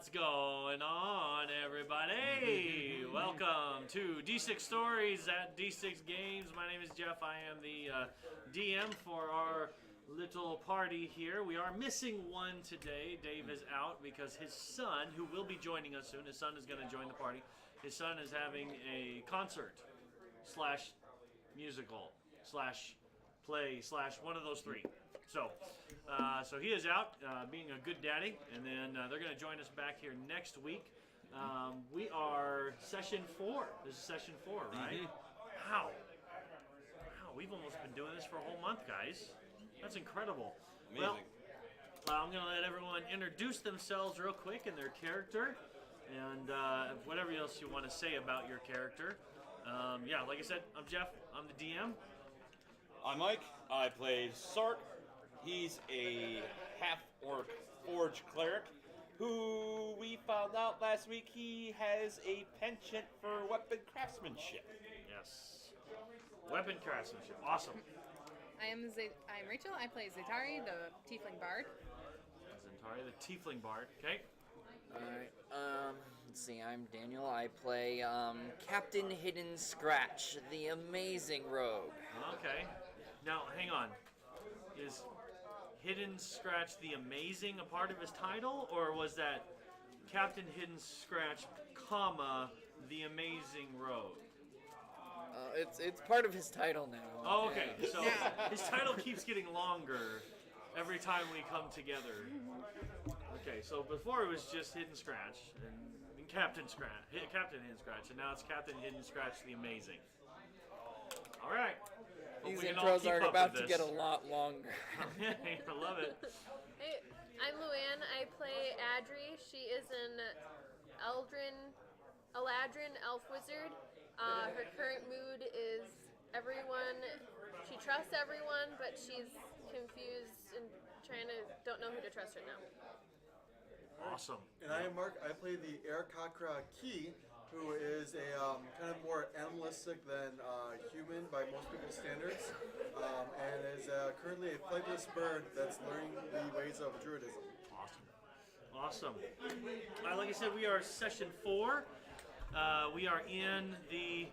What's going on, everybody? Welcome to D6 Stories at D6 Games. My name is Jeff. I am the DM for our little party here. We are missing one today. Dave is out because his son, who will be joining us soon, his son is going to join the party. His son is having a concert slash musical slash play slash one of those three. So he is out being a good daddy, and then they're going to join us back here next week. We are session 4. This is session 4, right? Mm-hmm. Wow, we've almost been doing this for a whole month, guys. That's incredible. Amazing. Well, I'm going to let everyone introduce themselves real quick and their character, and whatever else you want to say about your character. Like I said, I'm Jeff. I'm the DM. I'm Mike. I play Sark. He's a half-orc forge cleric who we found out last week he has a penchant for weapon craftsmanship. Yes. Weapon craftsmanship. Awesome. I'm Rachel. I play Zaytari, the Tiefling Bard. Zaytari, the Tiefling Bard. Okay. Alright, let's see, I'm Daniel. I play, Captain Hidden Scratch, the amazing rogue. Okay. Now, hang on. Is Hidden Scratch the Amazing a part of his title, or was that Captain Hidden Scratch, comma, the Amazing Rogue? It's part of his title now. Oh, okay. So his title keeps getting longer every time we come together. Okay, so before it was just Hidden Scratch and Captain Hidden Scratch, and now it's Captain Hidden Scratch the Amazing. All right. These intros are about to get a lot longer. I love it. Hey, I'm Luann. I play Adri. She is an Eladrin elf wizard. Her current mood is everyone. She trusts everyone, but she's confused and don't know who to trust right now. Awesome. And I am Mark. I play the Arakakra Key, who is a kind of more animalistic than human by most people's standards, and is currently a flightless bird that's learning the ways of druidism. Awesome. Like I said, we are session 4. We are in the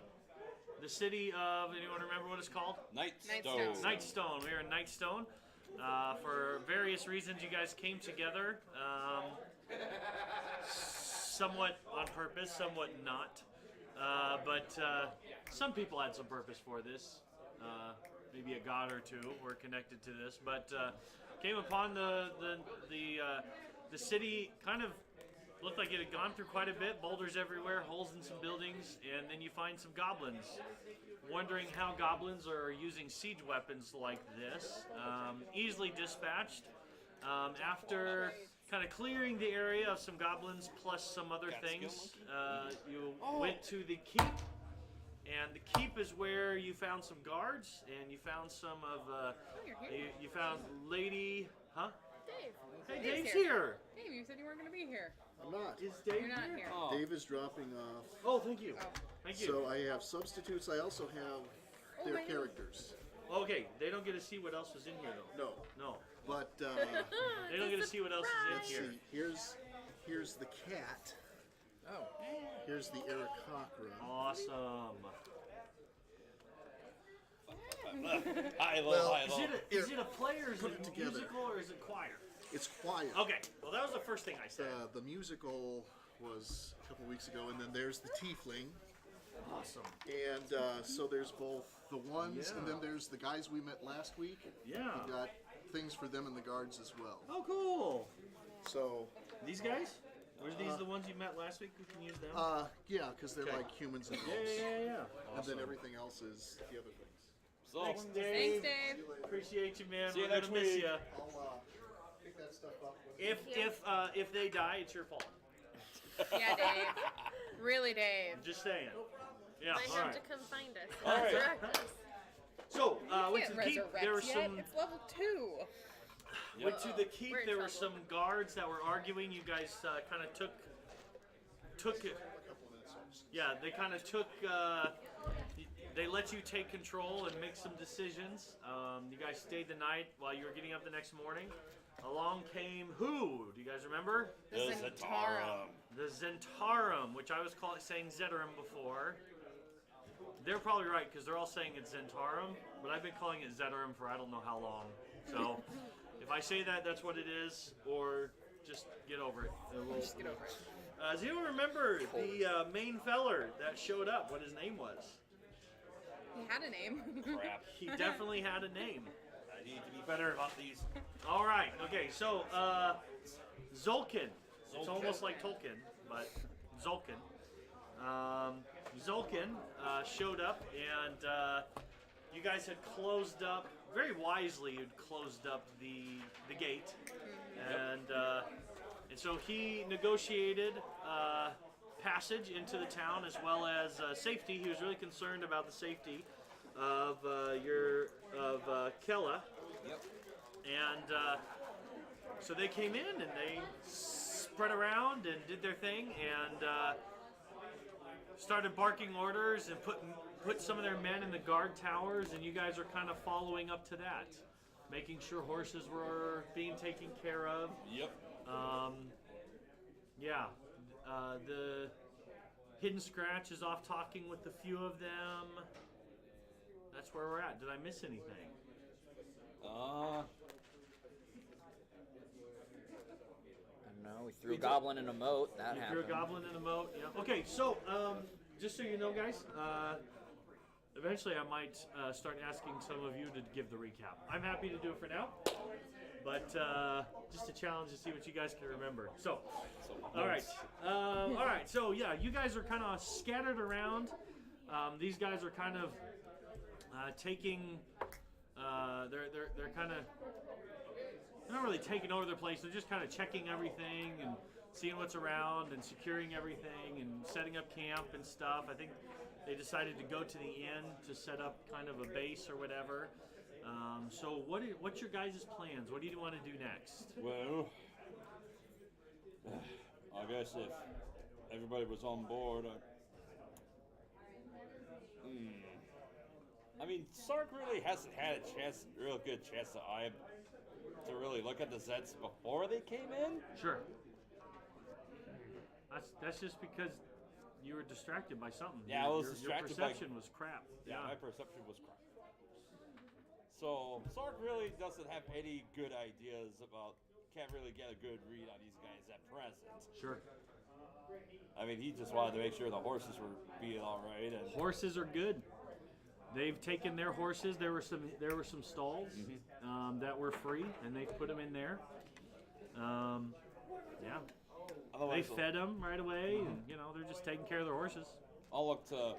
city of, anyone remember what it's called? Nightstone. Nightstone. We are in Nightstone. For various reasons, you guys came together. Somewhat on purpose, somewhat not. But some people had some purpose for this. Maybe a god or two were connected to this. But came upon the city, kind of looked like it had gone through quite a bit. Boulders everywhere, holes in some buildings, and then you find some goblins. Wondering how goblins are using siege weapons like this. Easily dispatched. After kind of clearing the area of some goblins plus some other things, you went to the keep, and the keep is where you found some guards, and you found some of you found Lady, huh? Dave. Hey, Dave's here. Dave, you said you weren't going to be here. I'm not. Is Dave You're not here. Oh. Dave is dropping off. Oh, thank you. Oh. Thank you. So I have substitutes. I also have their my characters. Okay, they don't get to see what else was in here, though. No. No. But They don't get to see what else is in let's here. see. Here's the cat. Oh. Here's the Arakakra. Awesome. Is it a play, or is Put it it together. musical, or is it choir? It's quiet. Okay, well that was the first thing I said. The musical was a couple weeks ago, and then there's the Tiefling. Awesome. And so there's both the ones, and Yeah. then there's the guys we met last week. Yeah. We got things for them and the guards as well. Oh, cool. So, These guys? Were these the ones you met last week? We can use them? yeah, because they're Okay. like humans and elves. Yeah. And then everything else is the other things. So, Thanks, Thanks, Dave. Dave. Appreciate you, man. See you We're next gonna miss week. you. I'll pick that stuff up. If they die, it's your fault. Yeah, Dave. Really, Dave. Just saying. Yeah. Might All have right. to come find us. All right. Resurrect us. So went to Can't the keep. resurrect There were yet. some. It's level 2. Went to the keep. We're in There were trouble. some guards that were arguing. You guys kind of took it. Yeah, they kind of took. They let you take control and make some decisions. You guys stayed the night while you were getting up the next morning. along came who? Do you guys remember? The Zentarum. The Zentarum, which I was saying Zetarum before. They're probably right because they're all saying it's Zentarum, but I've been calling it Zetarum for I don't know how long. So if I say that, that's what it is, or just get over it. Just get over it. Does anyone remember the main feller that showed up? What his name was? He had a name. Crap. He definitely had a name. I need to be better about these. All right. Okay. So Zolkin. It's Zolkin. almost like Tolkien, but Zolkin. Zolkin showed up, and you guys had closed up very wisely. You'd closed up the gate, and so he negotiated passage into the town as well as safety. He was really concerned about the safety of Kella. Yep. And so they came in and they spread around and did their thing and started barking orders and put some of their men in the guard towers, and you guys are kind of following up to that, making sure horses were being taken care of. Yep. Yeah. The Hidden Scratch is off talking with a few of them. That's where we're at. Did I miss anything? I don't know. We threw a goblin in a moat. That You happened. threw a goblin in a moat. Yeah. Okay, so just so you know, guys, eventually I might start asking some of you to give the recap. I'm happy to do it for now, but just a challenge to see what you guys can remember. So, all right, all right. So yeah, you guys are kind of scattered around. These guys are kind of taking. They're kind of. They're not really taking over their place. They're just kind of checking everything and seeing what's around and securing everything and setting up camp and stuff. I think they decided to go to the inn to set up kind of a base or whatever. So what's your guys' plans? What do you want to do next? Well, I guess if everybody was on board, I mean, Sark really hasn't had a real good chance to really look at the Zeds before they came in. Sure. That's just because you were distracted by something. Yeah, I was your distracted by- perception was crap. Yeah, my perception was crap. So Sark really doesn't have any good ideas can't really get a good read on these guys at present. Sure. I mean, he just wanted to make sure the horses were being all right. And Horses are good. They've taken their horses. There were some stalls that were free, and they put them in there. Yeah. They otherwise, fed them right away, and they're just taking care of their horses. I'll look to.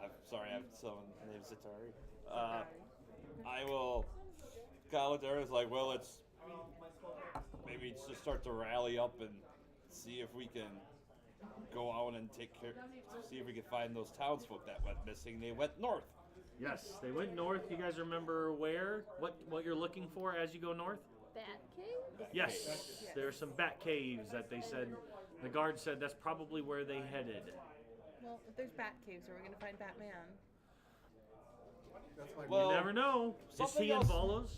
I'm sorry, I have someone named Zitari. I will kind of look there. It's like, well, let's maybe just start to rally up and see if we can go out and see if we can find those townsfolk that went missing. They went north. Yes, they went north. You guys remember where? What you're looking for as you go north? Bat cave? Yes, there are some bat caves that they said. The guard said that's probably where they headed. Well, if there's bat caves, are we going to find Batman? That's my Well, You never know. Is something he in else- Volos?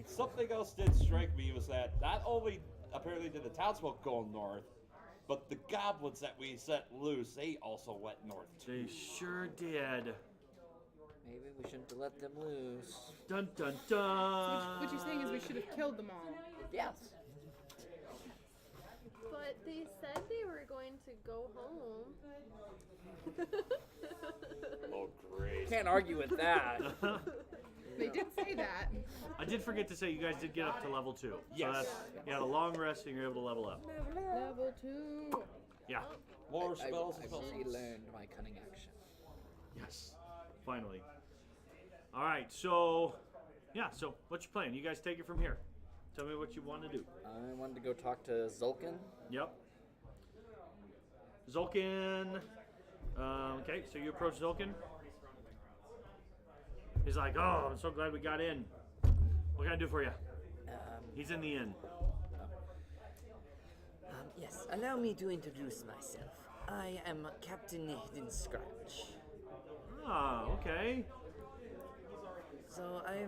Something else did strike me was that not only apparently did the townsfolk go north, but the goblins that we set loose, they also went north too. They sure did. Maybe we shouldn't have let them loose. Dun dun dun. What you're saying is we should have killed them all. Yes. But they said they were going to go home. Oh, great. Can't argue with that. They did say that. I did forget to say you guys did get up to level 2. Yes. So that's, you had a long rest and you're able to level up. Level 2. Yeah. More I spells and spells. relearned my cunning action. Yes. Finally. All right. So, yeah. So, what's your plan? You guys take it from here. Tell me what you want to do. I wanted to go talk to Zulkin. Yep. Zulkin. Okay. So you approach Zulkin. He's like, "Oh, I'm so glad we got in. What can I do for you?" He's in the inn. Yes, allow me to introduce myself. I am Captain Hidden Scratch. Ah, okay. So I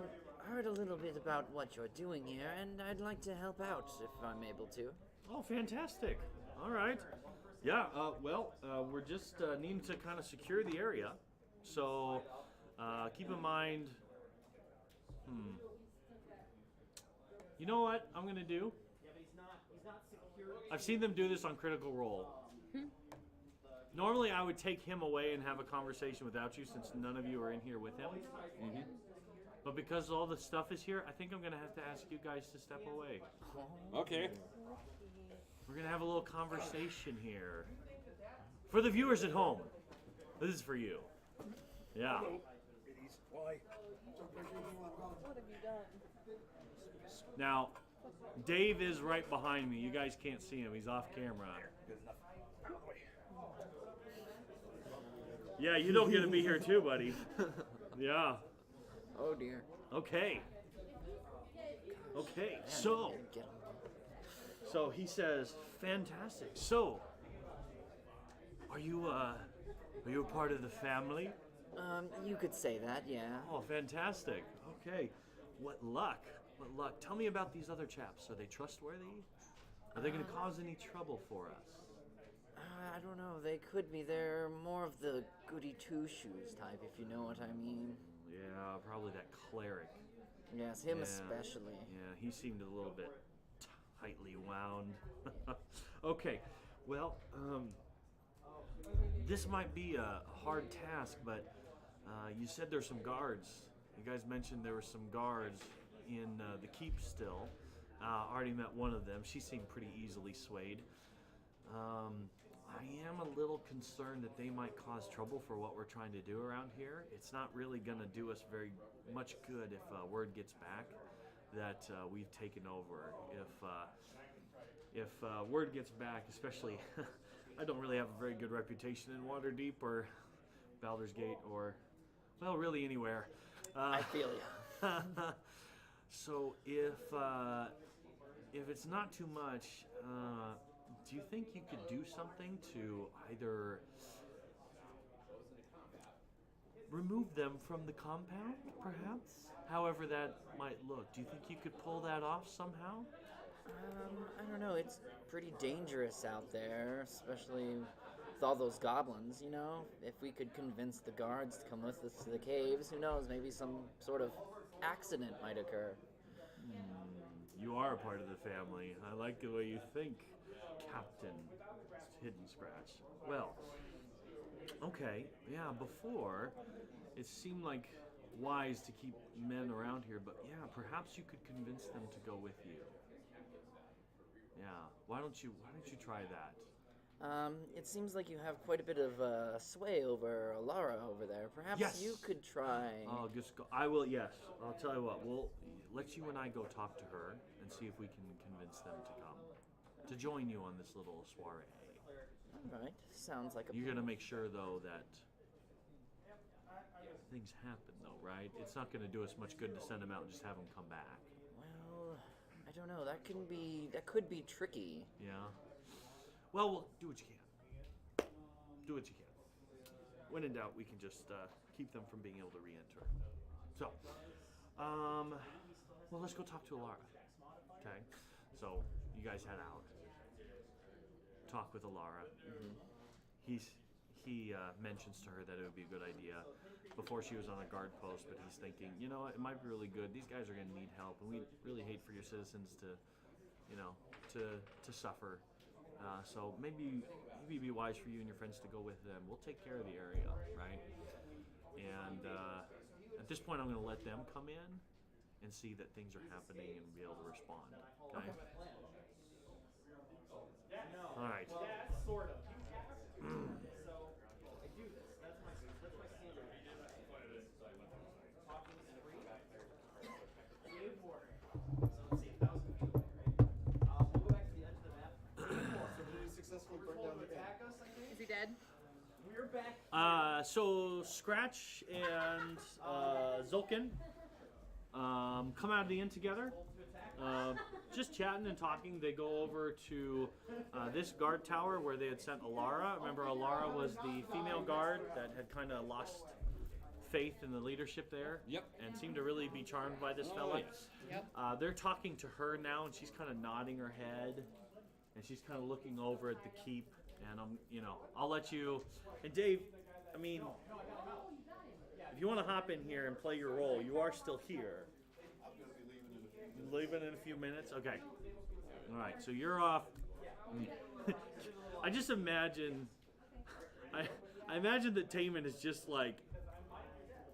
heard a little bit about what you're doing here, and I'd like to help out if I'm able to. Oh, fantastic. All right. Yeah, we're just needing to kind of secure the area. So keep in mind, you know what I'm going to do? I've seen them do this on Critical Role. Normally, I would take him away and have a conversation without you since none of you are in here with him. But because all the stuff is here, I think I'm going to have to ask you guys to step away. Okay. We're going to have a little conversation here. For the viewers at home, this is for you. Yeah. What have you done? Now, Dave is right behind me. You guys can't see him. He's off camera. Yeah, you don't get to be here too, buddy. Yeah. Oh dear. Okay. Okay. So he says, fantastic. So, are you a part of the family? You could say that, yeah. Oh, fantastic. Okay. What luck. What luck. Tell me about these other chaps. Are they trustworthy? Are they going to cause any trouble for us? I don't know. They could be. They're more of the goody two-shoes type, if you know what I mean. Yeah, probably that cleric. Yes, him Yeah. especially. Yeah, he seemed a little bit tightly wound. Okay, well, this might be a hard task, but you said there's some guards. You guys mentioned there were some guards in the keep still. Already met one of them. She seemed pretty easily swayed. I am a little concerned that they might cause trouble for what we're trying to do around here. It's not really going to do us very much good if word gets back that we've taken over. If word gets back, especially, I don't really have a very good reputation in Waterdeep or Baldur's Gate or, well, really anywhere. I feel you. So if it's not too much, do you think you could do something to either remove them from the compound, perhaps? However that might look. Do you think you could pull that off somehow? I don't know. It's pretty dangerous out there, especially with all those goblins, you know? If we could convince the guards to come with us to the caves, who knows? Maybe some sort of accident might occur. You are a part of the family. I like the way you think, Captain Hidden Scratch. Well, okay, yeah, before, it seemed like wise to keep men around here, but yeah, perhaps you could convince them to go with you. Yeah, why don't you try that? It seems like you have quite a bit of sway over Alara over there. Perhaps Yes. you could try. I'll just go. I will. Yes, I'll tell you what. We'll let you and I go talk to her and see if we can convince them to come to join you on this little soiree. All right, sounds like a. You're gonna make sure though that things happen, though, right? It's not gonna do us much good to send them out and just have them come back. Well, I don't know. That could be tricky. Yeah. Well, we'll do what you can. Do what you can. When in doubt, we can just keep them from being able to re-enter. So, well, let's go talk to Alara. Okay. So you guys head out. Talk with Alara. He mentions to her that it would be a good idea before she was on a guard post, but he's thinking, you know, it might be really good. These guys are going to need help, and we really hate for your citizens to, you know, to suffer. So maybe it'd be wise for you and your friends to go with them. We'll take care of the area, right? And at this point, I'm going to let them come in and see that things are happening and be able to respond. Okay. All right. Is he dead? So Scratch and Zulkin come out of the inn together, just chatting and talking. They go over to this guard tower where they had sent Alara. Remember, Alara was the female guard that had kind of lost faith in the leadership there. Yep. And seem to really be charmed by this fella. yes. Yep. They're talking to her now, and she's kind of nodding her head, and she's kind of looking over at the keep. And I'll let you. And Dave, I mean, if you want to hop in here and play your role, you are still here. I'm going to be leaving in a few minutes. Leaving in a few minutes. Okay. All right. So you're off. I just imagine. I imagine that Taman is just like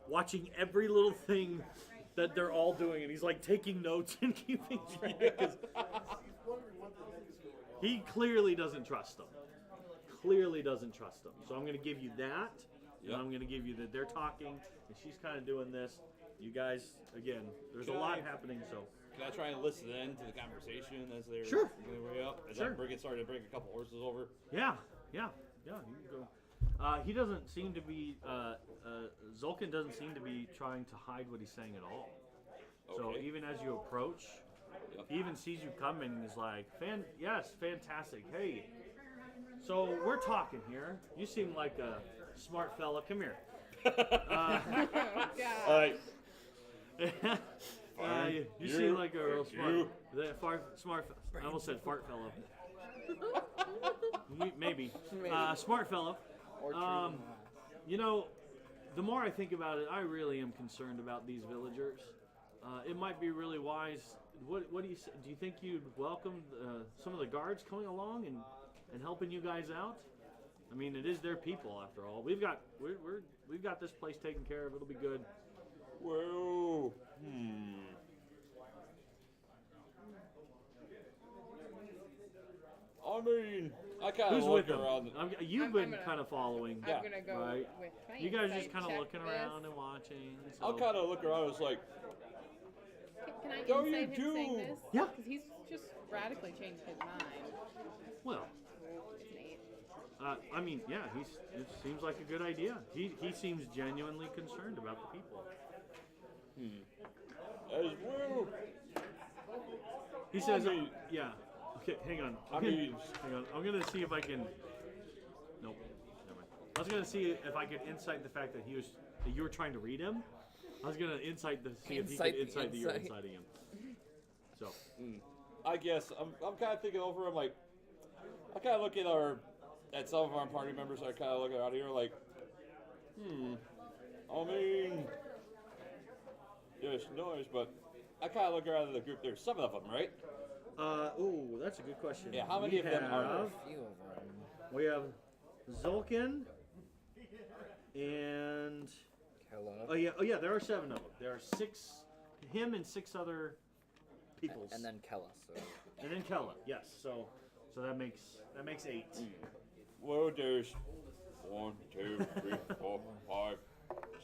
watching every little thing that they're all doing, and he's like taking notes and keeping track. 'Cause he clearly doesn't trust them. So I'm going to give you that, and I'm going to give you that they're talking, and she's kind of doing this. You guys, again, there's a lot happening, so. Can I try and listen in to the conversation as they're Sure. on their way up? As Sure. I'm starting to bring a couple horses over. Yeah, you can go. He doesn't seem to be, Zulkin doesn't seem to be trying to hide what he's saying at all. So Okay. even as you approach, he even sees you coming and is like, yes, fantastic. Hey, so we're talking here. You seem like a smart fella. Come here. You seem like a real smart. I almost said fart fellow. Maybe. Smart fellow. Or The more I think about it, I really am concerned about these villagers. It might be really wise. What do you say? Do you think you'd welcome some of the guards coming along and helping you guys out? I mean, it is their people after all. We've got this place taken care of. It'll be good. Well, I mean, I kind of Who's look with them? around. You've I'm been gonna- kind of following. Yeah. I'm gonna go Right. with Clank. You guys are I just kind of check looking this. around and watching. So. I'll kind of look around. It's like, Can I Go you insight him saying do. this? Yeah. Because he's just radically changed his mind. Well, It's an 8. I mean, yeah, it seems like a good idea. He seems genuinely concerned about the people. as well. He says, I mean- yeah. Okay, hang on. I mean- hang on. I'm gonna see if I can. Nope. Never mind. I was gonna see if I could insight the fact that you were trying to read him. I was gonna see if he could Insight the insight that you're insight. inciting him. So. I guess I'm kind of thinking over. I'm like, I kind of look at some of our party members. I kind of look out here like, I mean, there's noise, but I kind of look around the group. There's 7 of them, right? Ooh, that's a good question. Yeah, how many of them are there? have- A few of them. We have Zulkin and Kella. oh yeah, there are 7 of them. There are 6, him and 6 other peoples, And then Kella. So. and then Kella. Yes, so that makes 8. Well, there's 1, 2, 3, 4, 5,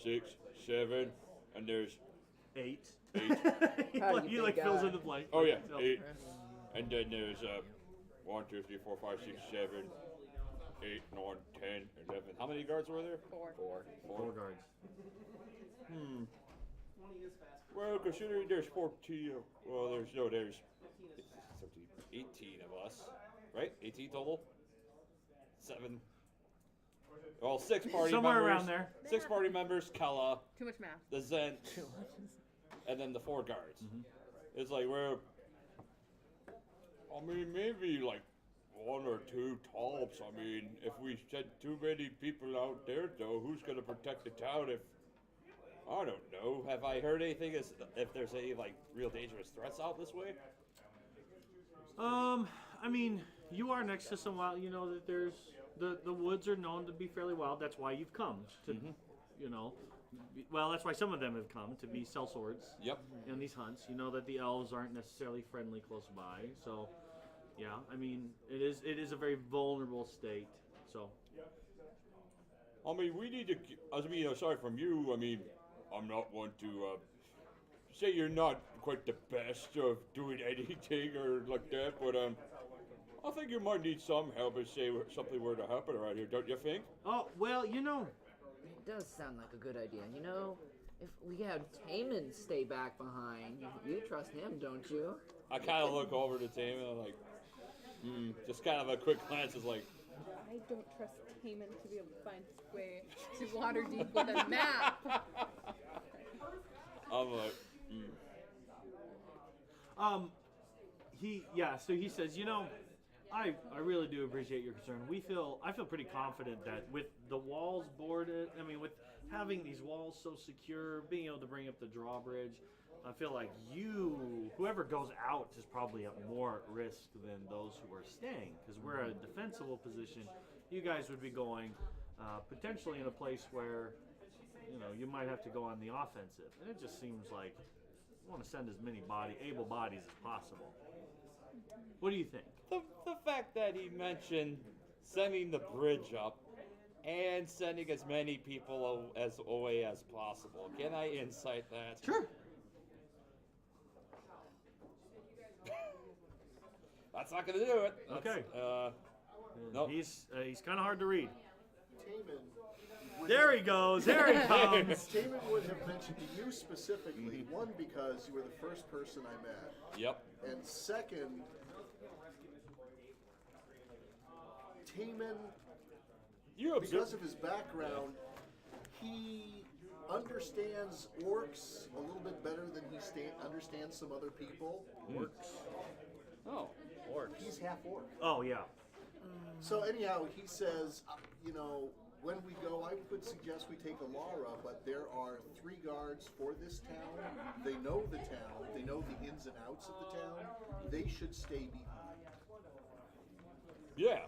6, 7, and there's 8. 8. How he you like think, fills in the blank. Oh yeah, So- 8. And then there's 1, 2, 3, 4, 5, 6, 7, 8, 9, 10, 11. How many guards were there? 4. 4 guards. Well, considering there's 14, well, there's 13, 18 of us, right? 18 total? 7. Well, 6 party Somewhere members. around there. 6 party members, Kella, Too much math. the Zent, and then the 4 guards. It's like, well, I mean, maybe like 1 or 2 tops. I mean, if we send too many people out there, though, who's going to protect the town if... I don't know. Have I heard anything if there's any, like, real dangerous threats out this way? I mean, you are next to some wild. You know that there's the woods are known to be fairly wild. That's why you've come to, well, that's why some of them have come to be sellswords. Yep. In these hunts. You know that the elves aren't necessarily friendly close by. So, yeah, I mean, it is a very vulnerable state. So, I mean, we need to... I mean, aside from you, I mean, I'm not one to say you're not quite the best of doing anything or like that, but I think you might need some help if say something were to happen around here, don't you think? oh well, you know, It does sound like a good idea. You know, if we had Taman stay back behind, you trust him, don't you? I kind of look over to Tam and I'm like, just kind of a quick glance is like, I don't trust Taman to be able to find his way to Waterdeep with a map. I'm like, So he says, I really do appreciate your concern. I feel pretty confident that with the walls boarded, with having these walls so secure, being able to bring up the drawbridge, I feel like whoever goes out is probably at more risk than those who are staying, because we're at a defensible position. You guys would be going potentially in a place where, you might have to go on the offensive, and it just seems like you want to send as many able bodies as possible. What do you think? the fact that he mentioned sending the bridge up and sending as many people away as possible. Can I insight that? Sure. That's not going to do it. Okay. Nope. He's kind of hard to read. Taman. There he goes. There he comes. Taman would have mentioned to you specifically, one, because you were the first person I met. Yep. And second, Taman, because of his background, he understands orcs a little bit better than he understands some other people. Orcs. Oh, orcs. He's half orc. Oh yeah. So anyhow, he says, when we go, I would suggest we take Alara, but there are 3 guards for this town. They know the town. They know the ins and outs of the town. They should stay behind. Yeah.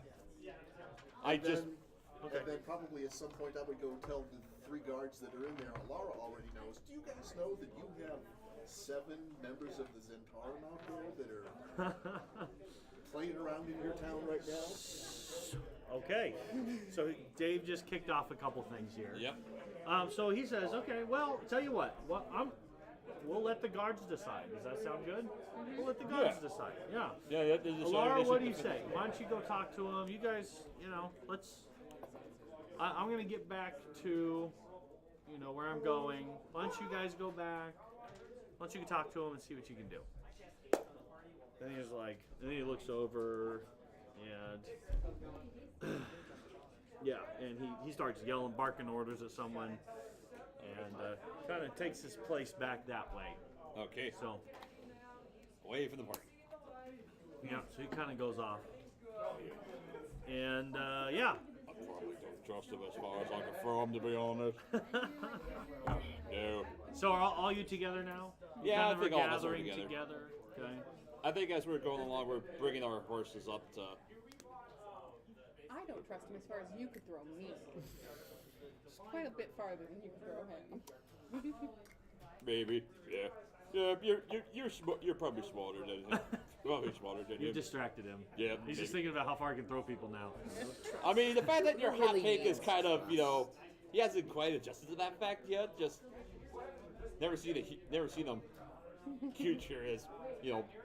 And then probably at some point I would go tell the 3 guards that are in there, Alara already knows. Do you guys know that you have 7 members of the Zentarum out there that are playing around in your town right now? Okay. So Dave just kicked off a couple things here. Yep. So he says, okay, well, tell you what. We'll let the guards decide. Does that sound good? We'll let the guards decide. Yeah. Yeah. Alara, what do you say? Why don't you go talk to him? You guys, let's. I'm gonna get back to, where I'm going. Why don't you guys go back? Why don't you talk to him and see what you can do? Then he's like, then he looks over, and and he starts yelling, barking orders at someone, and kind of takes his place back that way. Okay. So, away from the party. yeah, so he kind of goes off, and I probably don't trust him as far as I can throw him, to be honest. No. So are all you together now? You Yeah, kind of I think are all of us are gathering together. Okay. I think as we're going along, we're bringing our horses up to. I don't trust him as far as you could throw me. It's quite a bit farther than you could throw him. Maybe, yeah. You're probably smarter than him. Probably smarter than You him. distracted him. Yeah, He's just maybe. thinking about how far he can throw people now. I mean, the fact that your hot Really take is needs kind of, he hasn't quite adjusted to that fact yet. Just never seen him future as,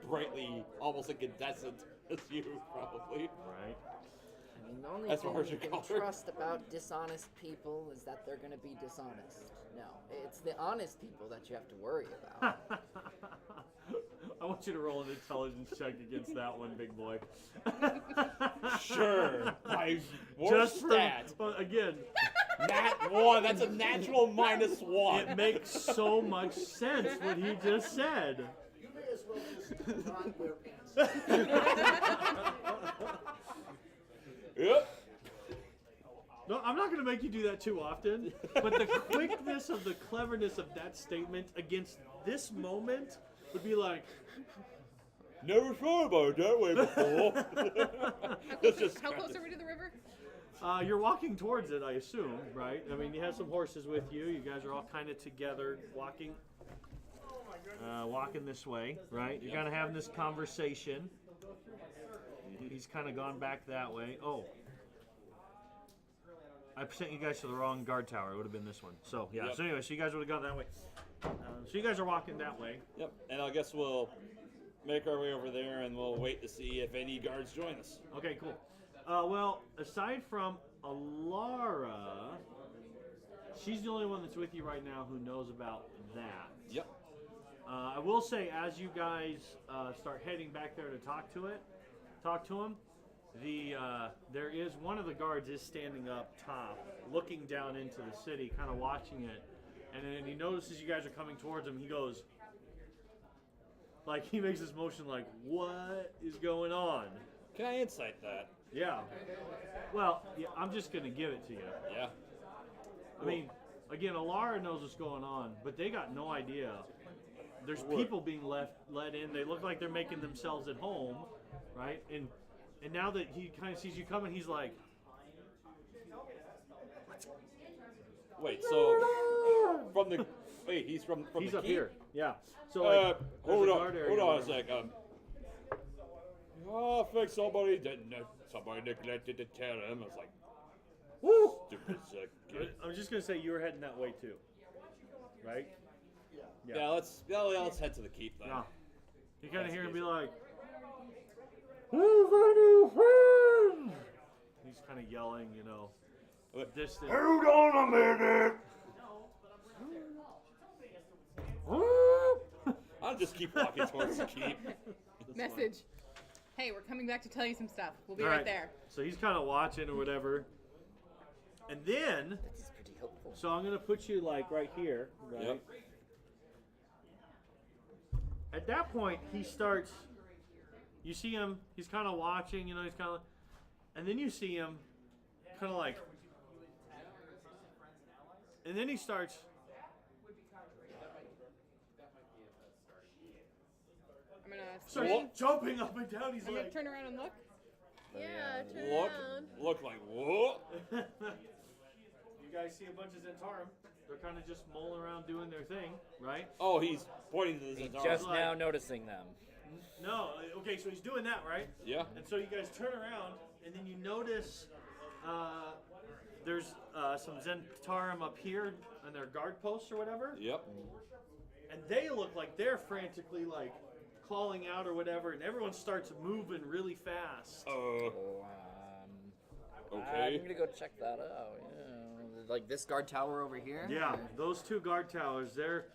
brightly, almost incandescent as you, probably. Right. I mean, the only That's thing what you you can call her. trust about dishonest people is that they're going to be dishonest. No, it's the honest people that you have to worry about. I want you to roll an intelligence check against that one, big boy. Sure. My worst stat. Again, Nat 1. That's a natural -1. it makes so much sense what he just said. You may as well just not wear pants. Yep. No, I'm not going to make you do that too often, but the quickness of the cleverness of that statement against this moment would be like, Never thought about it that way before. How close are we to the river? you're walking towards it, I assume, right? I mean, you have some horses with you. You guys are all kind of together, walking this way, right? You're kind of having this conversation. He's kind of gone back that way. Oh. I sent you guys to the wrong guard tower. It would have been this one. So, yeah. Yep. So, anyway, so you guys would have gone that way. So, you guys are walking that way. Yep. And I guess we'll make our way over there and we'll wait to see if any guards join us. Okay, cool. Well, aside from Alara, she's the only one that's with you right now who knows about that. Yep. I will say, as you guys start heading back there to talk to him, there is one of the guards is standing up top, looking down into the city, kind of watching it, and then he notices you guys are coming towards him. He goes, like he makes this motion, like, "What is going on?" Can I insight that? Yeah. Well, yeah, I'm just gonna give it to you. Yeah. I mean, again, Alara knows what's going on, but they got no idea. There's people being let in. They look like they're making themselves at home, right? And now that he kind of sees you coming, he's like, Wait, so from the he's from he's the up keep? here. Yeah. So like, there's hold a on, guard area hold on or a whatever. sec. I think somebody neglected to tell him. I was like, Woo! stupid sick kid. I'm just gonna say you were heading that way too, right? Yeah, let's head to the keep then. Yeah. You kind of That's hear him good. be like, "Who's my new friend?" He's kind of yelling, you know, distant. Hold on a minute. I'll just keep walking towards the keep. Message. Hey, we're coming back to tell you some stuff. We'll be All right right. there. So he's kind of watching or whatever. And then, That's pretty helpful. so I'm going to put you like right here, right? Yep. At that point, he starts, you see him, he's kind of watching, you know, he's kind of, and then you see him kind of like, and then he starts, I'm gonna starts jumping up and down. He's I'm gonna like, turn around and look. Yeah, turn Look, around. look like what? you guys see a bunch of Zentarum. They're kind of just mulling around doing their thing, right? Oh, he's pointing to the He's Zentarum. just like- now noticing them. No, okay, so he's doing that, right? Yeah. And so you guys turn around, and then you notice there's some Zentarum up here on their guard posts or whatever, Yep. and they look like they're frantically like calling out or whatever, and everyone starts moving really fast. Um, Okay. I'm gonna go check that out. Yeah. Like this guard tower over here. Yeah, those two guard towers, they're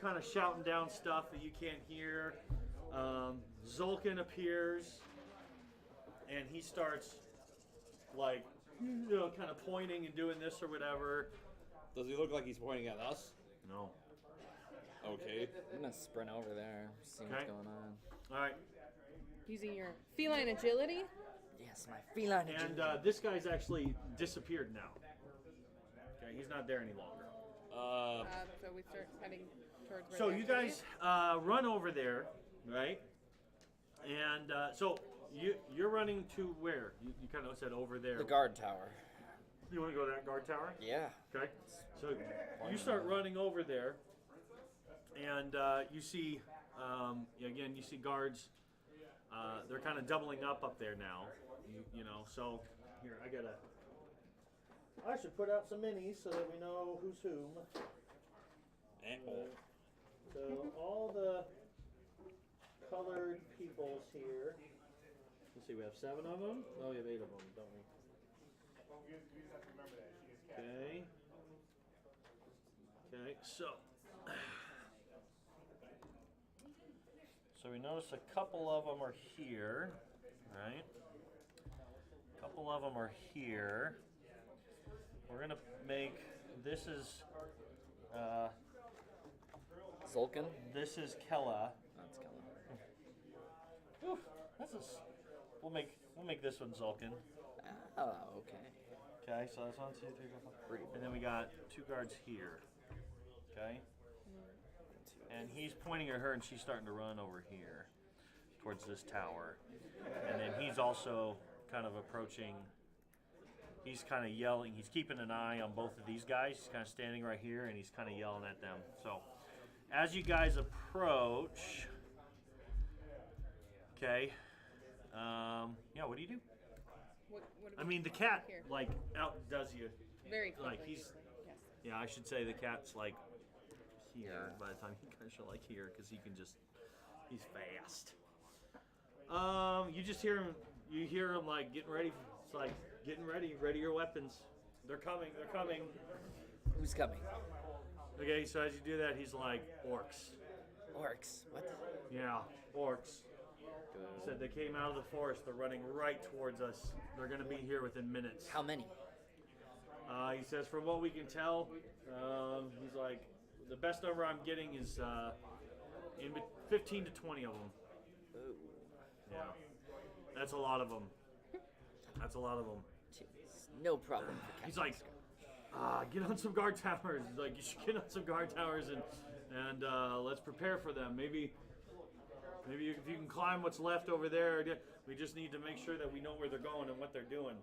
kind of shouting down stuff that you can't hear. Zulkin appears, and he starts like, you know, kind of pointing and doing this or whatever. Does he look like he's pointing at us? No. Okay. I'm gonna sprint over there, see what's Okay. going on. All right, Using your feline agility. Yes, my feline and agility. this guy's actually disappeared now. Okay, he's not there any longer. So we start heading towards. where So the you activity guys is. run over there, right? And so you're running to where? You kind of said over there. The guard tower. You want to go to that guard tower? Yeah. Okay. So you start running over there, and you see, again, you see guards. They're kind of doubling up there now. You know, so here I should put out some minis so that we know who's whom. So all the colored peoples here. Let's see, we have 7 of them. Oh, we have 8 of them, don't we? Okay. Okay, so we notice a couple of them are here, right? A couple of them are here. We're gonna make this is Zulkin. this is Kella. That's Kella. Oof, we'll make this one Zulkin. Oh, okay. Okay, so that's 1, 2, 3, 4, 5. And then we got 2 guards here. Okay? And he's pointing at her and she's starting to run over here towards this tower. And then he's also kind of approaching. He's kind of yelling. He's keeping an eye on both of these guys. He's kind of standing right here and he's kind of yelling at them. So as you guys approach, okay, yeah, what do you do? What do I we mean, the do cat here? like outdoes you. Very quickly. like, he's- Yes. Yeah, I should say the cat's like here by the time you guys are like here because he can just, he's fast. You just hear him. You hear him like getting ready. It's like getting ready. Ready your weapons. They're coming. They're coming. Who's coming? Okay, so as you do that, he's like orcs. Orcs. What? Yeah, orcs. Said they came out of the forest. They're running right towards us. They're going to be here within minutes. How many? He says, from what we can tell, he's like, the best number I'm getting is 15 to 20 of them. Ooh. Yeah, that's a lot of them. That's a lot of them. Jeez, no problem for Captain He's like, get on some guard towers. He's like, you should get on some guard towers and let's prepare for them. Maybe if you can climb what's left over there. We just need to make sure that we know where they're going and what they're doing.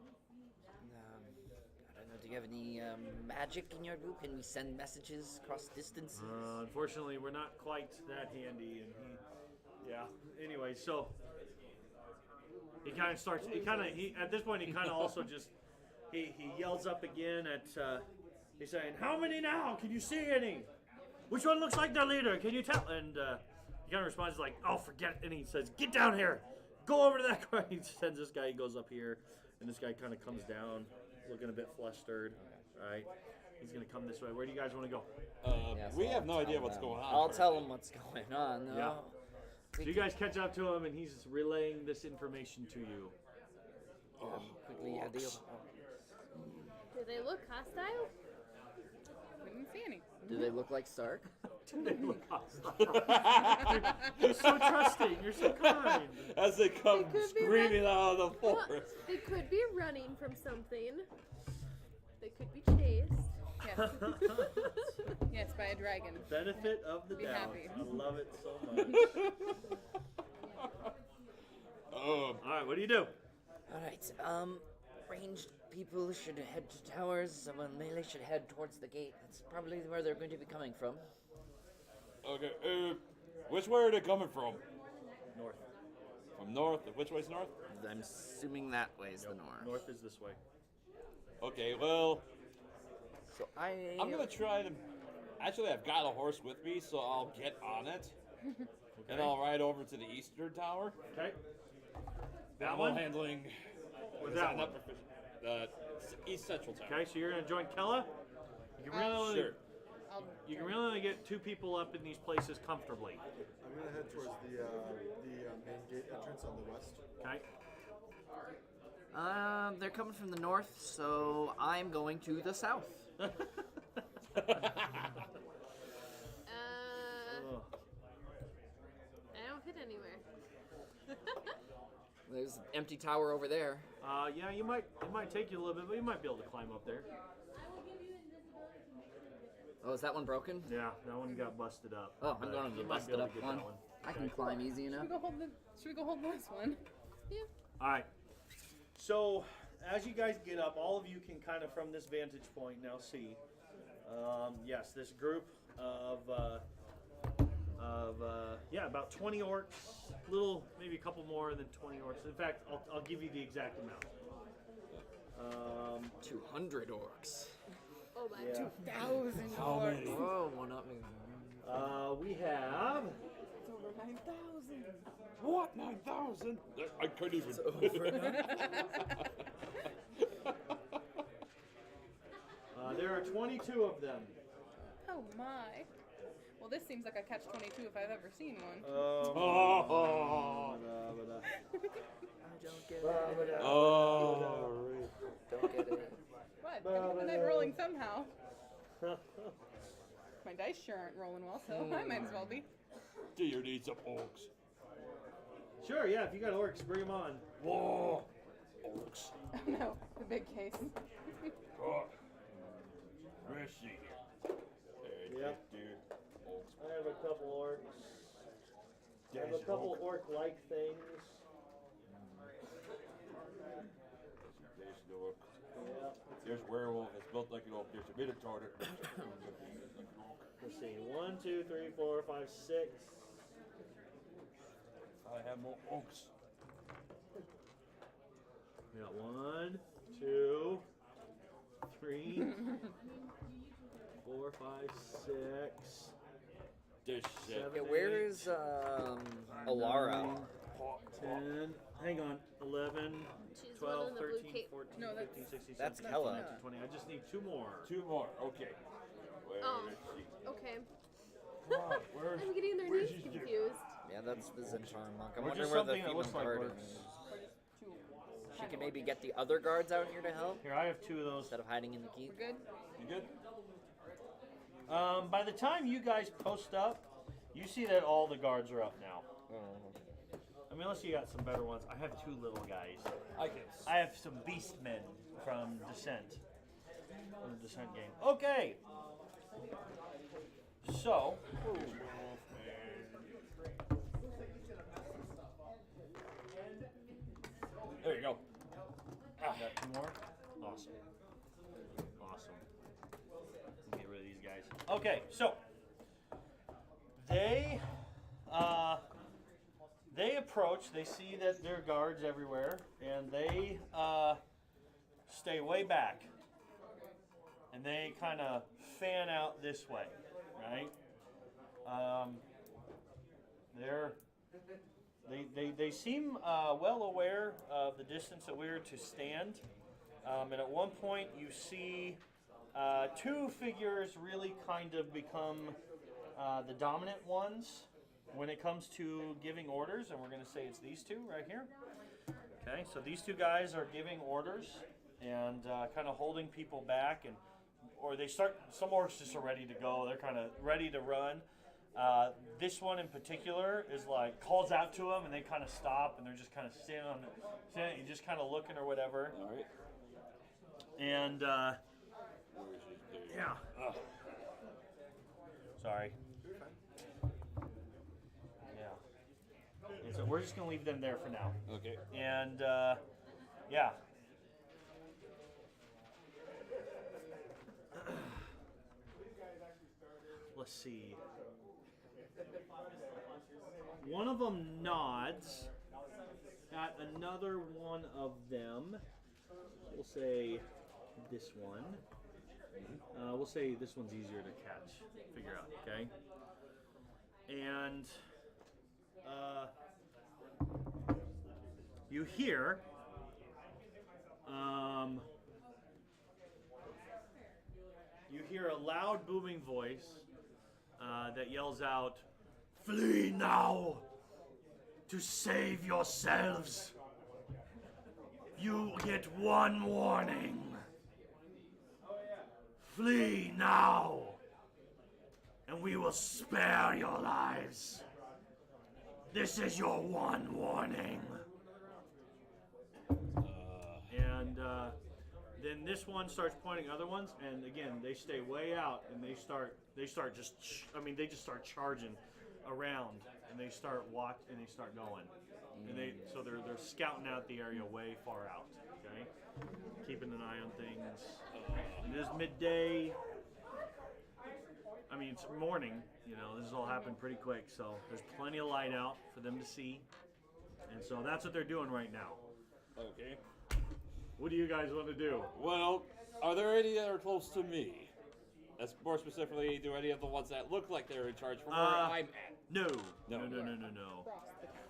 I don't know. Do you have any magic in your group? Can we send messages across distances? Unfortunately, we're not quite that handy. And anyway, so he kind of starts. At this point, he kind of also just he yells up again at. He's saying, "How many now? Can you see any? Which one looks like their leader? Can you tell?" And he kind of responds like, "Oh, forget it." And he says, "Get down here. Go over to that car." He sends this guy. He goes up here, and this guy kind of comes down, looking a bit flustered. Right? He's gonna come this way. Where do you guys want to go? We have no idea what's going on. I'll tell him what's going on. Though. Yeah. So you guys catch up to him, and he's relaying this information to you. Quickly, yeah, Do they look hostile? We didn't see any. do they look like Sark? They look hostile. You're so trusting. You're so kind. As they come They could be screaming out of the Well, forest. they could be running from something. They could be chased. Yes. Yes, by a dragon. Benefit of the Be doubt. happy. I love it so much. All right, what do you do? All right. Ranged people should head to towers. Someone melee should head towards the gate. That's probably where they're going to be coming from. Okay, which way are they coming from? North. From north? Which way's north? I'm assuming that way's the north. North is this way. Okay, well, So I'm gonna try to. Actually, I've got a horse with me, so I'll get on it, and I'll ride over to the eastern tower. Okay. That I'm one? handling. With is that not one? proficient? East Central Tower. Okay, so you're gonna join Kella. You can really only, Sure. you can really only get 2 people up in these places comfortably. I'm gonna head towards the main gate entrance on the west. Okay. They're coming from the north, so I'm going to the south. Uh, Ugh. I don't hit anywhere. There's an empty tower over there. Yeah, it might take you a little bit, but you might be able to climb up there. Oh, is that one broken? Yeah, that one got busted up. Oh, I'm but going to you the might be busted able up to get one. that one. I can climb easy enough. Should we go hold this one? Yeah. All right. So, as you guys get up, all of you can kind of from this vantage point now see. Yes, this group of about 20 orcs, maybe a couple more than 20 orcs. In fact, I'll give you the exact amount. 200 orcs. Oh my. Yeah. 2,000 How orcs. many? Oh, one up me. We have. It's over 9,000. What? 9,000? I couldn't even. There are 22 of them. Oh my. Well, this seems like a catch-22 if I've ever seen one. Oh. I don't get it. Oh. Don't get it. What? I'm the night rolling somehow. My dice sure aren't rolling well, so I might as well be. Do you need some orcs? Sure, yeah, if you got orcs, bring them on. Whoa. Orcs. Oh no, the big case. Oh. Let's see here. Yep. Orcs. I have a couple orcs. I have a couple orc-like things. There's the orc. Yeah. There's werewolf. It's built like an orc. There's a minotaur. Let's see. 1, 2, 3, 4, 5, 6. I have more orcs. We got 1, 2, 3, 4, 5, 6. This shit. Seven. Yeah, where is Alara? 10. Hang on. 11, She's 12, one in the blue 13, cape. 14, No, 15, 16, that's 17, Kella. 18, 19, 20. I just need 2 more. 2 more. Okay. Where Oh. is she? Okay. Where's I'm getting their where's names she? confused. Yeah, that's the Zentaur monk. I'm Or wondering just where the something that female looks like guardian works. is. Or just two. She can maybe get the other guards out here to help Here, I have 2 of those. instead of hiding in the keep. We're good? You good? By the time you guys post up, you see that all the guards are up now. I mean, unless you got some better ones. I have 2 little guys. I have some beast men from Descent. From the Descent game. Okay. So. There you go. Got 2 more? Awesome. Awesome. Get rid of these guys. Okay, so. They approach, they see that there are guards everywhere, and they stay way back. And they kind of fan out this way, right? They seem well aware of the distance that we're to stand. And at one point you see 2 figures really kind of become the dominant ones when it comes to giving orders, and we're going to say it's these 2 right here. Okay, so these 2 guys are giving orders and kind of holding people back, and or they start. Some orcs just are ready to go. They're kind of ready to run. This one in particular is like calls out to them, and they kind of stop, and they're just kind of standing, just kind of looking or whatever. All right. And yeah. Sorry. And so we're just going to leave them there for now. Okay. And, yeah. Let's see. One of them nods at another one of them. We'll say this one. We'll say this one's easier to figure out, okay? And you hear a loud booming voice that yells out, "Flee now to save yourselves. You get one warning. Flee now, and we will spare your lives. This is your one warning." And then this one starts pointing other ones, and again they stay way out, and they start just they just start charging around, and they start going, and they're scouting out the area way far out. Okay, keeping an eye on things. It is midday. I mean, it's morning. You know, this has all happened pretty quick, so there's plenty of light out for them to see, and so that's what they're doing right now. Okay. What do you guys want to do? Well, are there any that are close to me? That's more specifically, do any of the ones that look like they're in charge from where I'm at? No. No. No. Cross the top.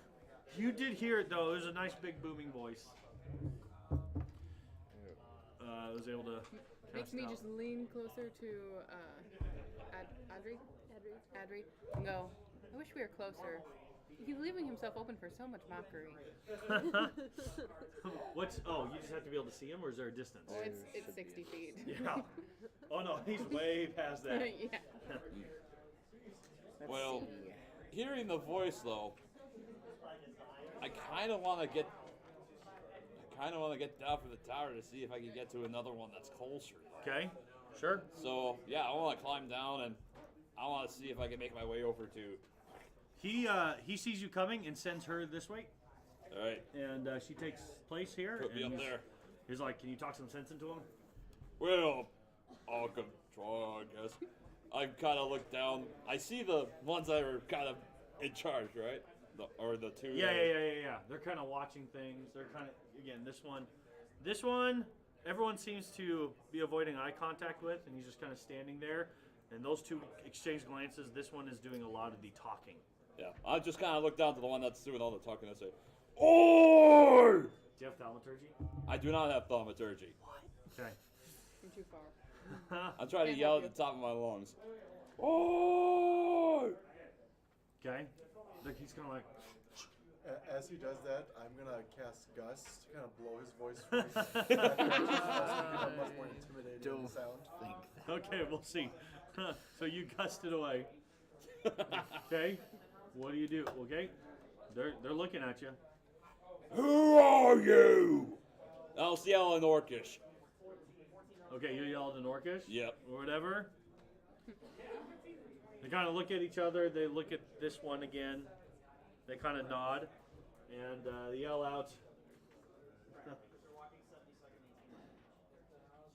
You did hear it though. There's a nice big booming voice. I was able to. Makes me just lean closer to Adri and go, I wish we were closer. He's leaving himself open for so much mockery. You just have to be able to see him, or is there a distance? Oh, it's 60 feet. Yeah. Oh no, he's way past that. Yeah. Well, hearing the voice though, I kind of want to get down from the tower to see if I can get to another one that's closer. Okay. Sure. So yeah, I want to climb down and I want to see if I can make my way over to. He sees you coming and sends her this way, All right. and she takes place here. Put me and up there. He's like, "Can you talk some sense into him?" Well, I'll try, I guess. I kind of look down. I see the ones that are kind of in charge, right? The 2. Yeah. They're kind of watching things. They're kind of this one. Everyone seems to be avoiding eye contact with, and he's just kind of standing there. And those 2 exchange glances. This one is doing a lot of the talking. Yeah, I just kind of look down to the one that's doing all the talking and say, "Oi!" Do you have thaumaturgy? I do not have thaumaturgy. Okay. I'm too far. I'm trying to yell at the top of my lungs. Oi! Okay. like he's kind of like. As he does that, I'm gonna cast Gust to kind of blow his voice free. Much more intimidating sound. Think that. Okay, we'll see. So you gust it away. Okay, what do you do? Okay, they're looking at you. Who are you? I'll yell in Orcish. Okay, you yelled in Orcish. Yep. Or whatever. They kind of look at each other. They look at this one again. They kind of nod, and they yell out,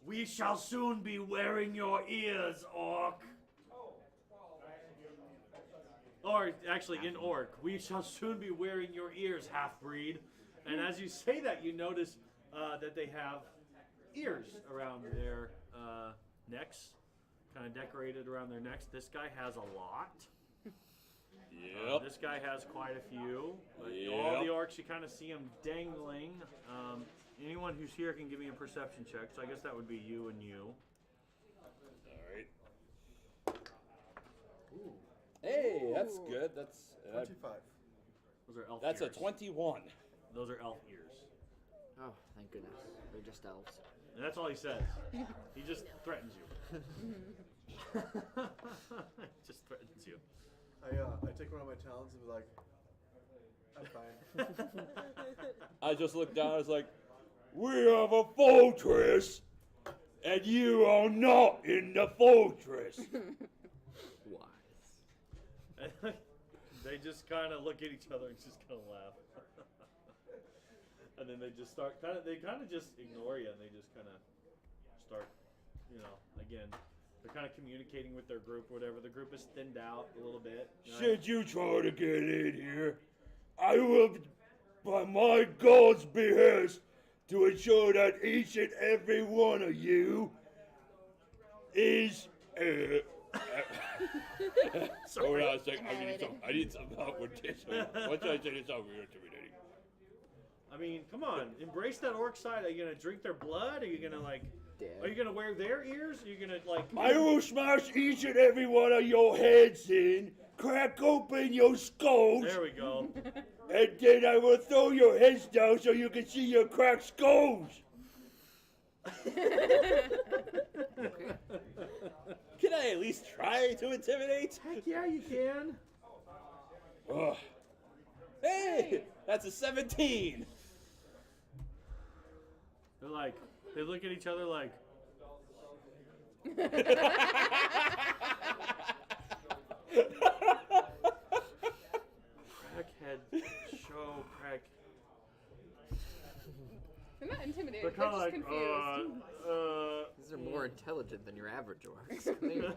"We shall soon be wearing your ears, Orc." Or, actually, in Orc, "We shall soon be wearing your ears, half-breed." And as you say that, you notice that they have ears around their necks, kind of decorated around their necks. This guy has a lot. Yep. This guy has quite a few. But Yep. all the orcs, you kind of see them dangling. Anyone who's here can give me a perception check. So I guess that would be you and you. All right. Hey, that's good. That's 25. Those are elf that's a ears. 21. Those are elf ears. Oh, thank goodness. They're just elves. And that's all he says. He just threatens you. Just threatens you. I take one of my talents and be like, I'm fine. I just looked down. I was like, "We have a fortress, and you are not in the fortress." Wise. They just kind of look at each other and just kind of laugh. And then they just start they kind of just ignore you, and they just kind of start, again, they're kind of communicating with their group or whatever. The group is thinned out a little bit. Right? Should you try to get in here, I will, by my God's behest, to ensure that each and every one of you is. Hold on a second. I need some help with this. What should I say? This over intimidating. I mean, come on, embrace that orc side. Are you gonna drink their blood? Are you gonna Are you gonna wear their ears? Are you gonna I will smash each and every one of your heads in, crack open your skulls, There we go. and then I will throw your heads down so you can see your cracked skulls. Can I at least try to intimidate? Heck yeah, you can. Ugh. Hey, that's a 17. They're they look at each other like. Crackhead show crack. They're not intimidated. They're They're kind of just like, confused. These are more intelligent than your average orcs. Clearly.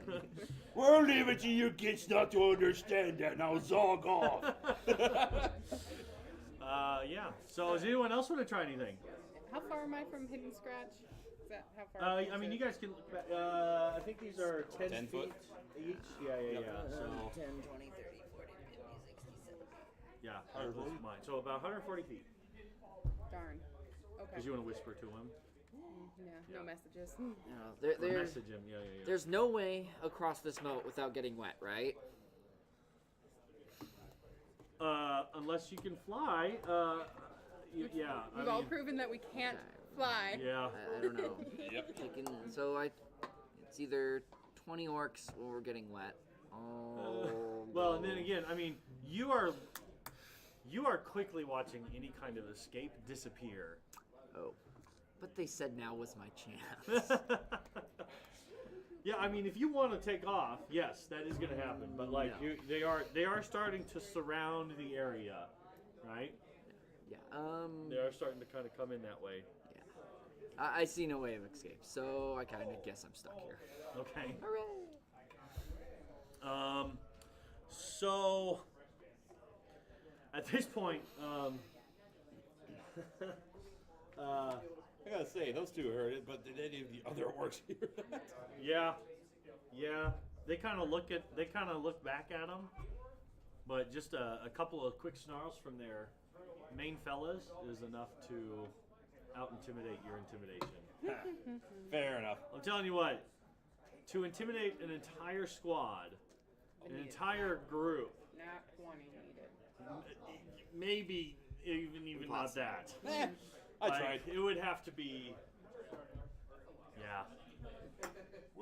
We'll leave it to you kids not to understand that. Now zog off. Yeah. So, does anyone else want to try anything? How far am I from Hidden Scratch? Is that how far? I mean, you guys can look back. I think these are 10 10 feet foot. each. Yeah. So, 10, 20, 30, 40, 50, 60, 70. yeah, close to mine. So, about 140 feet. Darn. Okay. Because you want to whisper to him. Yeah, no messages. You know, Or message him. Yeah. there's no way across this moat without getting wet, right? Unless you can fly. Yeah. We've all proven that we can't fly. Yeah. I don't know. Yep. It's either 20 orcs or we're getting wet. Oh. Well, and then again, I mean, you are quickly watching any kind of escape disappear. Oh. But they said now was my chance. Yeah, I mean, if you want to take off, yes, that is going to happen. But No. they are starting to surround the area, right? Yeah. They are starting to kind of come in that way. Yeah. I see no way of escape, so I kind of guess I'm stuck here. Okay. So at this point, I gotta say, those two heard it, but did any of the other orcs hear that? yeah, they kind of look back at them, but just a couple of quick snarls from their main fellas is enough to out-intimidate your intimidation. Fair enough. I'm telling you what, to intimidate an entire squad, an entire group, Not 20 needed. maybe even not that. I Like, tried. It would have to be. Yeah.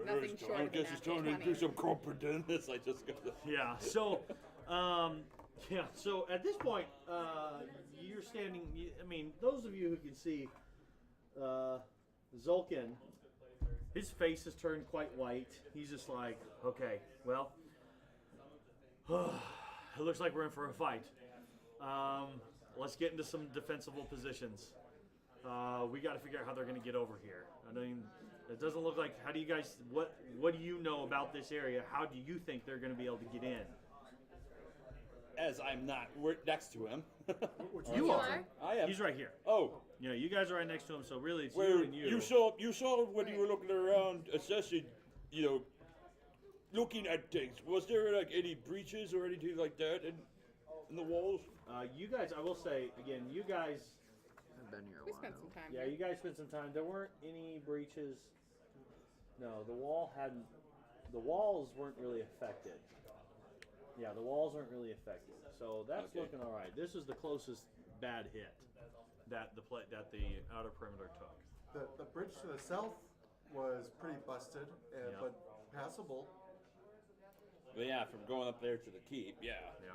Nothing short I of a guess it's natural time to 20. do some competence. I just got to. Yeah. So, yeah. So at this point, you're standing. I mean, those of you who can see, Zulkin, his face has turned quite white. He's just like, okay, well, it looks like we're in for a fight. Let's get into some defensible positions. We got to figure out how they're going to get over here. I mean, it doesn't look like. How do you guys? What do you know about this area? How do you think they're going to be able to get in? As I'm not next to him. You You are. are? I am. He's right here. Oh, You know, you guys are right next to him, so really it's well, you and you. you saw when you were looking around, assessing, looking at things. Was there like any breaches or anything like that in the walls? You guys, I will say again, you guys. I've been here a We while. spent some time. Yeah, here. you guys spent some time. There weren't any breaches. No, the walls weren't really affected. Yeah, the walls aren't really affected. So that's Okay. looking all right. This is the closest bad hit that the outer perimeter took. The bridge to the south was pretty busted, Yeah. but passable. But yeah, from going up there to the keep, yeah. Yeah.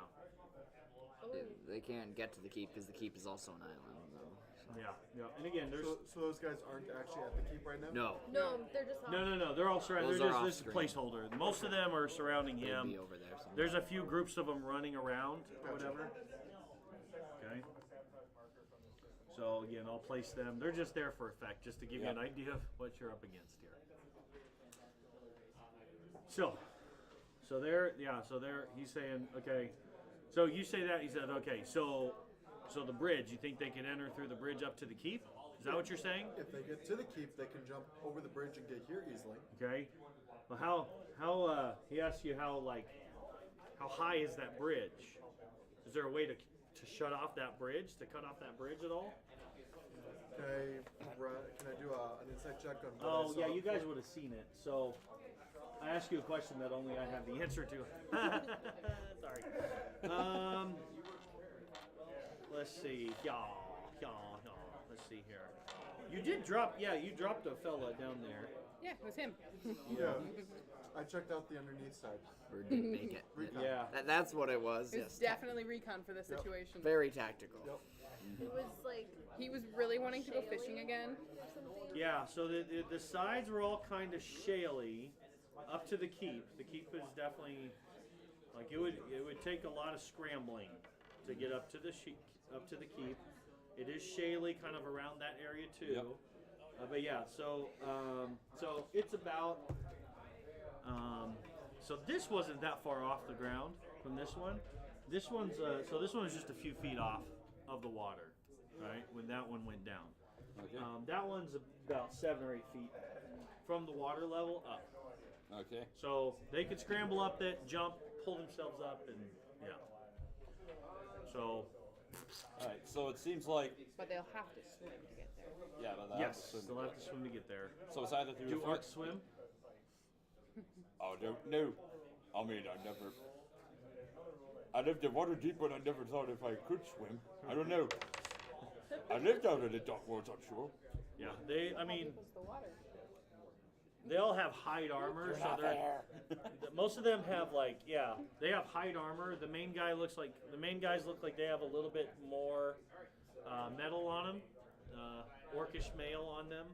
Oh, They can't get to the keep because the keep is also an island, though. Yeah. Yeah. And again, there's So those guys aren't actually at the keep right now? No, no, they're just off. no. They're all surrounded. Those They're are just off this is a screen. placeholder. Most of them are surrounding they'd him. be over there somewhere. There's a few groups of them running around or whatever. Okay. So again, I'll place them. They're just there for effect, just to give you an idea of what you're up against here. So there, yeah. So there, he's saying, okay. So you say that he said, okay. So the bridge. You think they can enter through the bridge up to the keep? Is that what you're saying? If they get to the keep, they can jump over the bridge and get here easily. Okay. Well, how he asks you how high is that bridge? Is there a way to shut off that bridge, to cut off that bridge at all? Can I do an insight check on what I Oh saw yeah, you guys before? would have seen it. So I asked you a question that only I have the answer to. Sorry. Let's see. Yeah. Let's see here. You did drop. Yeah, you dropped a fella down there. Yeah, it was him. Yeah. I checked out the underneath side. Or didn't make it. Recon. Yeah. That's what it was. It was Yes. definitely recon for this situation. Very tactical. Yep. It was like He was really wanting to go fishing again. or something. Yeah. So the sides were all kind of shaly up to the keep. The keep is definitely like it would take a lot of scrambling to get up to the keep. It is shaly kind of around that area too. Yep. But yeah, so it's about so this wasn't that far off the ground from this one. This one's this one is just a few feet off of the water, right? When that one went down. Okay. That one's about 7 or 8 feet from the water level up. Okay. So they could scramble up that, jump, pull themselves up, and yeah. So All right. So it seems like But they'll have to swim to get there. yeah. But yes, they'll have to swim to get there. So it's either through Do the orcs swim? Oh no. I mean, I lived in water deep, but I never thought if I could swim. I don't know. I lived out in the dark waters, I'm sure. Yeah, It was the water. they all have hide armor, so they're most of them have they have hide armor. The main guys look like they have a little bit more metal on them, orcish mail on them.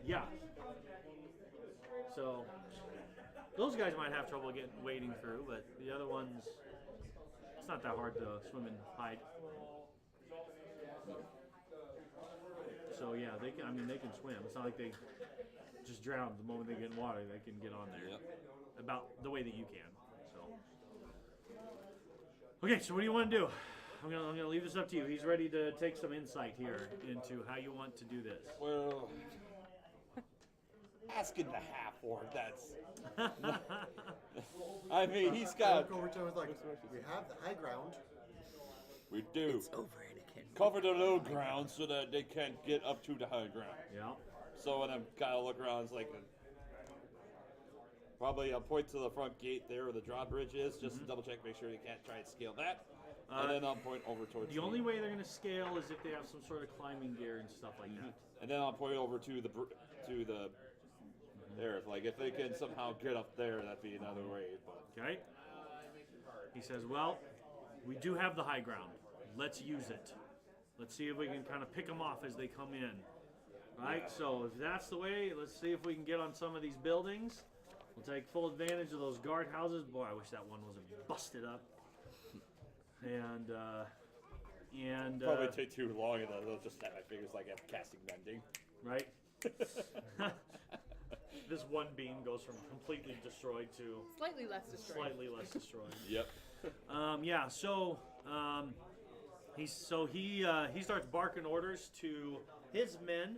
Yeah. So those guys might have trouble wading through, but the other ones, it's not that hard to swim and hide. So yeah, they can swim. It's not like they just drown the moment they get in water. They can get on there Yep. about the way that you can. So okay, so what do you want to do? I'm gonna leave this up to you. He's ready to take some insight here into how you want to do this. Well, asking the half orc, that's. I mean, he's I got. look over to him and was like, we have the high ground. We do. It's over, Anakin. Cover the low ground so that they can't get up to the high ground. Yeah. So when I'm kind of look around, it's like, Probably point to the front gate there where the drawbridge is, just to double check, make sure you can't try and scale that. And then I'll point over towards The only way they're going to scale is if they have some sort of climbing gear and stuff like that. And then I'll point over to the there. Like if they can somehow get up there, that'd be another way. But Okay. He says, well, we do have the high ground. Let's use it. Let's see if we can kind of pick them off as they come in. Right? So if that's the way, let's see if we can get on some of these buildings. We'll take full advantage of those guard houses. Boy, I wish that one wasn't busted up. And probably take too long, and they'll just snap my fingers like I'm casting bending. right? This one beam goes from completely destroyed to Slightly less destroyed. slightly less destroyed. Yep. Yeah. So he starts barking orders to his men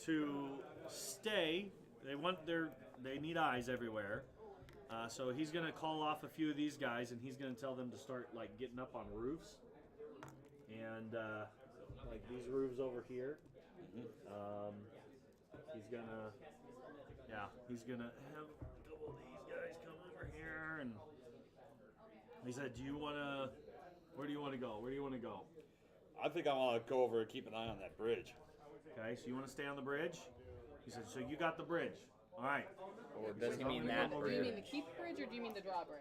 to stay. They need eyes everywhere. So he's gonna call off a few of these guys, and he's gonna tell them to start like getting up on roofs, and like these roofs over here. He's gonna have a couple of these guys come over here, and he said, where do you want to go? Where do you want to go? I think I want to go over and keep an eye on that bridge. Okay, so you want to stay on the bridge? He said, so you got the bridge. All right. Or does he mean I'm gonna that come over Do you bridge? mean the keep bridge or do you mean the drawbridge?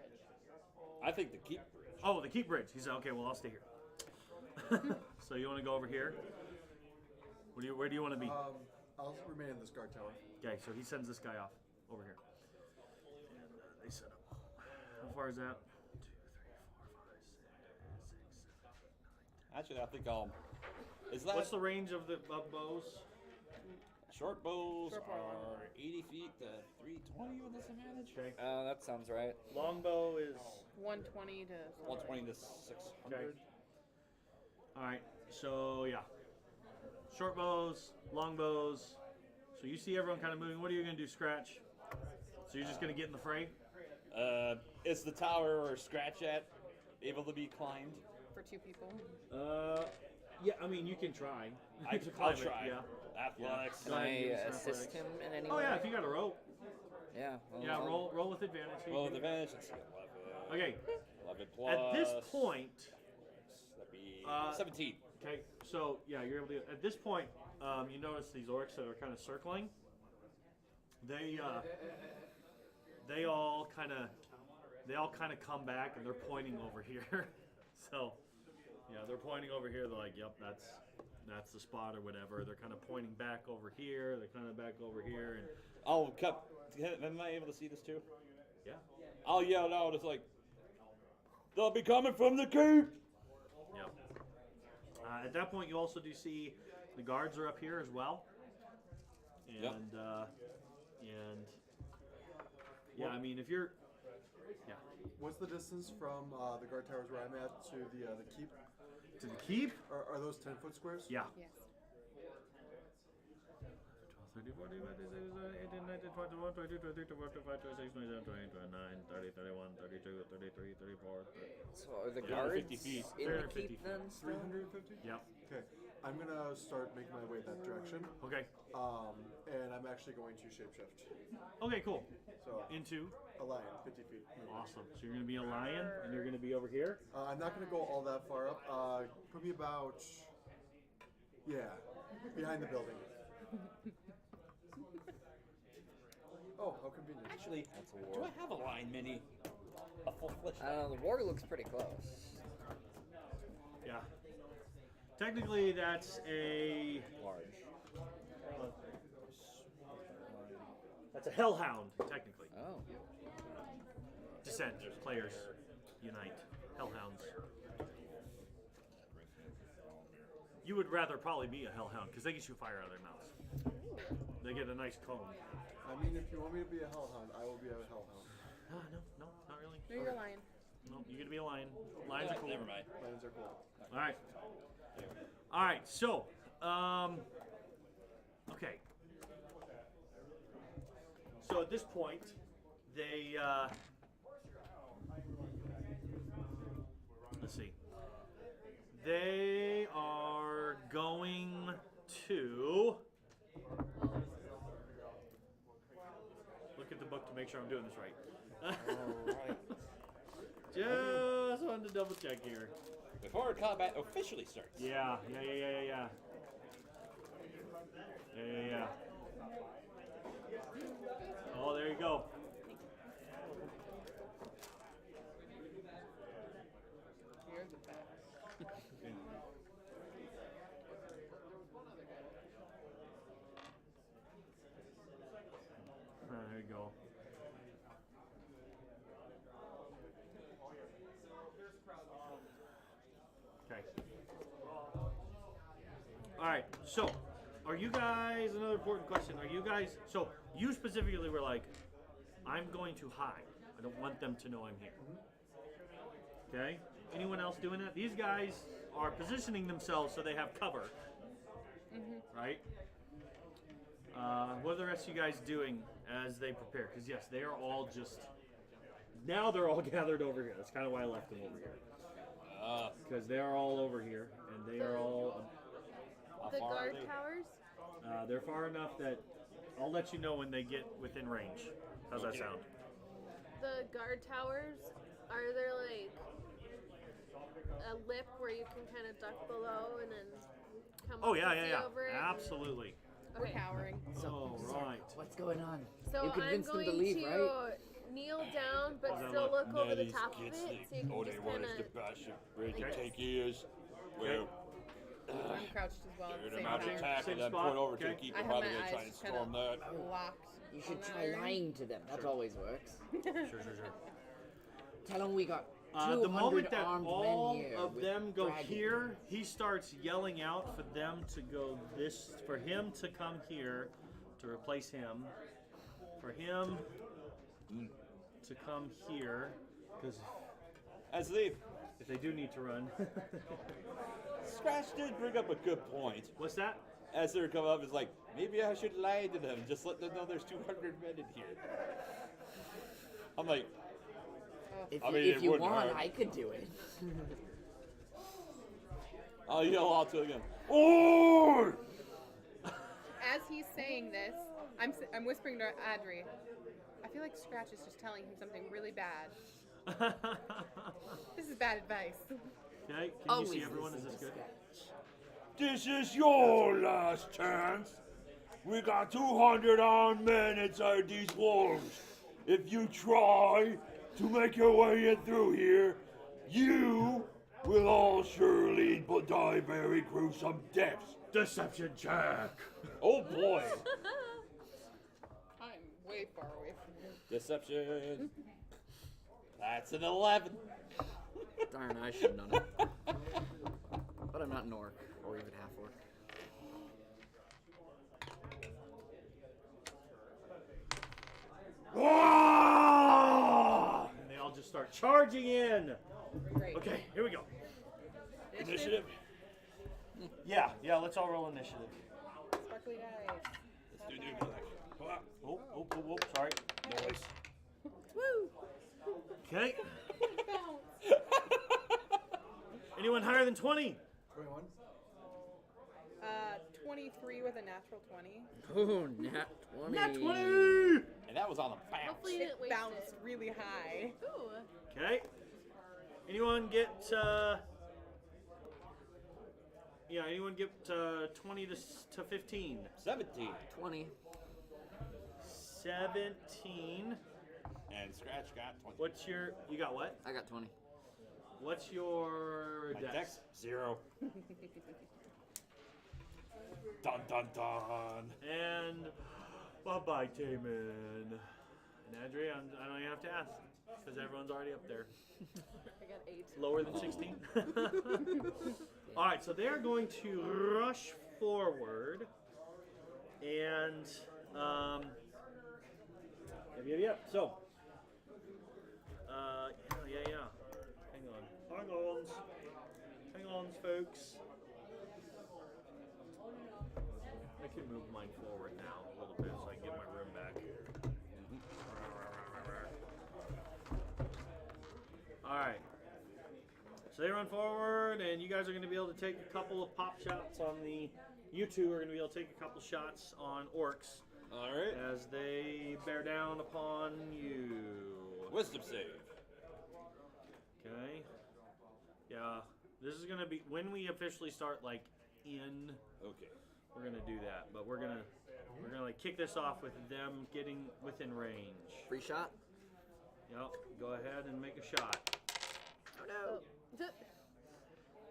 I think the keep bridge. Oh, the keep bridge. He said, okay, well, I'll stay here. So you want to go over here? Where do you want to be? I'll remain in this guard tower. Okay, so he sends this guy off over here. And they set up. How far is that? 1, 2, 3, 4, 5, 6, 7, 8, 9. Actually, I think I'll. Is that What's the range of the bows? short bows Short bow. are 80 feet to 320 with disadvantage? Okay. That sounds right. Longbow is 120 to 120 to 600. Okay. All right. So yeah, short bows, long bows. So you see everyone kind of moving. What are you gonna do, Scratch? So you're just gonna get in the fray? Is the tower or Scratch at able to be climbed? for 2 people. Yeah. I mean, you can try. I'll To climb it, try. Yeah. Athletics. Go Can ahead, give I me some assist athletics. him in any Oh way? yeah, if you got a rope. Yeah. well, Yeah, I'll- roll with advantage. Here you Well, go. the advantage. Let's see, 11. Okay. 11 plus. At this point, That'd be 17. okay. So yeah, you're able to. At this point, you notice these orcs that are kind of circling. They all kind of come back and they're pointing over here. So yeah, they're pointing over here. They're like, "Yep, that's the spot or whatever." They're kind of pointing back over here. They're kind of back over here, and I'll cut. Am I able to see this too? yeah, I'll yell out. It's like they'll be coming from the keep. yep. At that point, you also do see the guards are up here as well, and Yep. yeah, I mean, if you're What's the distance from the guard towers where I'm at to the keep? to the keep. Are those 10-foot squares? Yeah. Yes. 12, 30, 40, 50, 18, 19, 21, 22, 23, 24, 25, 26, 27, 28, 29, 30, 31, 32, 33, 34. So are the Yeah, guards 50 feet. in the 350 keep then still? 350? Yep. Okay. I'm going to start making my way that direction. Okay. And I'm actually going to shapeshift. Okay, cool. So, Into a lion, 50 feet. awesome. So you're gonna be a lion, and you're gonna be over here. I'm not going to go all that far up. Probably about, behind the building. Oh, how convenient. Actually, That's a do war. I have a line mini? A full-fledged I don't know. The war looks pretty close. Yeah. Technically, that's a hellhound. Technically, Oh. descent players unite. Hellhounds. You would rather probably be a hellhound because they can shoot fire out of their mouths. They get a nice cone. I mean, if you want me to be a hellhound, I will be a hellhound. No, not really. No, you're a lion. No, you get to be a lion. Lions are cool. Never mind. Lions are cool. All right. So, okay. So at this point, they let's see. They are going to look at the book to make make sure I'm doing this right. Alright. Just wanted to double check here. Before combat officially starts. Yeah. Oh, there you go. You're the best. There you go. Okay. All right. So, are you guys? Another important question. Are you guys? So, you specifically were like, I'm going to hide. I don't want them to know I'm here. Okay. Anyone else doing that? These guys are positioning themselves so they have cover. Right. What are the rest of you guys doing as they prepare? Because yes, they are all just. Now they're all gathered over here. That's kind of why I left them over here. Because they are all over here, and they are all. The guard towers? They're far enough that I'll let you know when they get within range. How's that sound? The guard towers, are there like a lip where you can kind of duck below and then come Oh up yeah, and yeah, see yeah. over it? Absolutely. We're Okay. cowering. All right. What's going on? So You I'm convinced them going to leave, right? kneel down but that still look? look over the top of it so you can just kind of... Bishop Bridge Okay. take years. Well, I'm crouched as well at the the same amount of time. tackle Same that spot. point over to Okay. keep I them have probably my gonna try eyes and kind storm that. of locked. You should on the try iron. lying to them. That always works. Sure. Tell them we got The 200 moment that armed all men here of with them go dragons. here, he starts yelling out for them to go this, for him to come here to replace him, for him to come here, because As they if they do need to run. Scratch did bring up a good point. What's that? As they're coming up, it's like, maybe I should lie to them. Just let them know there's 200 men in here. I'm like, If, I mean, if it you wouldn't want, hurt. I could do it. I'll yell out to them again. Oh! As he's saying this, I'm whispering to Adri. I feel like Scratch is just telling him something really bad. This is bad advice. Okay, can Always you see everyone? Is listen this to good? Scratch. This is your last chance. We got 200 armed men inside these walls. If you try to make your way in through here, you will all surely die very gruesome deaths. Deception check. Oh boy. I'm way far away from you. Deception. That's an 11. Darn, I should have known it. But I'm not an orc, or even half orc. And they all just start charging in. Great. Okay, here we go. Initiative. Yeah, let's all roll initiative. Sparkly dice. Let's do new music. Oh, sorry. Noise. Woo! Okay. Bounce. Anyone higher than 20? 21. 23 with a natural 20. Ooh, nat 20. Nat 20! And that was on a bounce. Hopefully you didn't waste Bounced it. really high. Ooh. Okay. Anyone get, anyone get 20 to 15? 17. 20. 17. And Scratch got 20. What's your, you got what? I got 20. What's your My dex? dex? 0. Dun dun dun. And bye-bye, Taman. And Adria, I don't even have to ask, because everyone's already up there. I got 8. Lower than 16? All right, so they're going to rush forward, and yep. So, yeah. Hang on, folks. I can move mine forward now a little bit so I can get my room back. All right. So they run forward, and you guys are going to be able to take a couple of pop shots on the. You two are going to be able to take a couple shots on orcs. All right. as they bear down upon you. Wisdom save. Okay. Yeah, this is gonna be when we officially start like in. Okay. We're gonna do that, but we're gonna like kick this off with them getting within range. Free shot. Yep. Go ahead and make a shot. Oh no.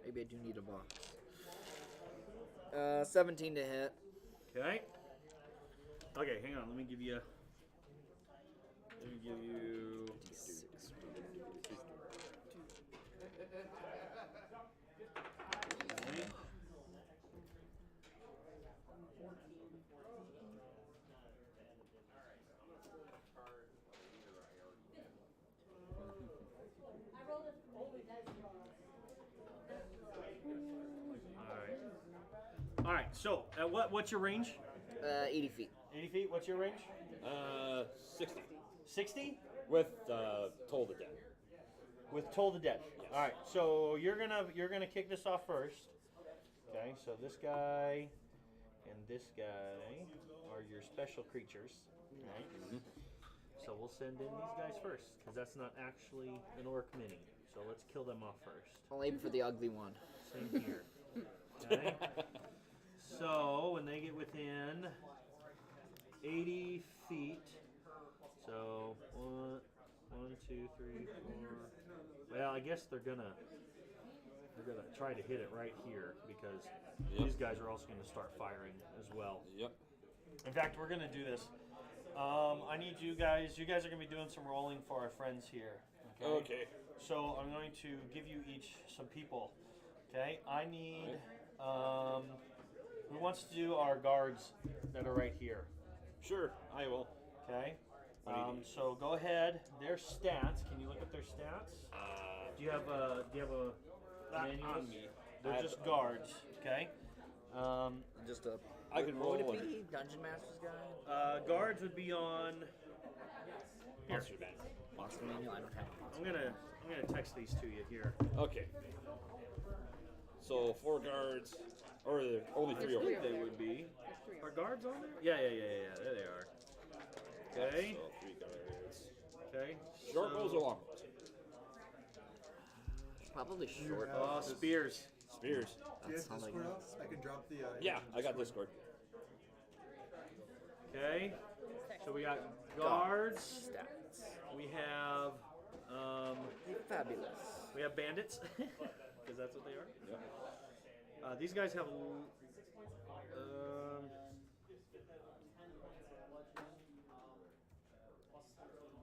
Maybe I do need a box. 17 to hit. Okay. Okay, hang on. Let me give you. D6. Okay. All right. So, what's your range? 80 feet. 80 feet. What's your range? 60. 60 With Toll the Dead. with Toll the Dead. All right. So you're gonna kick this off first. Okay. So this guy and this guy are your special creatures. Right. So we'll send in these guys first because that's not actually an orc mini. So let's kill them off first. I'll aim for the ugly one. Same here. Okay. So when they get within 80 feet, so one, two, three, four. Well, I guess they're gonna try to hit it right here because these guys are also gonna start firing as well. Yep. In fact, we're gonna do this. I need you guys. You guys are gonna be doing some rolling for our friends here. Okay. So I'm going to give you each some people. Okay. I need. Who wants to do our guards that are right here? Sure, I will. Okay. What do you need? So go ahead. Their stats. Can you look at their stats? Do you have a Not manual? on me. I They're have just the- guards. Okay. Just a. I can what would roll it under. be? Dungeon Master's Guide? Guards would be on. Here. Monster Manual. Monster Manual? I don't have a monster. I'm gonna text these to you here. Okay. So 4 guards, or only 3 There's over three there. over They there. would be. There's three. Are guards on there? Yeah. There they are. Okay. So 3 guards. Okay. Short so- bows or long bows? Probably short. Oh, spears. Spears. Do you That have sounds like Discord up? I can drop the. Yeah, I got Discord. Discord. Okay. So we got guards. Stats. We have Fabulous. we have bandits because that's what they are. Yep. These guys have.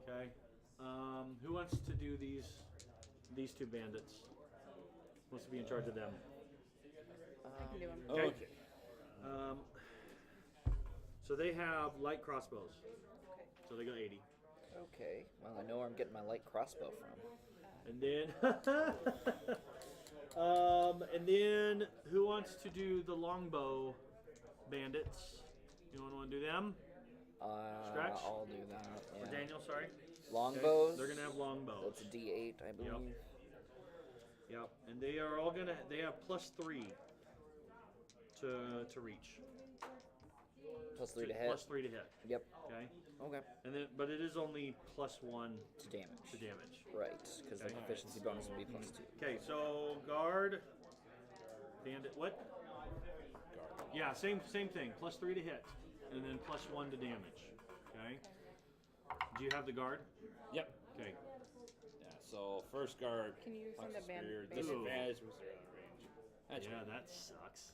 Okay. Who wants to do these 2 bandits? Who wants to be in charge of them? I can do them. Okay. Okay. So they have light crossbows. So they go 80. Okay. Well, I know where I'm getting my light crossbow from. And then who wants to do the longbow bandits? You want to do them? Scratch? I'll do that. Or Yeah. Daniel, sorry. Longbows. Okay, they're gonna have longbows. That's a D8, I believe. Yep. And they are all gonna. They have +3 to reach. Plus 3 to hit. +3 to hit. Yep. Okay. Okay. And then, but it is only +1 To damage. to damage. Right, because the Okay. proficiency bonus will be plus 2. Okay. So guard. Bandit. What? Yeah. Same thing. +3 to hit, and then +1 to damage. Okay. Do you have the guard? Yep. Okay. Yeah. So first guard. Can you send punch the the band- spear. bandit? Disadvantage was their range. That's Yeah, that sucks.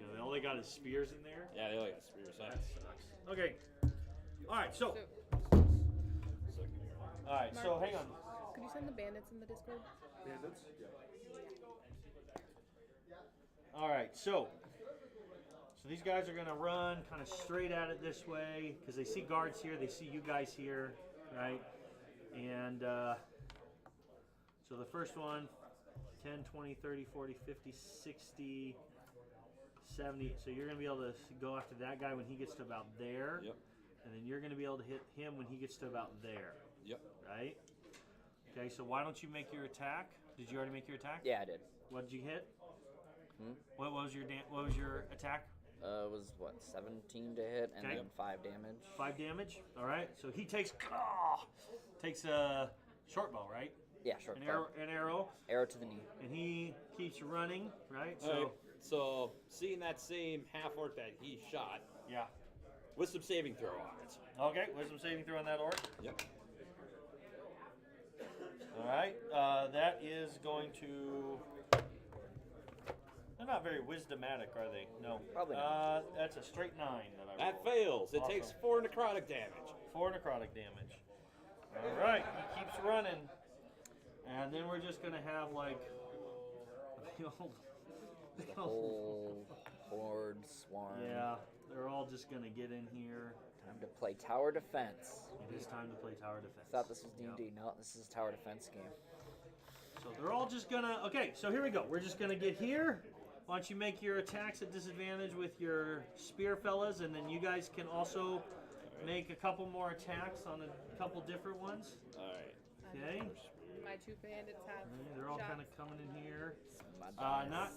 Yeah, all they got is spears in there. Yeah, they only got spears. Huh? That sucks. Okay. All right. So. So, All right. So Mark, hang on. could you send the bandits in the Discord? Bandits? Yeah. All right. So these guys are gonna run kind of straight at it this way because they see guards here. They see you guys here, right? And so the first one, 10, 20, 30, 40, 50, 60, 70. So you're gonna be able to go after that guy when he gets to about there. Yep. And then you're gonna be able to hit him when he gets to about there, Yep. right? Okay. So why don't you make your attack? Did you already make your attack? Yeah, I did. What did you hit? Hmm? What was your attack? Was what 17 to hit, and Okay. then 5 damage. 5 damage. All right. So he takes a short bow, right? Yeah, short An bow. arrow, To the knee. and he keeps running, right? So Alright, so seeing that same half orc that he shot, yeah. with some saving throw on it. Okay. Wisdom saving throw on that orc. Yep. All right. That is going to. They're not very wisdomatic, are they? No. Probably not. That's a straight 9 that I That rolled. fails. It Awesome. takes 4 necrotic damage. 4 necrotic damage. All right. He keeps running, and then we're just gonna have like the old. The whole horde swarm. Yeah, they're all just gonna get in here. Time to play tower defense. It is time to play tower defense. Thought this was D&D. Yep. No, this is a tower defense game. So they're all just gonna. Okay, so here we go. We're just gonna get here. Why don't you make your attacks at disadvantage with your spear fellas, and then you guys can also make a couple more attacks on a couple different ones. Alright. Okay. My 2 bandits have. They're all shots. kind of coming in here. My Not.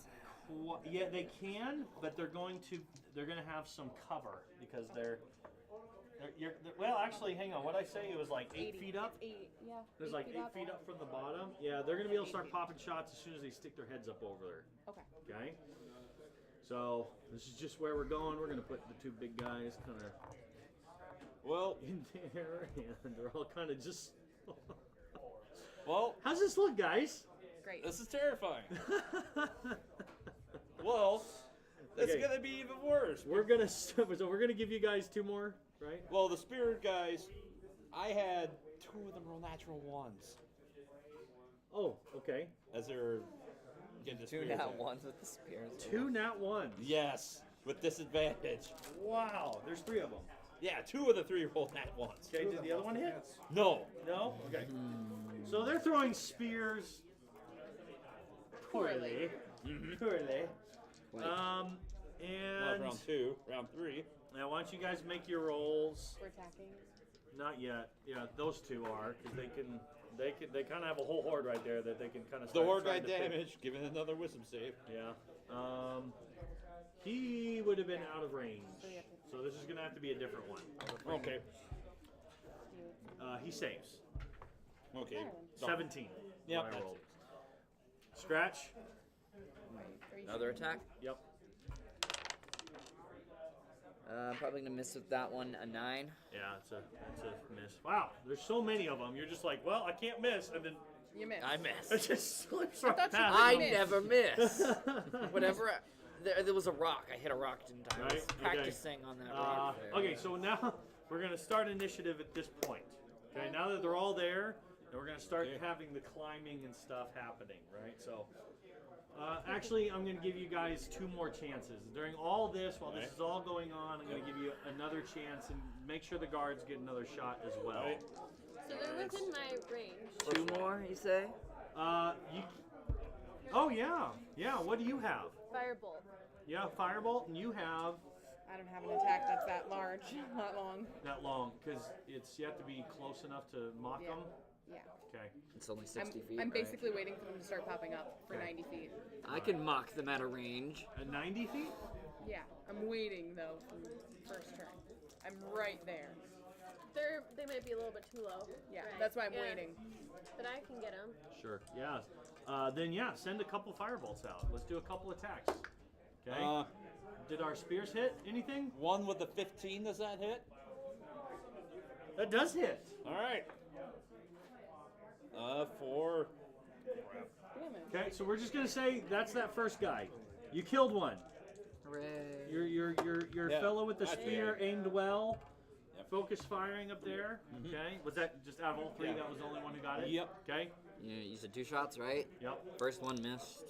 Yeah, they can, but they're going to have some cover because well, actually, hang on. What I say? It was like 8 feet up. 8, yeah. There's like 8 feet up from the bottom. Yeah, they're gonna be able to start popping shots as soon as they stick their heads up over there. Okay. Okay. So this is just where we're going. We're gonna put the 2 big guys kind of Well, in there, and they're all kind of just. well, How's this look, guys? Great. this is terrifying. Well, it's Okay. gonna be even worse. We're gonna so we're gonna give you guys 2 more, right? Well, the spirit guys, I had 2 of them roll natural ones Oh, okay. as they're getting the 2 spears nat in. ones with the spears. 2 nat 1s. Yes, with disadvantage. Wow. There's 3 of them. Yeah, 2 of the 3 rolled nat ones. Okay. Did the other one hit? No. No. Okay. So they're throwing spears. Poorly. Poorly. Wait. Not And round 2, round 3. now why don't you guys make your rolls? We're attacking. Not yet. Yeah, those 2 are because they kind of have a whole horde right there that they can kind of. The horde got damage, giving another wisdom save. Yeah. He would have been out of range, so this is gonna have to be a different one. Okay. He saves. Okay. 17. Yep, what I that's rolled. Scratch. Are you Another attack. Yep. Probably gonna miss with that one. A 9. Yeah, it's a miss. Wow, there's so many of them. You're just like, well, I can't miss, and then You missed. I it missed. just slips I right thought you past. I miss. never miss. Whatever. There was a rock. I hit a rock, didn't I? I was Right, okay. practicing on that rock there. Okay, so now we're gonna start initiative at this point. Okay, now that they're all there, then we're gonna start having the climbing and stuff happening, right? So, actually, I'm gonna give you guys 2 more chances during all this. While this Right. is all going on, I'm gonna give you another chance and make sure the guards get another shot as well. Right. So they're within my range. 2 more, you say? You. Oh yeah, yeah. What do you have? Firebolt. Yeah, firebolt, and you have I don't have an attack that's that large, not long. that long because you have to be close enough to mock Yeah. them. Yeah. Okay. It's only 60 feet. I'm right? basically waiting for them to start popping up for Okay. 90 feet. I can mock them at a range. At 90 feet? Yeah. I'm waiting though from first turn. I'm right there. They might be a little bit too low. Yeah. Right. That's why I'm Yeah. waiting. But I can get them. Sure. Yeah. Then yeah, send a couple firebolts out. Let's do a couple attacks. Okay. Did our spears hit anything? 1 with the 15, does that hit? That does hit. Alright. 4. Damn it. Okay, so we're just gonna say that's that first guy. You killed one. Hooray. Your Yeah, fellow with the that's spear fair. aimed well. Yep. Focus firing up there. Okay. Was that just out of all 3? Yeah. That was the only one who got it. Yep. Okay. You said 2 shots, right? Yep. First one missed.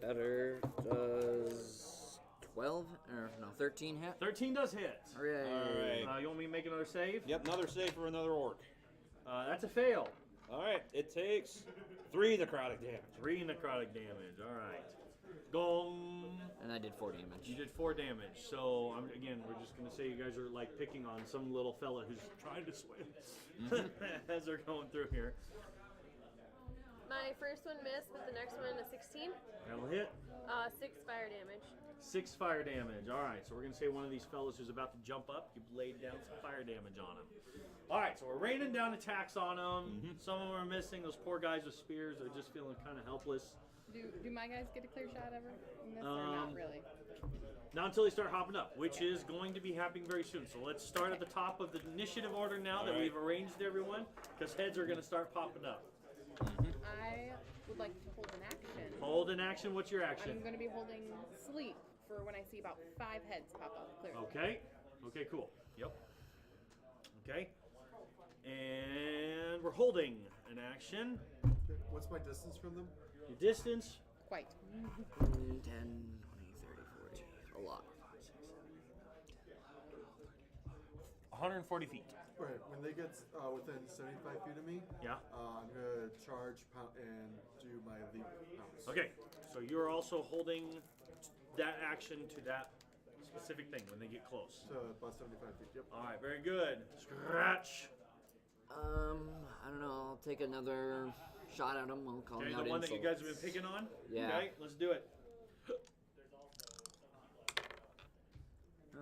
Better does 12 or no 13 hit. 13 does hit. Hooray. Alright. You want me to make another save? Yep, another save for another orc. That's a fail. Alright, it takes 3 necrotic damage. 3 necrotic damage. All right. Gong. And I did 4 damage. You did 4 damage. So again, we're just gonna say you guys are like picking on some little fella who's trying to swim as they're going through here. My first one missed, but the next one a 16. That'll hit. 6 fire damage. 6 fire damage. All right, so we're gonna say one of these fellas who's about to jump up, you've laid down some fire damage on him. All right, so we're raining down attacks on them. Some of them are missing. Those poor guys with spears are just feeling kind of helpless. Do my guys get a clear shot ever in this, or not really? Not until they start hopping up, which is going to be happening very soon. So let's start at the top of the initiative order now that we've arranged everyone, because heads are going to start popping up. I would like to hold an action. Hold an action. What's your action? I'm going to be holding sleep for when I see about 5 heads pop up. Clearly. Okay. Okay, cool. Yep. Okay. And we're holding an action. Okay, what's my distance from them? Your distance. Quite. 10, 20, 30, 40. A lot. 140 feet. Right, when they get within 75 feet of me, I'm going to charge and do my leap pounce. Okay. So you're also holding that action to that specific thing when they get close. To about 75 feet, yep. All right, very good. Scratch. I don't know. I'll take another shot at him while calling Okay, out the one that you guys insults. have been picking on? Yeah. Okay, let's do it.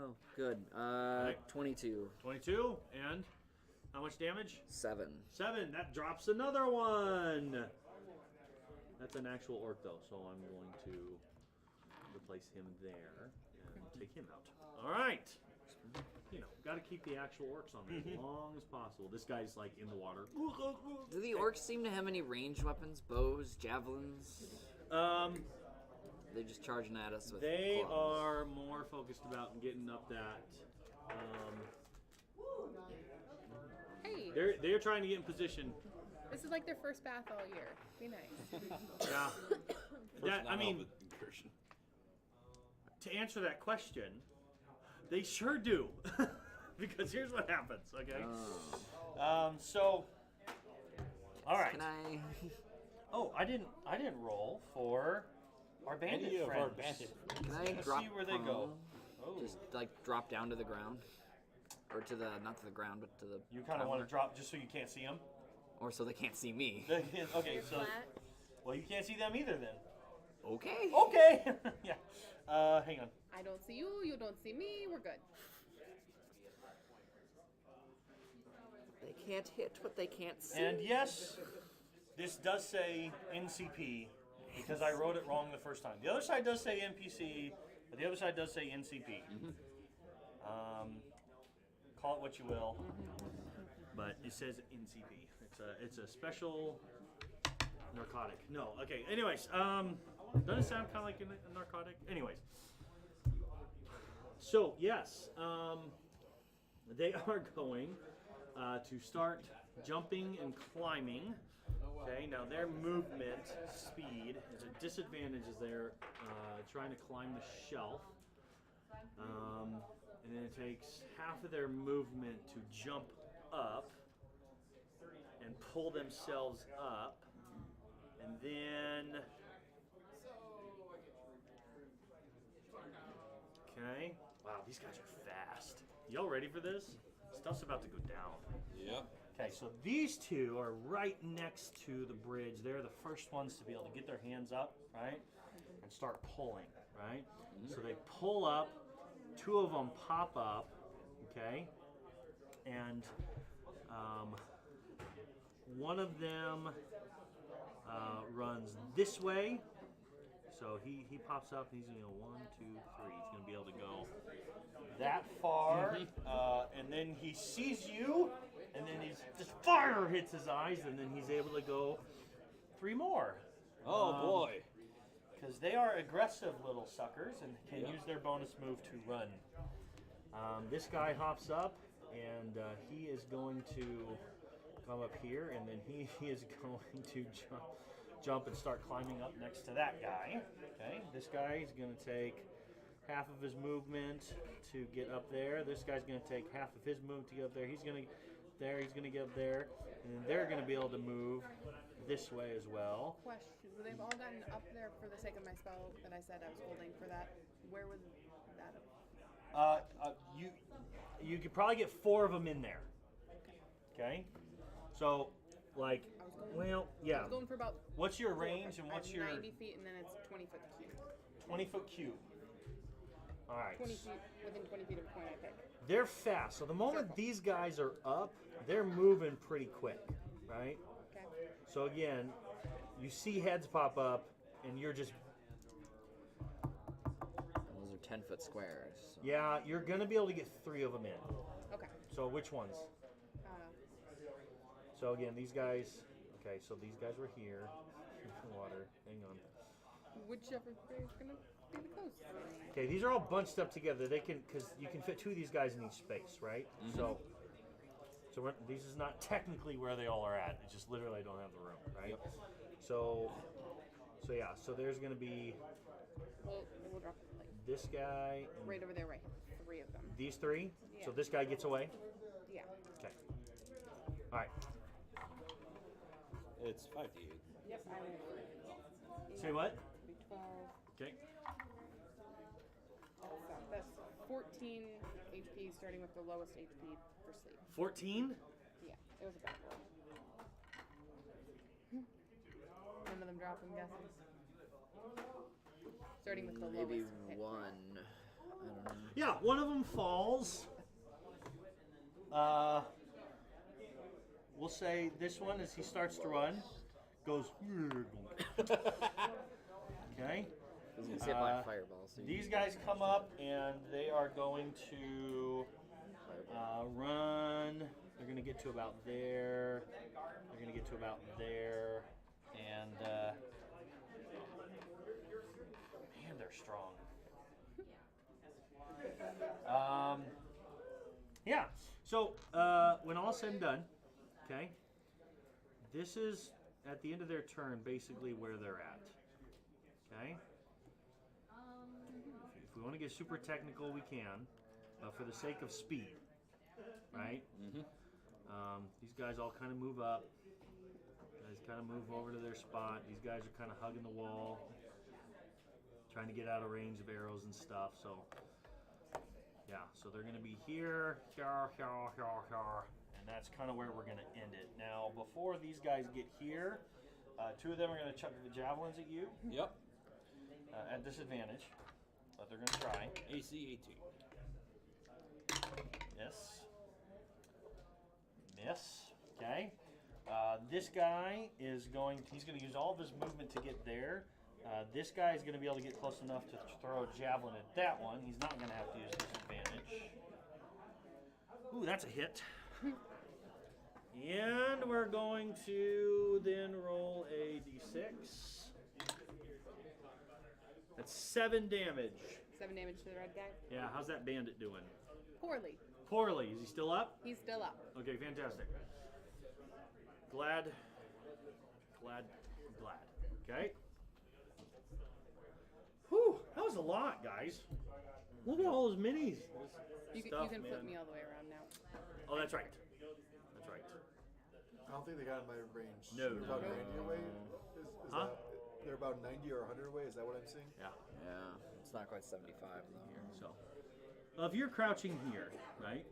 Oh, good. 22. 22, and how much damage? 7. 7. That drops another one. That's an actual orc, though, so I'm going to replace him there and take him out. All right. You know, got to keep the actual orcs on there as long as possible. This guy's like in the water. Do the orcs seem to have any ranged weapons? Bows, javelins? They're just charging at us with They clubs. are more focused about getting up that. Hey, They're trying to get in position. this is like their first bath all year. Be nice. Yeah. That, I mean, incursion. to answer that question, they sure do. Because here's what happens, okay? So, all right. Can I? Oh, I didn't roll for our bandit Any of friends. our bandit. Can I Let's drop see where they go. prone? Oh, Just like drop down to the ground, or to the not to the ground, but to the. you kind of want tower? to drop just so you can't see them. Or so they can't see me. Okay, so Flat. well, you can't see them either then. Okay. Okay. Yeah. Hang on. I don't see you. You don't see me. We're good. They can't hit what they can't see. And yes, this does say NCP because I wrote it wrong the first time. The other side does say NPC, but the other side does say NCP. Call it what you will, but it says NCP. It's a special narcotic. No, okay. Anyways, doesn't it sound kind of like a narcotic? Anyways, so yes, they are going to start jumping and climbing. Okay, now their movement speed is a disadvantage as they're trying to climb the shelf. And then it takes half of their movement to jump up and pull themselves up. And then... Okay. Wow, these guys are fast. Y'all ready for this? Stuff's about to go down. Yep. Okay, so these two are right next to the bridge. They're the first ones to be able to get their hands up, right? And start pulling, right? So they pull up, 2 of them pop up, okay? And one of them runs this way. So he pops up and he's gonna go 1, 2, 3. He's gonna be able to go that far, and then he sees you, and then he's just fire hits his eyes, and then he's able to go 3 more. Oh boy. Because they are aggressive little suckers and can use their bonus move to run. This guy hops up, and he is going to come up here, and then he is going to jump and start climbing up next to that guy. Okay, this guy is going to take half of his movement to get up there. This guy's going to take half of his movement to get up there. He's going to get up there, and then they're going to be able to move this way as well. Question: they've all gotten up there for the sake of my spell that I said I was holding for that. Where would that have? You could probably get 4 of them in there. Okay, so like, well, I yeah. was going for about What's your range and I what's have your 90 feet, and then it's 20-foot cube. 20-foot cube? All right. 20 feet within 20 feet of the point I pick. They're fast. So the moment Circle. these guys are up, they're moving pretty quick, right? Okay. So again, you see heads pop up, and you're just Those are 10-foot squares. So. yeah, you're gonna be able to get 3 of them in. Okay. So which ones? Uh, So again, these guys. Okay, so these guys were here. Water. Hang on. whichever is gonna be the closest. Okay, these are all bunched up together. They can, because you can fit 2 of these guys in each space, right? So this is not technically where they all are at. It's just literally I don't have the room, right? So yeah. So there's gonna be We'll drop it like this guy, and right over there, right? 3 of them. these 3. So Yeah. this guy gets away. Yeah. Okay. All right. It's 5d8. Yep. I will. Say what? Be 12. Okay. That's 14 HP, starting with the lowest HP for sleep. 14. Yeah, it was a bad roll. None of them drop, I'm guessing. Starting with the Maybe lowest hit. one. I don't know. Yeah, one of them falls. We'll say this one, as he starts to run, goes. Okay. Because you can hit by fireball. So These guys come up and they are going to run. They're going to get to about there. They're going to get to about there. And, man, they're strong. Yeah. So, when all's said and done, okay, this is, at the end of their turn, basically where they're at. Okay? If we want to get super technical, we can, for the sake of speed, right? These guys all kind of move up. Guys kind of move over to their spot. These guys are kind of hugging the wall, trying to get out of range of arrows and stuff. So, yeah, so they're going to be here, and that's kind of where we're going to end it. Now, before these guys get here, 2 of them are going to chuck the javelins at you Yep. at disadvantage, but they're going to try. AC 18. Yes. Miss. Okay. This guy is he's going to use all of his movement to get there. This guy is going to be able to get close enough to throw a javelin at that one. He's not going to have to use disadvantage. Ooh, that's a hit. And we're going to then roll a d6. That's 7 damage. 7 damage to the red guy. Yeah, how's that bandit doing? Poorly. Poorly. Is he still up? He's still up. Okay, fantastic. Glad. Okay. Whew, that was a lot, guys. Look at all those minis. You Stuff, can flip man. me all the way around now. Oh, that's right. That's right. I don't think they got in my range. No. They're about 90 away. Huh? They're about 90 or 100 away. Is that what I'm seeing? Yeah. Yeah, it's not quite 75 though. So, if you're crouching here, right?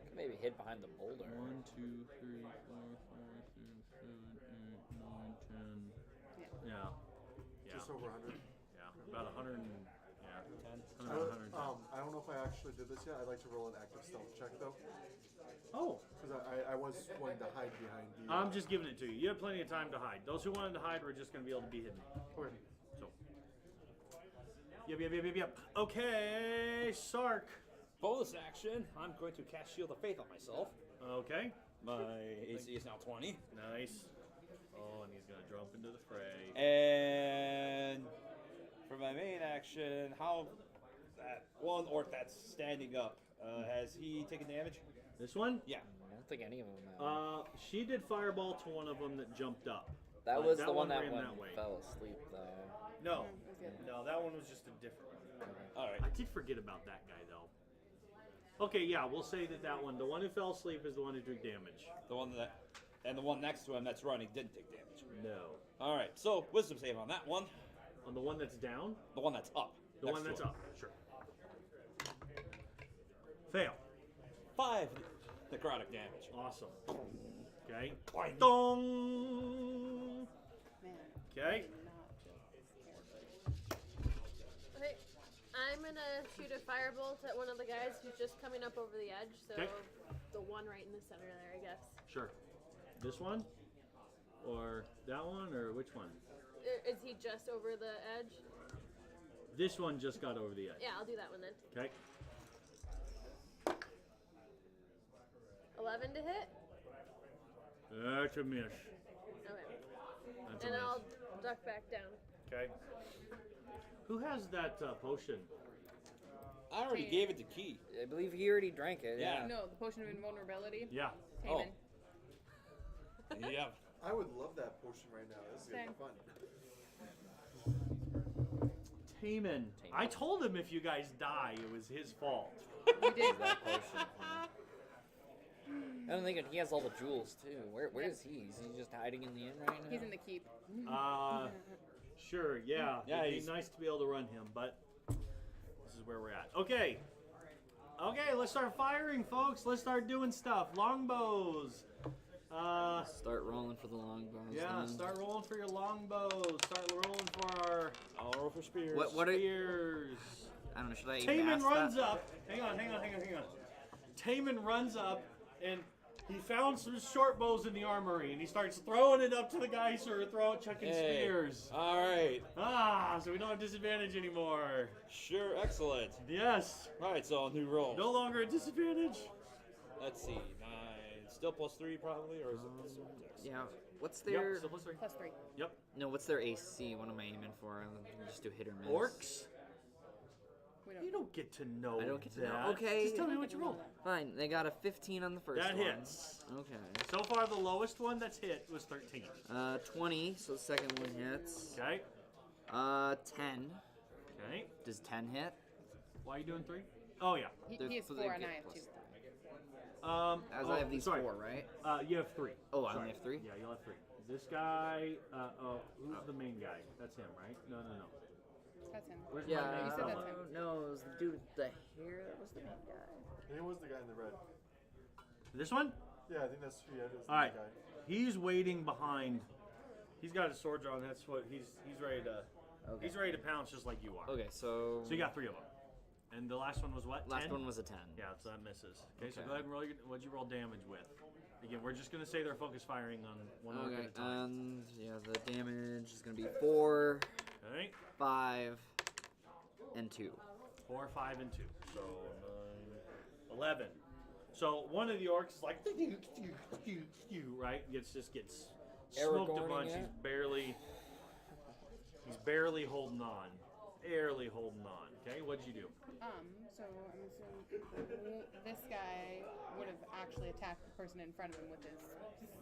Could maybe hid behind the boulder. 1, 2, 3, 4, 5, 6, 7, 8, 9, 10. Yeah. Yeah. Just over 100. Yeah. About 100 and, yeah. 10. 100. I don't know if I actually did this yet. I'd like to roll an active stealth check though, Oh. because I was wanting to hide behind the. I'm just giving it to you. You have plenty of time to hide. Those who wanted to hide were just going to be able to be hidden. Okay. So. Yep. Okay, Sark. Bonus action. I'm going to cast Shield of Faith on myself. Okay. My AC is now 20. Nice. Oh, and he's going to jump into the fray. And for my main action, how that one orc that's standing up, has he taken damage? This one? Yeah. I don't think any of them have. She did fireball to one of them that jumped up. That was that the one that ran one that way. fell asleep though. No. No, that one was just a different one. All right. I did forget about that guy, though. Okay, yeah, we'll say that one, the one who fell asleep is the one who took damage. The one and the one next to him that's running didn't take damage. No. All right. So wisdom save on that one. On the one that's down? The one that's up. The next one to that's him. up, sure. Fail. 5 necrotic damage. Awesome. Okay. Dong. Man. Okay. Okay, I'm gonna shoot a firebolt at one of the guys who's just coming up over the edge. So Okay. the one right in the center there, I guess. Sure. This one, or that one, or which one? Is he just over the edge? This one just got over the edge. Yeah, I'll do that one then. Okay. 11 to hit. That's a miss. Okay. That's a And miss. I'll duck back down. Okay. Who has that potion? I already gave it to Key. I believe he already drank it. Yeah. No, the potion of invulnerability. Yeah. Taman. Yeah. I would love that potion right now. This is gonna be fun. Taman. I told him if you guys die, it was his fault. You did. That potion. I don't think he has all the jewels too. Where is he? Is he just hiding in the inn right now? He's in the keep. Sure, yeah. Yeah, It'd he's- be nice to be able to run him, but this is where we're at. Okay. Okay, let's start firing, folks. Let's start doing stuff. Longbows. Start rolling for the longbows. Yeah, then. start rolling for your longbows. Start rolling for our I'll roll for spears. What are spears. I don't know. Should I even Taman ask runs that? up. Hang on. Taman runs up, and he found some short bows in the armory, and he starts throwing it up to the guys who are chucking Hey. spears. All right. So we don't have disadvantage anymore. Sure. Excellent. Yes, All right. So new roll. no longer a disadvantage. Let's see. 9. Still +3 probably, or is it +6? Yeah. What's their Yep, so +3. +3. Yep. no? What's their AC? What am I aiming for? Just do hit or miss. Orcs? We You don't get to know I don't get to that. know. Okay. Just tell me what you rolled. Fine. They got a 15 on the first That one. hits. Okay. So far, the lowest one that's hit was 13. 20. So the second one hits. Okay. 10. Okay. Does 10 hit? Why are you doing 3? Oh, yeah. He has So 4 they and get I have plus 2. three. As As I have these 4, right? You have 3. Oh, I Sorry. only have 3? Yeah, you'll have 3. This guy, who's the main guy? That's him, right? No. That's him. Where's Yeah. my main You said fella? that's him. No, it was the dude with the hair. That was the main guy. And it was the guy in the red. This one? Yeah, I think that's yeah, it is All right. the guy. He's waiting behind. He's got his sword drawn. That's what he's ready to. Okay. He's ready to pounce just like you are. Okay, so. So you got 3 of them. And the last one was what? Last 10? one was a 10. Yeah, so that misses. Okay, so Okay. go ahead and roll. What'd you roll damage with? Again, we're just gonna say they're focus firing on one orc Okay, at a time. and yeah, the damage is gonna be 4, Okay. 5, and 2. 4, 5, and 2. So 9, 11. So one of the orcs is like, right? Gets smoked a Aragorning bunch. it? He's barely holding on. Barely holding on. Okay, what'd you do? So I'm assuming this guy would have actually attacked the person in front of him with his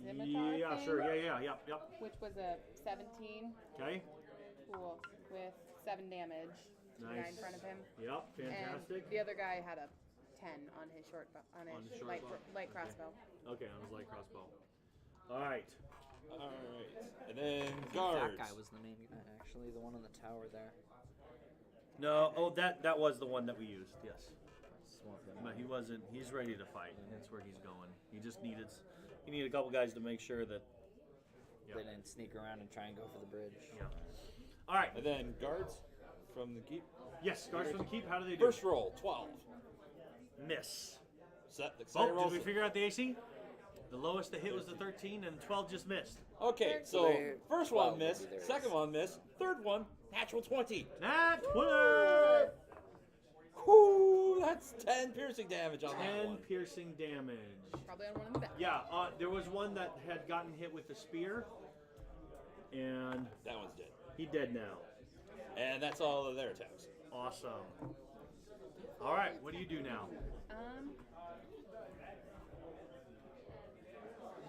scimitar Yeah, thing, sure. Yeah, yep. which was a 17. Okay. Cool. With 7 damage to the guy in Nice. front of him. Yep, fantastic. And the other guy had a 10 on his On his short light, bow. light crossbow. Okay, on his light crossbow. All right. All right. And then That guards. guy was the main guy, actually, the one on the tower there. No, that was the one that we used. Yes. Swamped him. But he wasn't. He's ready to fight. That's where he's going. He just needed. He needed a couple guys to make sure that. Yeah. They didn't sneak around and try and go for the bridge. Yeah. All right. And then guards from the keep. Yes, guards from the keep. How do they do? First roll 12. Miss. Set the Oh, second did roll. we figure out the AC? The lowest that hit was the 13, and 12 just missed. Okay, so Wait, first 12 one would missed, be theirs. second one missed, third one natural 20. Nat 20! Whoo, that's 10 piercing damage on that 10 one. piercing damage. Probably on one of the back. Yeah, there was one that had gotten hit with the spear, and That one's dead. he dead now. And that's all of their attacks. Awesome. All right, what do you do now?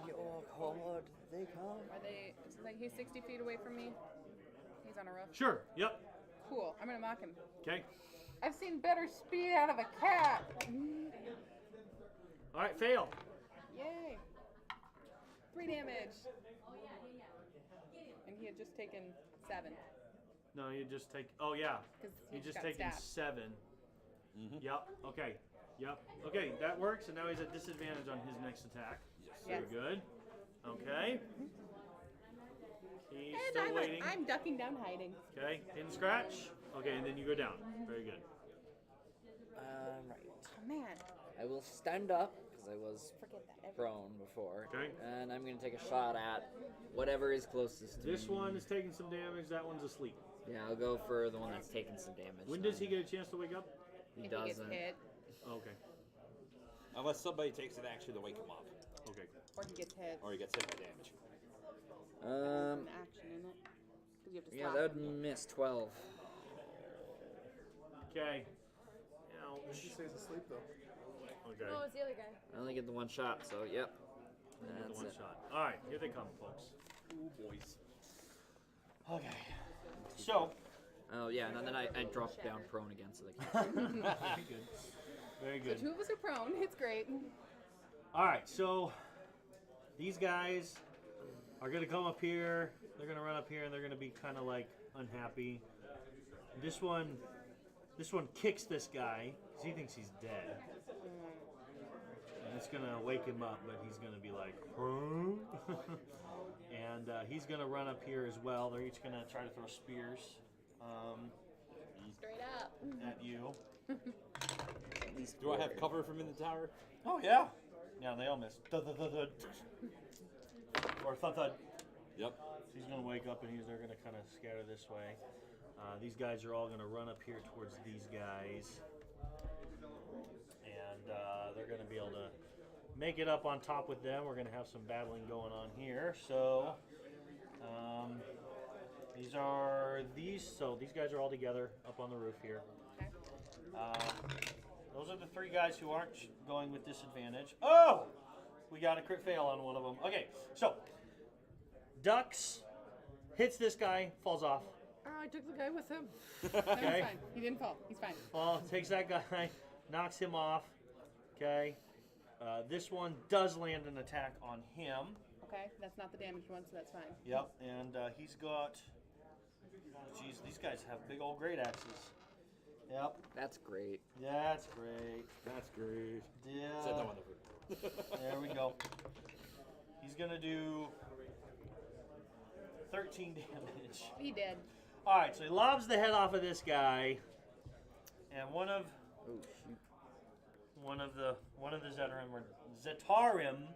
Your card, they come. Are they? It's like he's 60 feet away from me. He's on a roof. Sure. Yep. Cool. I'm gonna mock him. Okay. I've seen better speed out of a cat. All right, fail. Yay! 3 damage. And he had just taken 7. No, you just take. Oh yeah. 'Cause You he just got taken stabbed. 7. Yep. Okay. Yep. Okay, that works, and now he's at disadvantage on his next attack. Yes. Very good. Okay. He's And still waiting. I'm ducking down, hiding. Okay, hidden scratch. Okay, and then you go down. Very good. Right. Oh man, I will stand up because I was forget that. Every prone before. Okay. And I'm gonna take a shot at whatever is closest to This me. one is taking some damage. That one's asleep. Yeah, I'll go for the one that's taking some damage. When then. does he get a chance to wake up? He if he gets doesn't. hit Okay. Unless somebody takes an action to wake him up, Okay. or he gets hit. or he gets hit by damage. An action in it. 'Cause you have to Yeah, slap that would him. miss 12. Okay. She Ouch. stays asleep though. Okay. What was the other guy? I only get the one shot, so yep. Get the That's one it. shot. All right, here they come, folks. Ooh, boys. Okay. So. Oh yeah, and then I dropped down prone again, so they can't. Very good. Very So good. 2 of us are prone. It's great. All right, so these guys are gonna come up here. They're gonna run up here, and they're gonna be kind of like unhappy. This one kicks this guy because he thinks he's dead, and it's gonna wake him up. But he's gonna be like, huh? And he's gonna run up here as well. They're each gonna try to throw spears Straight up. at you. These Do I have four. cover from in the tower? Oh yeah. Yeah, they all miss. Thud, thud, thud, thud. Or thud thud. Yep. So he's gonna wake up and they're gonna kind of scatter this way. These guys are all gonna run up here towards these guys, and they're gonna be able to make it up on top with them. We're gonna have some battling going on here. So these guys are all together up on the roof here. Okay. Those are the 3 guys who aren't going with disadvantage. Oh! We got a crit fail on one of them. Okay, so ducks, hits this guy, falls off. Oh, I took the guy with him. Okay. No, he's fine. He didn't fall. He's fine. Well, takes that guy, knocks him off. Okay. This one does land an attack on him. Okay, that's not the damaged one, so that's fine. Yep, and he's got. Geez, these guys have big old great axes. Yep, That's great. that's great. That's great. Yeah. Said no one ever. There we go. He's gonna do 13 damage. He did. All right, so he lobs the head off of this guy, and one of Oh shoot. the Zetarim,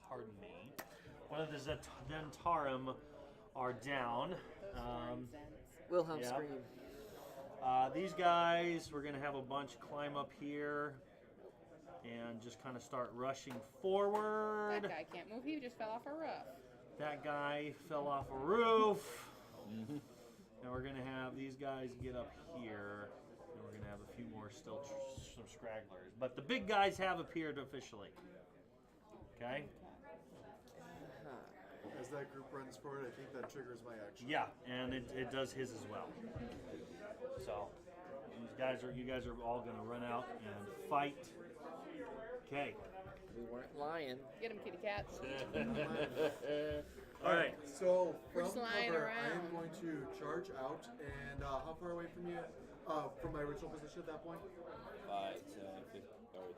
pardon me, one of the Zentarim are down. Those horn cents. Wilhelm Yeah. scream. These guys, we're gonna have a bunch climb up here and just kind of start rushing forward. That guy can't move. He just fell off a roof. That guy fell off a roof. And we're gonna have these guys get up here, and we're gonna have a few more still, some stragglers. But the big guys have appeared officially. Okay. As that group runs forward, I think that triggers my action. Yeah, and it does his as well. So you guys are all gonna run out and fight. Okay. We weren't lying. Get him, kitty cats. All right. So We're from just lying cover, I am around. going to charge out, and how far away from you? From my original position at that point? 5,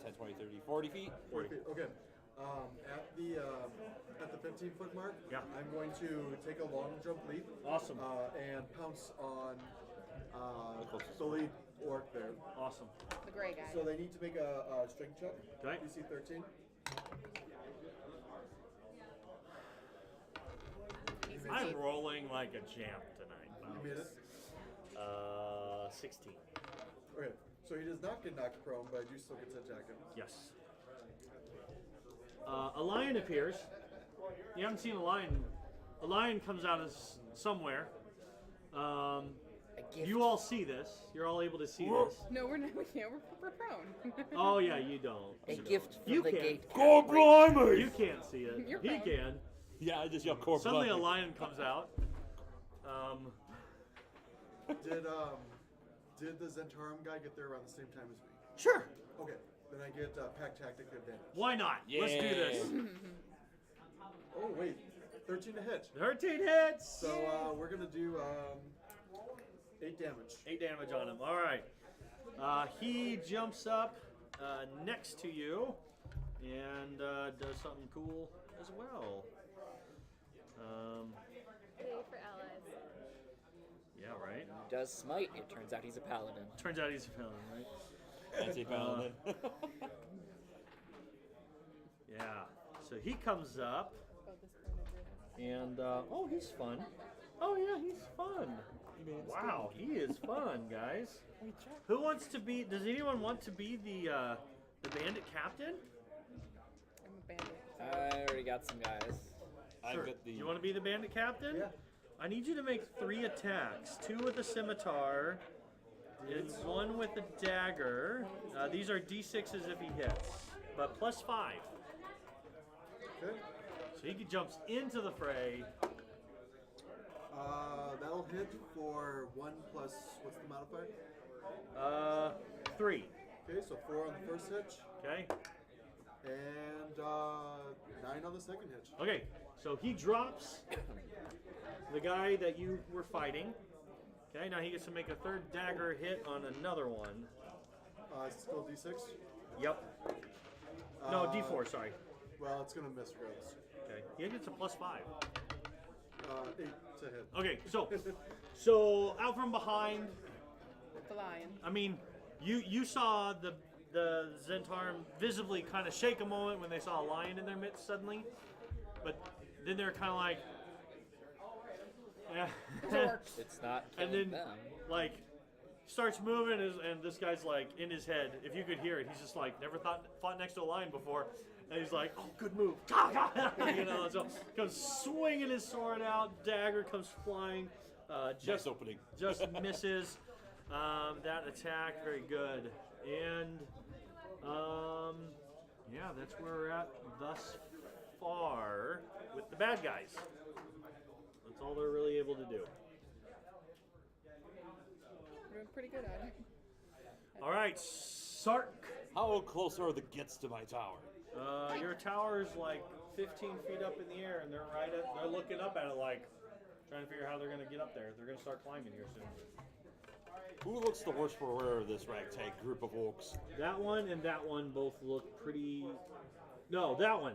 10, 20, 30, 40 feet. 40 feet. Okay. At the 15-foot mark, Yeah. I'm going to take a long jump leap. Awesome. And pounce on the lead orc there. Awesome. The gray guy. So they need to make a strength check. Okay. DC 13. I'm rolling like a champ tonight. You made it? 16. Okay. So he does not get knocked prone, but I do still get to attack him. Yes. A lion appears. You haven't seen a lion. A lion comes out of somewhere. A gift. You all see this. You're all able to see this. No, we're not. We can't. We're prone. Oh yeah, you don't. A gift from You the can. gate. Go blimey! You can't see it. You're He fine. can. Yeah, I just yelled core Suddenly a blimey. lion comes out. Did the Zentarum guy get there around the same time as me? Sure. Okay. Then I get pack tactic advantage. Why not? Let's do this. Oh wait, 13 to hit. 13 hits. So we're gonna do 8 damage. 8 damage on him. All right. He jumps up next to you and does something cool as well. Pay for allies. Yeah, right. He does smite. It turns out he's a paladin. Turns out he's a paladin, right? Anti-paladin. Yeah. So he comes up, Oh, this point of view. and oh, he's fun. Oh yeah, he's fun. Wow, he is fun, guys. Who wants to be? Does anyone want to be the bandit captain? I'm a bandit. I already got some guys. I've Sure. got Do the. you want to be the bandit captain? Yeah. I need you to make 3 attacks: 2 with a scimitar, and 1 with a dagger. These are d6s if he hits, but plus 5. Okay. So he jumps into the fray. That'll hit for 1 plus, what's the modifier? 3. Okay, so 4 on the first hitch, Okay. and 9 on the second hitch. Okay. So he drops the guy that you were fighting. Okay. Now he gets to make a 3rd dagger hit on another one. Still D6? Yep. No, Uh, d4. Sorry. Well, it's gonna miss regardless. Okay. He gets a plus 5. 8 to hit. Okay. So out from behind. The lion. I mean, you saw the Zentarum visibly kind of shake a moment when they saw a lion in their midst suddenly, but then they're kind of like, yeah. It's not And killing then, them. like, starts moving, and this guy's like in his head. If you could hear it, he's just like never fought next to a lion before, and he's like, oh, good move, you know. So comes swinging his sword out, dagger comes flying, Nice just opening. just misses that attack. Very good, and yeah, that's where we're at thus far with the bad guys. That's all they're really able to do. We're doing pretty good at it. All right, Sark. How close are the gets to my tower? Your tower's like 15 feet up in the air, and they're looking up at it like trying to figure out how they're gonna get up there. They're gonna start climbing here soon. Who looks the worst for wear of this ragtag group of orcs? That one and that one both look pretty. No, that one.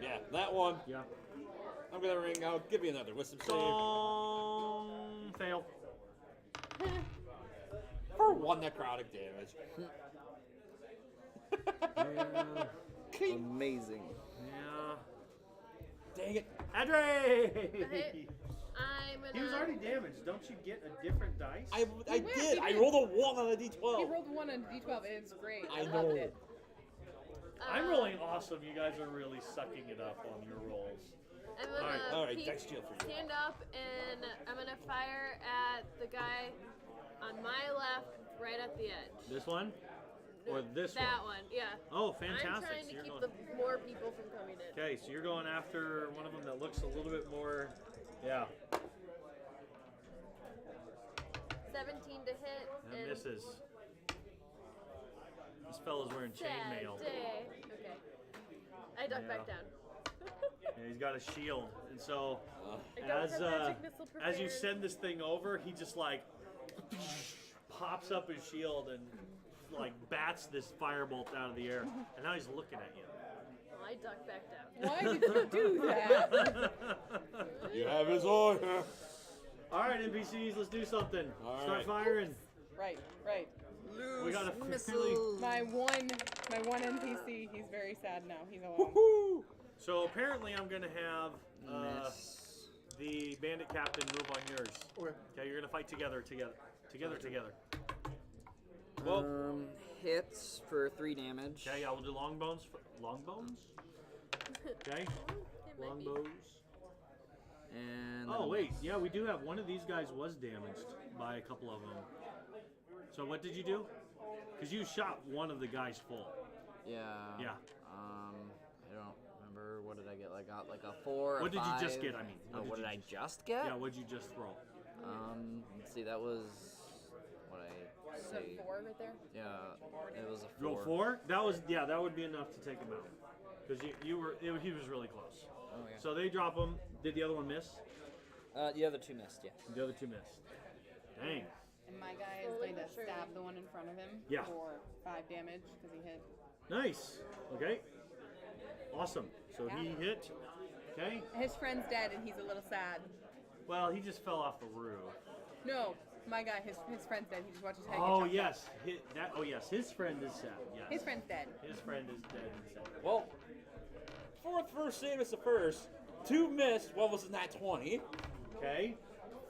Yeah, that one. Yeah. I'm gonna ring out. Give me another wisdom save. Fail. For 1 necrotic damage. Yeah. Amazing. Yeah. Dang it. Andre. Okay. I'm gonna. He was already damaged. Don't you get a different dice? I He did. I did. rolled a 1 on a d12. He rolled 1 on D12, and it's great. I loved know. it. I'm rolling awesome. You guys are really sucking it up on your rolls. I'm gonna All right, peek, dice shield for you. stand up, and I'm gonna fire at the guy on my left, right at the edge. This one? Or this that one? one, yeah. Oh, I'm fantastic. trying So to you're keep going- more people from coming in. Okay, so you're going after one of them that looks a little bit more, yeah, 17 to hit. that and misses. This fella's wearing sad chainmail. day. Okay. I duck Yeah. back down. Yeah, he's got a shield, and so I don't as have magic missile as you prepared. send this thing over, he just like pops up his shield and like bats this firebolt out of the air, and now he's looking at you. Well, I duck back down. Why did you do that? You have his eye. All right, NPCs, let's do something. All Start right. firing. Right. We got a fairly. Missiles. My one NPC, he's very sad now. He's alone. Woo! So apparently, I'm gonna have Miss. the bandit captain move on yours. Okay. Okay, you're gonna fight together. Well, Hits for 3 damage. Okay, yeah, we'll do long bones. Okay, It might long be. bows. And Oh then- wait, yeah, we do have one of these guys was damaged by a couple of them. So what did you do? Because you shot one of the guys full. Yeah. Yeah. I don't remember. What did I get? I got like a 4. What a did you just 5. get? I mean, Oh, what you did I just get? Yeah, what did you just throw? Let's see. That was what I Is say. that 4 right there? Yeah, it was a 4. Roll 4. That would be enough to take him out. Because he was really close. Oh yeah. So they drop him. Did the other one miss? The other 2 missed. Yeah. The other 2 missed. Dang. And my guy is going to stab the one in front of him Yeah. for 5 damage because he hit. Nice. Okay. Awesome. So he hit. Okay. His friend's dead and he's a little sad. Well, he just fell off the roof. No, my guy, his friend's dead. He just watched his head Oh get chopped yes. Yes. His friend is sad. Yes. His friend's dead. His friend is dead and sad. Well, first save is the first. 2 missed. What was it? Nat 20 Okay.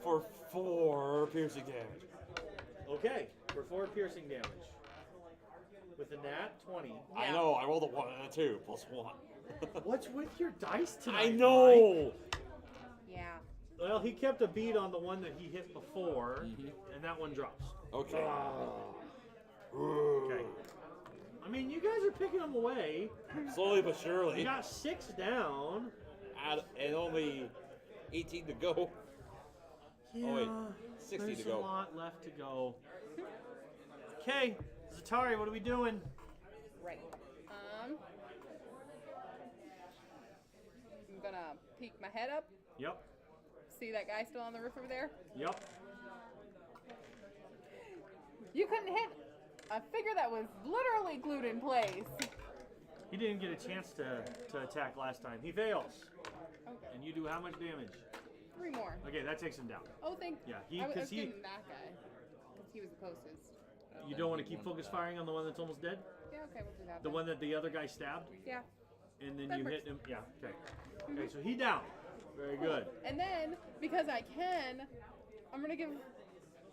for 4 piercing damage. Okay. For 4 piercing damage. With a nat 20. I know. I rolled a 1 and a 2 plus 1. What's with your dice tonight? I know. Yeah. Well, he kept a bead on the one that he hit before, and that one drops. Okay. Okay. I mean, you guys are picking them away. Slowly but You surely. got 6 down. And only 18 to go. Yeah, Oh, wait. 60 there's to go. a lot left to go. Okay, Zatari, what are we doing? Right. I'm gonna peek my head up. Yep. See that guy still on the roof over there? Yep. You couldn't hit a figure that was literally glued in place. He didn't get a chance to attack last time. He fails. Okay. And you do how much damage? 3 more. Okay, that takes him down. Oh, thank. Yeah, I was because he. getting that guy because he was the closest. You don't want to keep focus firing on the one that's almost dead? Yeah. Okay, we'll do that. The then. one that the other guy stabbed? Yeah. And then That you works. hit him? Yeah, okay. Okay, so he down. Very good. And then because I can, I'm gonna give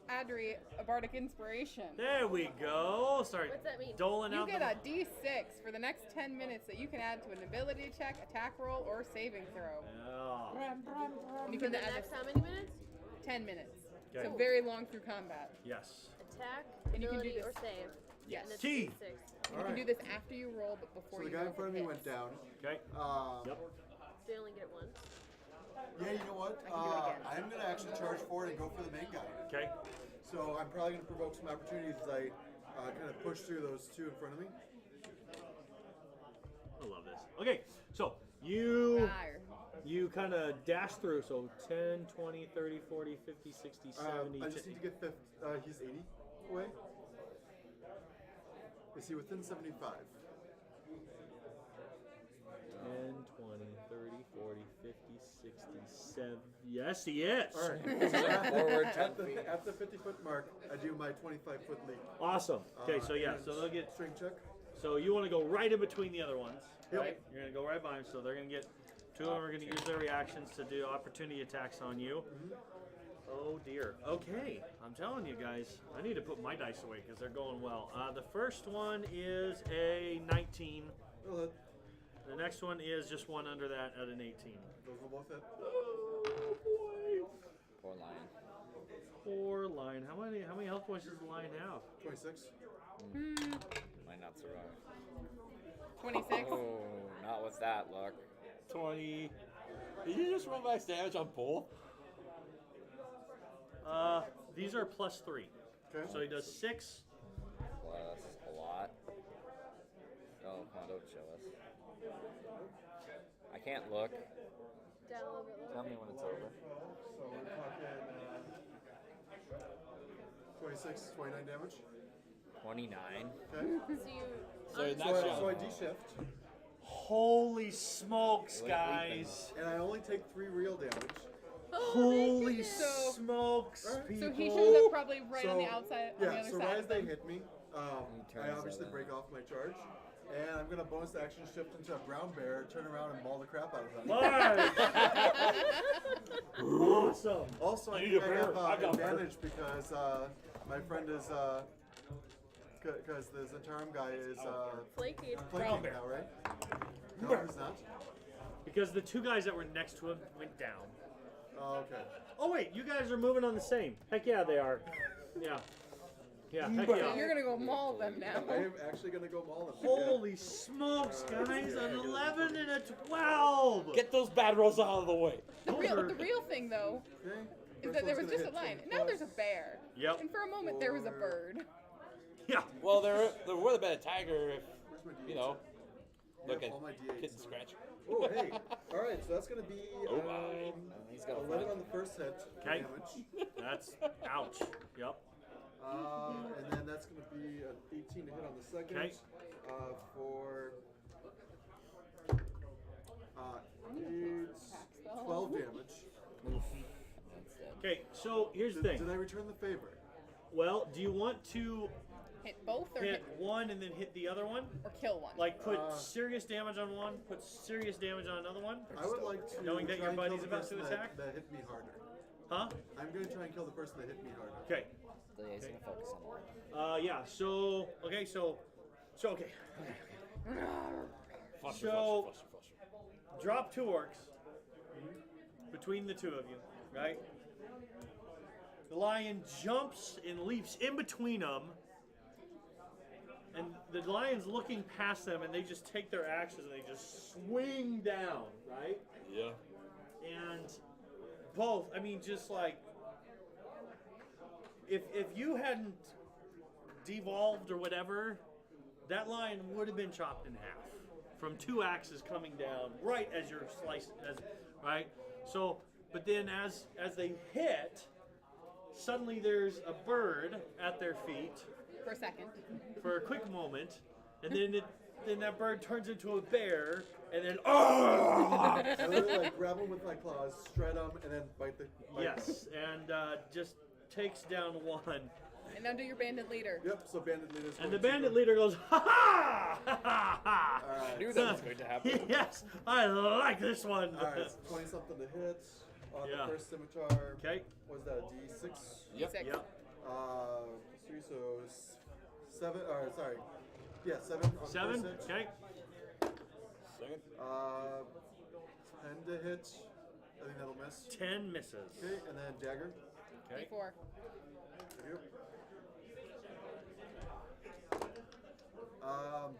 Adri a bardic inspiration. There we go. Start What's that mean? doling You out get the... a D6 for the next 10 minutes that you can add to an ability check, attack roll, or saving throw. Yeah. And you For can the add next this how many minutes? 10 minutes. Okay. So very long through combat. Yes. Attack, And you can do ability, or this. save. Yes. And it's T. D6. You All can right. do this after you roll, but before So the you guy roll in front of me hits. went down. Okay. Yep. They only get it once. Yeah, you know what? I can do it again. I'm gonna actually charge forward and go for the main guy. Okay. So I'm probably gonna provoke some opportunities as I kind of push through those 2 in front of me. I love this. Okay, so you Fire. kind of dash through. So 10, 20, 30, 40, 50, 60, 70. I just need to get he's 80 away. Is he within 75? 10, 20, 30, 40, 50, 60, 70. Yes, he is. All right. Forward 10 at the feet. at the 50-foot mark, I do my 25-foot leap. Awesome. Okay, so yeah, And so they'll get. strength check. So you want to go right in between the other ones, Yep. right? You're gonna go right by them. So they're gonna get 2 of them are gonna use their reactions to do opportunity attacks on you. Oh dear. Okay, I'm telling you guys, I need to put my dice away because they're going well. The first one is a 19. Well, that, The next one is just one under that at an 18. those will both hit. Oh boy. Poor lion. Poor lion. How many health points does the lion have? 26. Might not survive. 26. Oh, not with that luck. 20. Did you just roll max damage on both? These are plus 3. Okay. So he does 6. Plus a lot. Oh, come on, don't show us. I can't look. Down a little bit lower. Tell me when it's over. So we're talking 26, 29 damage. 29. Okay. So you. So un- that's So I de-shift, Holy smokes, Wait, guys! and I only take 3 real damage. Oh my Holy goodness. So- smokes, Alright. people! So he shows up probably right on the So, outside, Yeah, on the other so side. right as of they them. hit me, I turns obviously over. break off my charge. And I'm going to bonus action shift into a brown bear, turn around and maul the crap out of them. Nice. Awesome. Also, I You need think a I bear. have I've got a bear. advantage because my friend is, because the Zentarum guy is Flaky. flanking now, right? No, he's not. Because the 2 guys that were next to him went down. Oh, okay. Oh wait, you guys are moving on the same. Heck yeah, they are. Yeah. Yeah, heck So yeah. you're gonna go maul them now. I am actually going to go maul him. Holy smokes, guys! An 11 and a 12. Get those bad rolls out of the way. The real thing though Okay. is First that there was one's just a gonna hit lion. 20 Now there's a plus. bear. Yep. And for a moment there was a bird. Yeah. Well, there would have been a tiger if, Where's my D8? you know, look Yep, at all my D8s. Kid Scratch. Oh, hey. All right, so that's going to be Oh, my. He's got a 11 fight. on the first hit. Okay. Damage. That's ouch. Yep. And then that's going to be an 18 to hit on the second. Okay. For it's 12 damage. Oof. That's dead. Okay, so here's the thing. Did I return the favor? Well, do you want to Hit both or hit one and then hit the other one? or kill one? Like put serious damage on one, put serious damage on another one? I would like to Knowing that try your and kill buddy's the about person to that- attack? That hit me harder. Huh? I'm going to try and kill the person that hit me harder. Okay. So yeah, he's gonna focus on that. Yeah, so okay. Foster, So- foster, foster. Drop 2 orcs between the two of you, right? The lion jumps and leaps in between them, and the lion's looking past them, and they just take their axes and they just swing down, right? Yeah. And both, I mean, just like if you hadn't devolved or whatever, that lion would have been chopped in half from 2 axes coming down right as you're sliced, right? So, but then as they hit, suddenly there's a bird at their feet For a second. for a quick moment, and then that bird turns into a bear, and then oh! I literally like grab them with my claws, shred them, and then bite the. Yes, and just takes down one. And now do your bandit leader. Yep. So bandit leader's. And going the to bandit go- leader goes, ha ha! Ha ha ha! All right. I knew that was going to happen. Yes, I like this one. All right. 20 something to hit on Yeah. the first scimitar. Okay. Was that a D6? Yep. Six. Yep. 3, so 7. Or sorry. Yeah, 7 on the 7. first hit. Okay. Second. 10 to hit. I think that'll miss. 10 misses. Okay, and then dagger. Okay. D4. Thank you.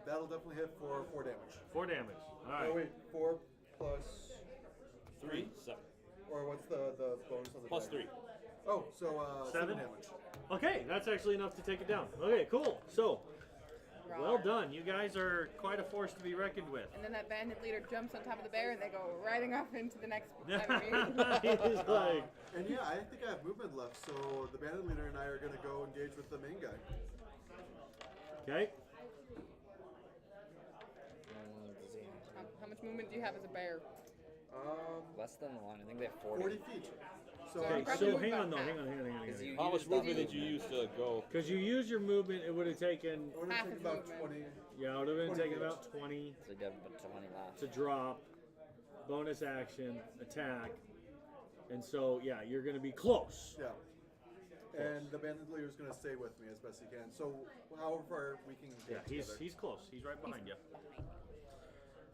That'll definitely hit for 4 damage. 4 damage. All right. Oh wait, 4 plus 3. 7. or what's the bonus on the Plus dagger? 3. Oh, so 7 7? damage. Okay, that's actually enough to take it down. Okay, cool. So, well Rawr. done. You guys are quite a force to be reckoned with. And then that bandit leader jumps on top of the bear and they go riding off into the next enemy. He's like, And yeah, I think I have movement left, so the bandit leader and I are gonna go engage with the main guy. okay. Does he have How much movement do you have as a bear? less than 1? I think they have 40. 40 feet. So Okay, probably so move hang about on though, half. hang on. Because you How much used that movement did you use to go? Because you used your movement, it would have taken, we're gonna Half take his about movement. 20. yeah, it would have been 20 taking feet. about 20 So you have about 20 left. to drop, bonus action, attack, and so, yeah, you're going to be close. Yeah. And the bandit leader is gonna stay with me as best he can. So however far we can Yeah, get together. he's close. He's right behind you.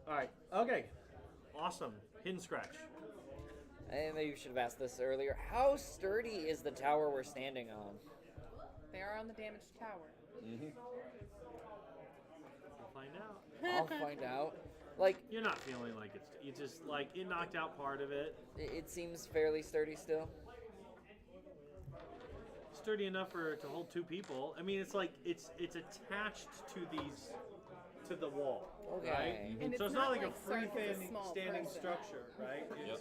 All right, okay. Awesome. Hidden scratch. And maybe you should have asked this earlier. How sturdy is the tower we're standing on? They are on the damaged tower. We'll find out. I'll find out. Like, You're not feeling like you just, like, it knocked out part of it. it seems fairly sturdy still. Sturdy enough to hold 2 people. I mean, it's like, it's attached to the wall. Okay. Right? And So it's it's not not like a like Sark is a freestanding small standing person. structure, right? Yep.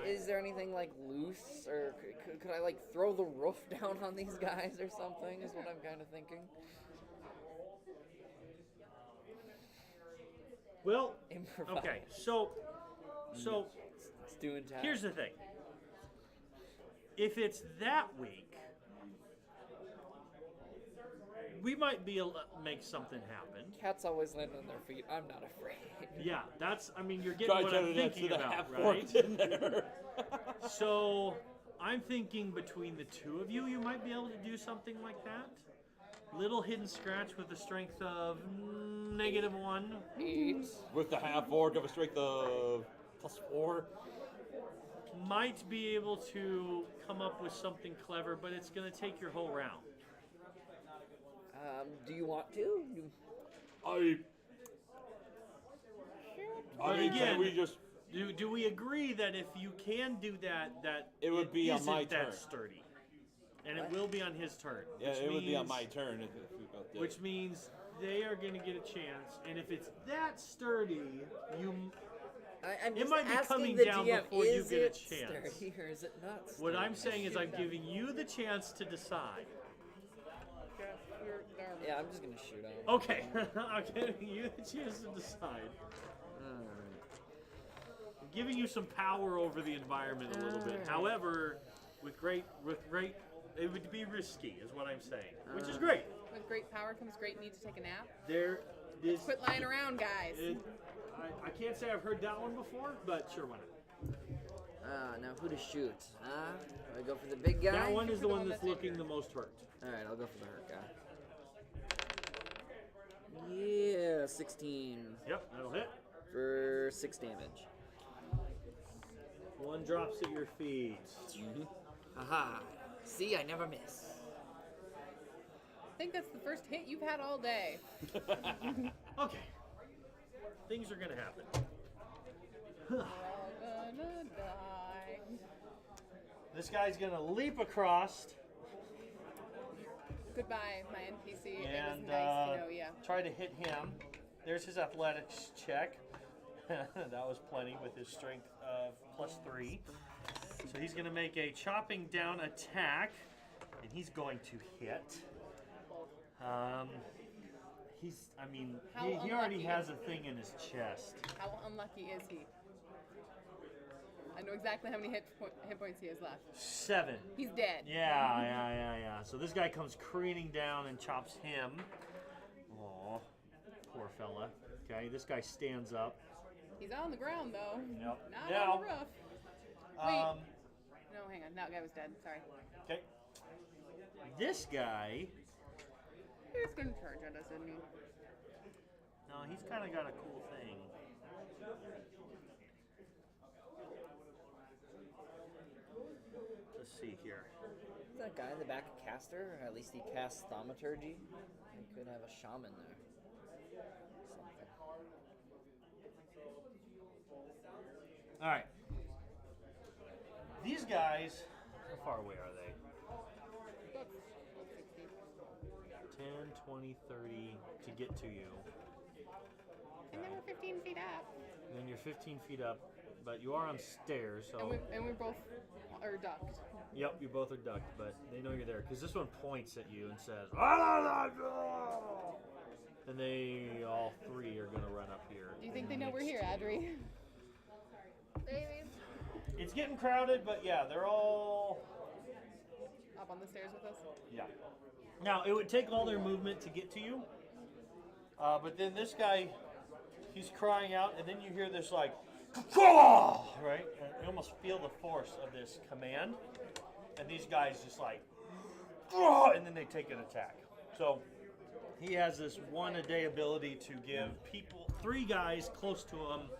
Is there anything like loose, or could I like throw the roof down on these guys or something? Is what I'm kind of thinking. Well, Improvise. okay, so It's doing time. here's the thing. If it's that weak, we might be able to make something happen. Cats always land on their feet. I'm not afraid. Yeah, you're getting Try what I'm turning that to thinking the about, half right? orc in there. So I'm thinking between the 2 of you, you might be able to do something like that. Little hidden scratch with a strength of -1. 8. With the half orc of a strength of +4. Might be able to come up with something clever, but it's going to take your whole round. Do you want to? I But mean, again, can we just? do we agree that if you can do that It would be on isn't my that turn. sturdy, and What? it will be on his turn. Yeah, which it would be on means- my turn if we both did. Which means they are going to get a chance, and if it's that sturdy, you. I'm It just might be asking coming the down GM, before you is get a it chance. sturdy or is it not sturdy? What I'm saying is I'm giving you the chance to decide. arm. Yeah, I'm just gonna shoot him. Okay, I'm giving you the chance to decide. Alright. I'm giving you some power over the environment a little bit. Alright. However, with great, it would be risky, is what I'm saying, which is great. With great power comes great need to take a nap. There is. Quit lying around, guys. I can't say I've heard that one before, but sure, why not? Now who to shoot? Do I go for the big guy? That one is the the one one that's that's looking the most hurt. Alright, I'll go for the hurt guy. Yeah, 16 Yep, that'll hit. for 6 damage. One drops at your feet. Haha. See, I never miss. I think that's the first hit you've had all day. Okay. Things are gonna happen. We're all gonna die. This guy's gonna leap across Goodbye, my NPC. It was and nice to know ya. try to hit him. There's his athletics check. That was plenty with his strength of +3. So he's gonna make a chopping down attack, and he's going to hit. He already unlucky. has a thing in his chest. How unlucky is he? I know exactly how many hit points he has left. 7. He's dead. Yeah. So this guy comes careening down and chops him. Aw, poor fella. Okay, this guy stands up. He's on the ground though. Yep. Not Now, on the roof. Wait. Um, No, hang on. That guy was dead. Sorry. okay. This guy, He's gonna charge at us, isn't he? no, he's kind of got a cool thing. Let's see here. Is that guy in the back a caster? Or at least he casts thaumaturgy. He could have a shaman there. Something. All right. These guys, how far away are they? 10, 20, 30 to get to you. And then we're 15 feet up. Then you're 15 feet up, but you are on stairs, so. And we both are ducked. Yep, you both are ducked, but they know you're there. Because this one points at you and says, and they all three are going to run up here. Do you think they know we're here, Adri? Maybe. It's getting crowded, but yeah, they're all. Up on the stairs with us? Yeah. Now, it would take all their movement to get to you. But then this guy, he's crying out, and then you hear this like, right? And you almost feel the force of this command. And these guys just like, and then they take an attack. So he has this one-a-day ability to give people, 3 guys close to him,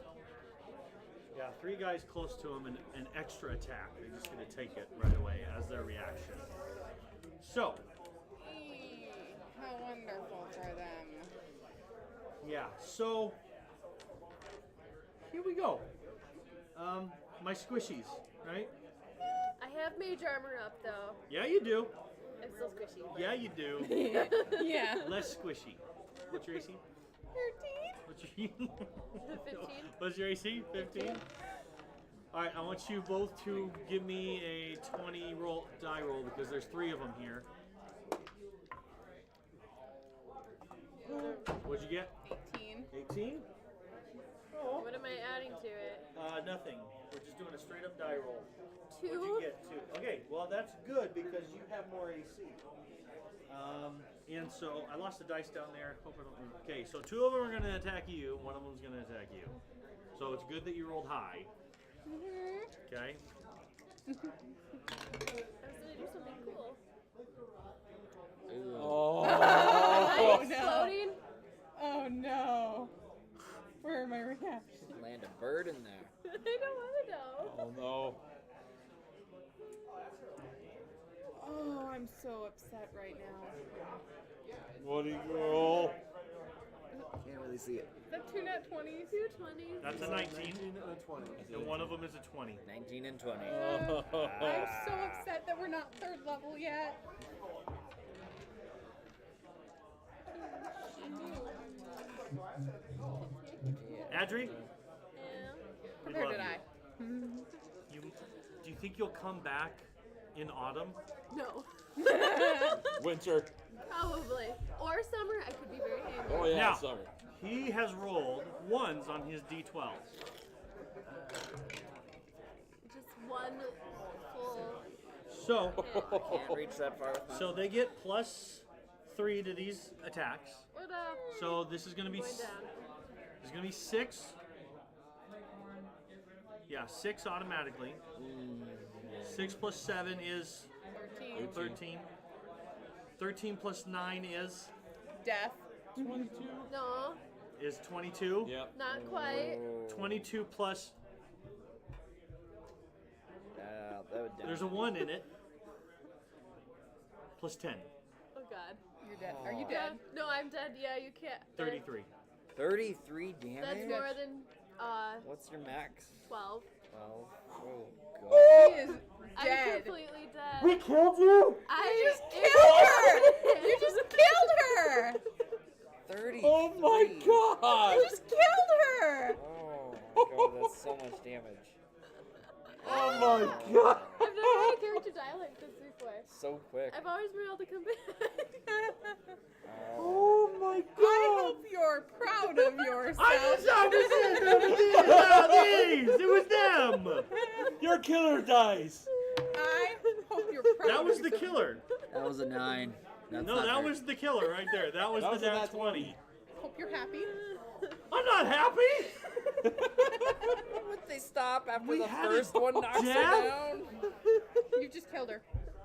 3 guys close to him an extra attack. They're just going to take it right away as their reaction. So, Eee, how wonderful for them. yeah, so here we go. My squishies, right? I have mage armor up though. Yeah, you do. I'm still squishy. but- Yeah, you do. Yeah. Less squishy. What's your AC? 13? What's your 15. What's your AC? 15? Alright, I want you both to give me a 20 die roll because there's 3 of them here. What'd you get? 18. 18? Oh. What am I adding to it? Nothing. We're just doing a straight up die roll. 2? What'd you get? 2. Okay, well that's good because you have more AC. And so I lost the dice down there. Hope I don't. Okay, so 2 of them are going to attack you. 1 of them is going to attack you. So it's good that you rolled high. Okay. I was gonna do something cool. Oh no. Exploding? Oh no. Where are my reactions? Land a bird in there. I don't want to know. Oh no. Oh, I'm so upset right now. What do you roll? Can't really see it. Is that 2 nat 20s? 2 20s. That's a 19. 19 and a 20. And one of them is a 20. 19 and 20. I'm so upset that we're not 3rd level yet. Adri? Yeah. We Where love did you. Do you think you'll come back in autumn? No. Winter. Probably. Or summer. I could be very angry. Oh yeah, Now. summer. He has rolled ones on his D12. Just one full. So, Can't reach that far with so they get +3 to these attacks. What up? So this is going to be Going down. There's going to be 6. Yeah, 6 automatically. 6 plus 7 is 13. 13. 13 plus 9 is Death. 22. No, 22. Yep. not quite. 22 plus that would there's a 1 in it. Plus 10. Oh God. You're dead. Are you Yeah. dead? No, I'm dead. Yeah, you can't. 33. 33 damage. That's more than What's your max? 12. 12. Oh god. He is I'm dead. completely dead. killed you? I just killed her! You just killed her! 30. Oh my god! You just killed her! Oh my god, that's so much damage. Oh my god! I've never had a character die like this before. So quick. I've always been able to come back. Oh my I hope you're proud of yourself. It was them. Your killer dies! I hope you're proud That of was the yourself. killer. That was a 9. That's No, not that very- was the killer right there. That was That the was a nat nat 20. Hope you're happy. I'm not happy. Would they stop after We the had first it one knocks her death? down? You just killed her.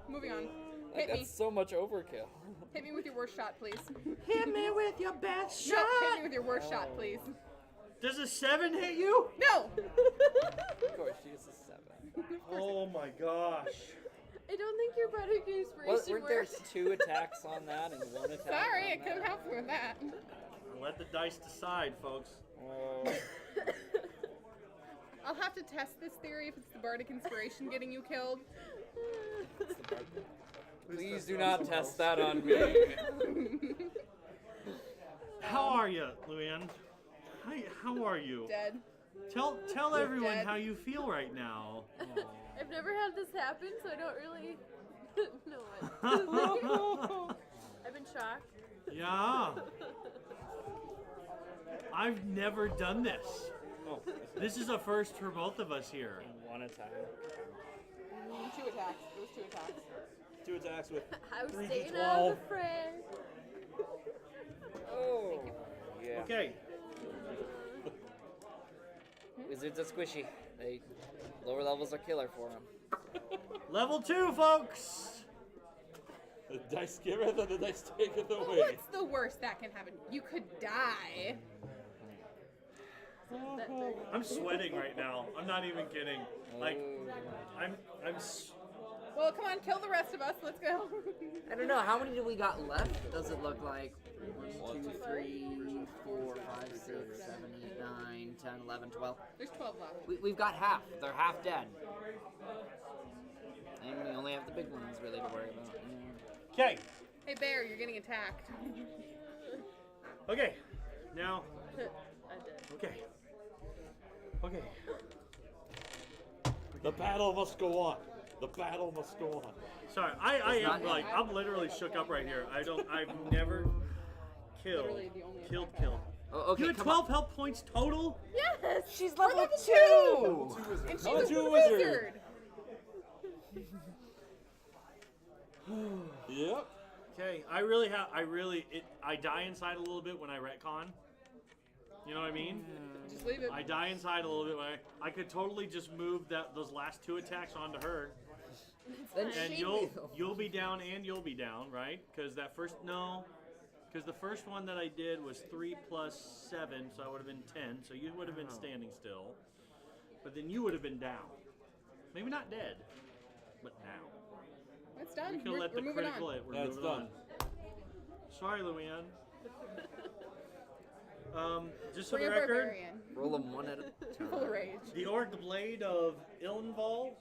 Moving on. Like, Hit me. that's so much overkill. Hit me with your worst shot, please. Hit me with your best No, hit me with your worst shot, please. Does a 7 hit you? No! Of course, she is a 7. Oh my gosh. I don't think your product inspiration Weren't there works. 2 attacks on that and 1 attack? Sorry, on I couldn't that? help you with that. Let the dice decide, folks. Oh. I'll have to test this theory if it's the bardic inspiration getting you killed. Please do not test that on me. How are you, Luann? Hi, how are you? Dead. Tell everyone dead. how you feel right now. I've never had this happen, so I don't really know what. I've been shocked. Yeah. I've never done this. Oh, This is a first for both of us here. 1 attack. 2 attacks. It was 2 attacks. 2 attacks with I was 3d12. staying out of the fray. Oh. Yeah. Okay. Wizards are squishy. They lower levels are killer for them. Level 2, folks. The dice giveth and the dice taketh away. What's the worst that can happen? You could die. I'm sweating right now. I'm not even kidding. Like, I'm Well, come on, kill the rest of us. Let's go. I don't know. How many do we got left? Does it look like 1, 2, 3, 4, 5, 6, 7, 8, 9, 10, 11, 12? There's 12 left. We've got half. They're half dead. And we only have the big ones really to worry about. okay. Hey, Bear, you're getting attacked. Okay. Now, I did. okay. Okay. The battle must go on. The battle must go on. Sorry, I It's am not- like I'm literally shook up right here. I've never killed. Literally the only Killed. attack I have. Oh, okay, You had come 12 health points total? Yes! She's We're level level 2! And she's Level a 2 wizard. wizard. Yep. Okay, I die inside a little bit when I retcon. You know what I mean? Just leave it. I die inside a little bit when I could totally just move those last 2 attacks onto her, Then and she you'll be down and you'll be down, right? Because the first one that I did was 3 plus 7, so I would have been 10. So you would have been standing still, but then you would have been down. Maybe not dead, but down. It's done. We could We're let the moving critical on. hit. We're Yeah, it's moving done. on. Sorry, Luann. Just for Bring the a record, barbarian. roll them one at a time. Full rage. the Orc Blade of Ilnval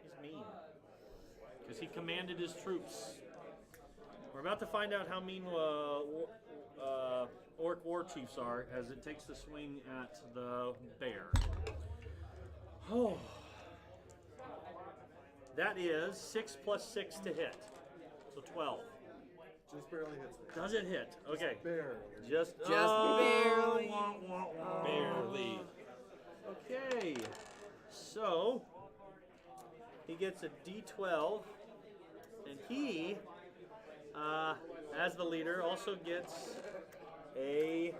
is mean. Because he commanded his troops. We're about to find out how mean Orc war chiefs are as it takes the swing at the bear. Oh. That is 6 plus 6 to hit. So 12. Just barely hits me. Does it hit? Okay. Barely. Just barely. Wah, wah, wah. Barely. Okay. So he gets a D12, and he, as the leader, also gets a.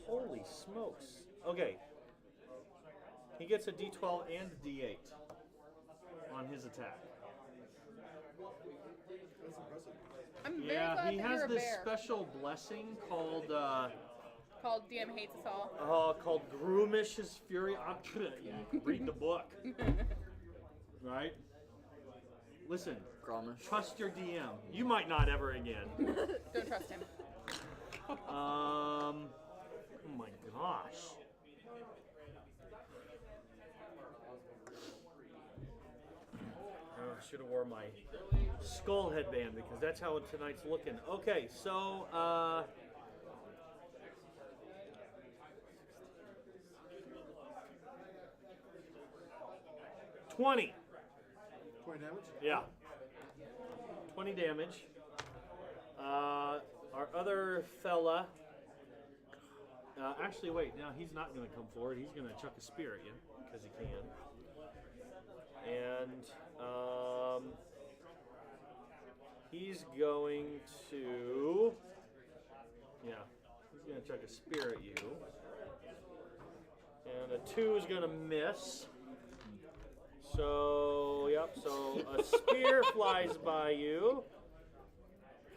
Holy smokes. Okay. He gets a D12 and a D8 on his attack. That's impressive. I'm very Yeah, glad he that has you're a this bear. special blessing called Called DM Hates Us All. called Groomish's Fury. Read the book. Right? Listen, Gromish. trust your DM. You might not ever again. Don't trust him. Oh my gosh. I should have wore my skull headband because that's how tonight's looking. Okay, so 20. 20 damage? Yeah. 20 damage. Our other fella. Actually, wait. Now he's not going to come forward. He's going to chuck a spear at you because he can. And he's going to. Yeah. He's going to chuck a spear at you. And a 2 is going to miss. So, yep, so a spear flies by you.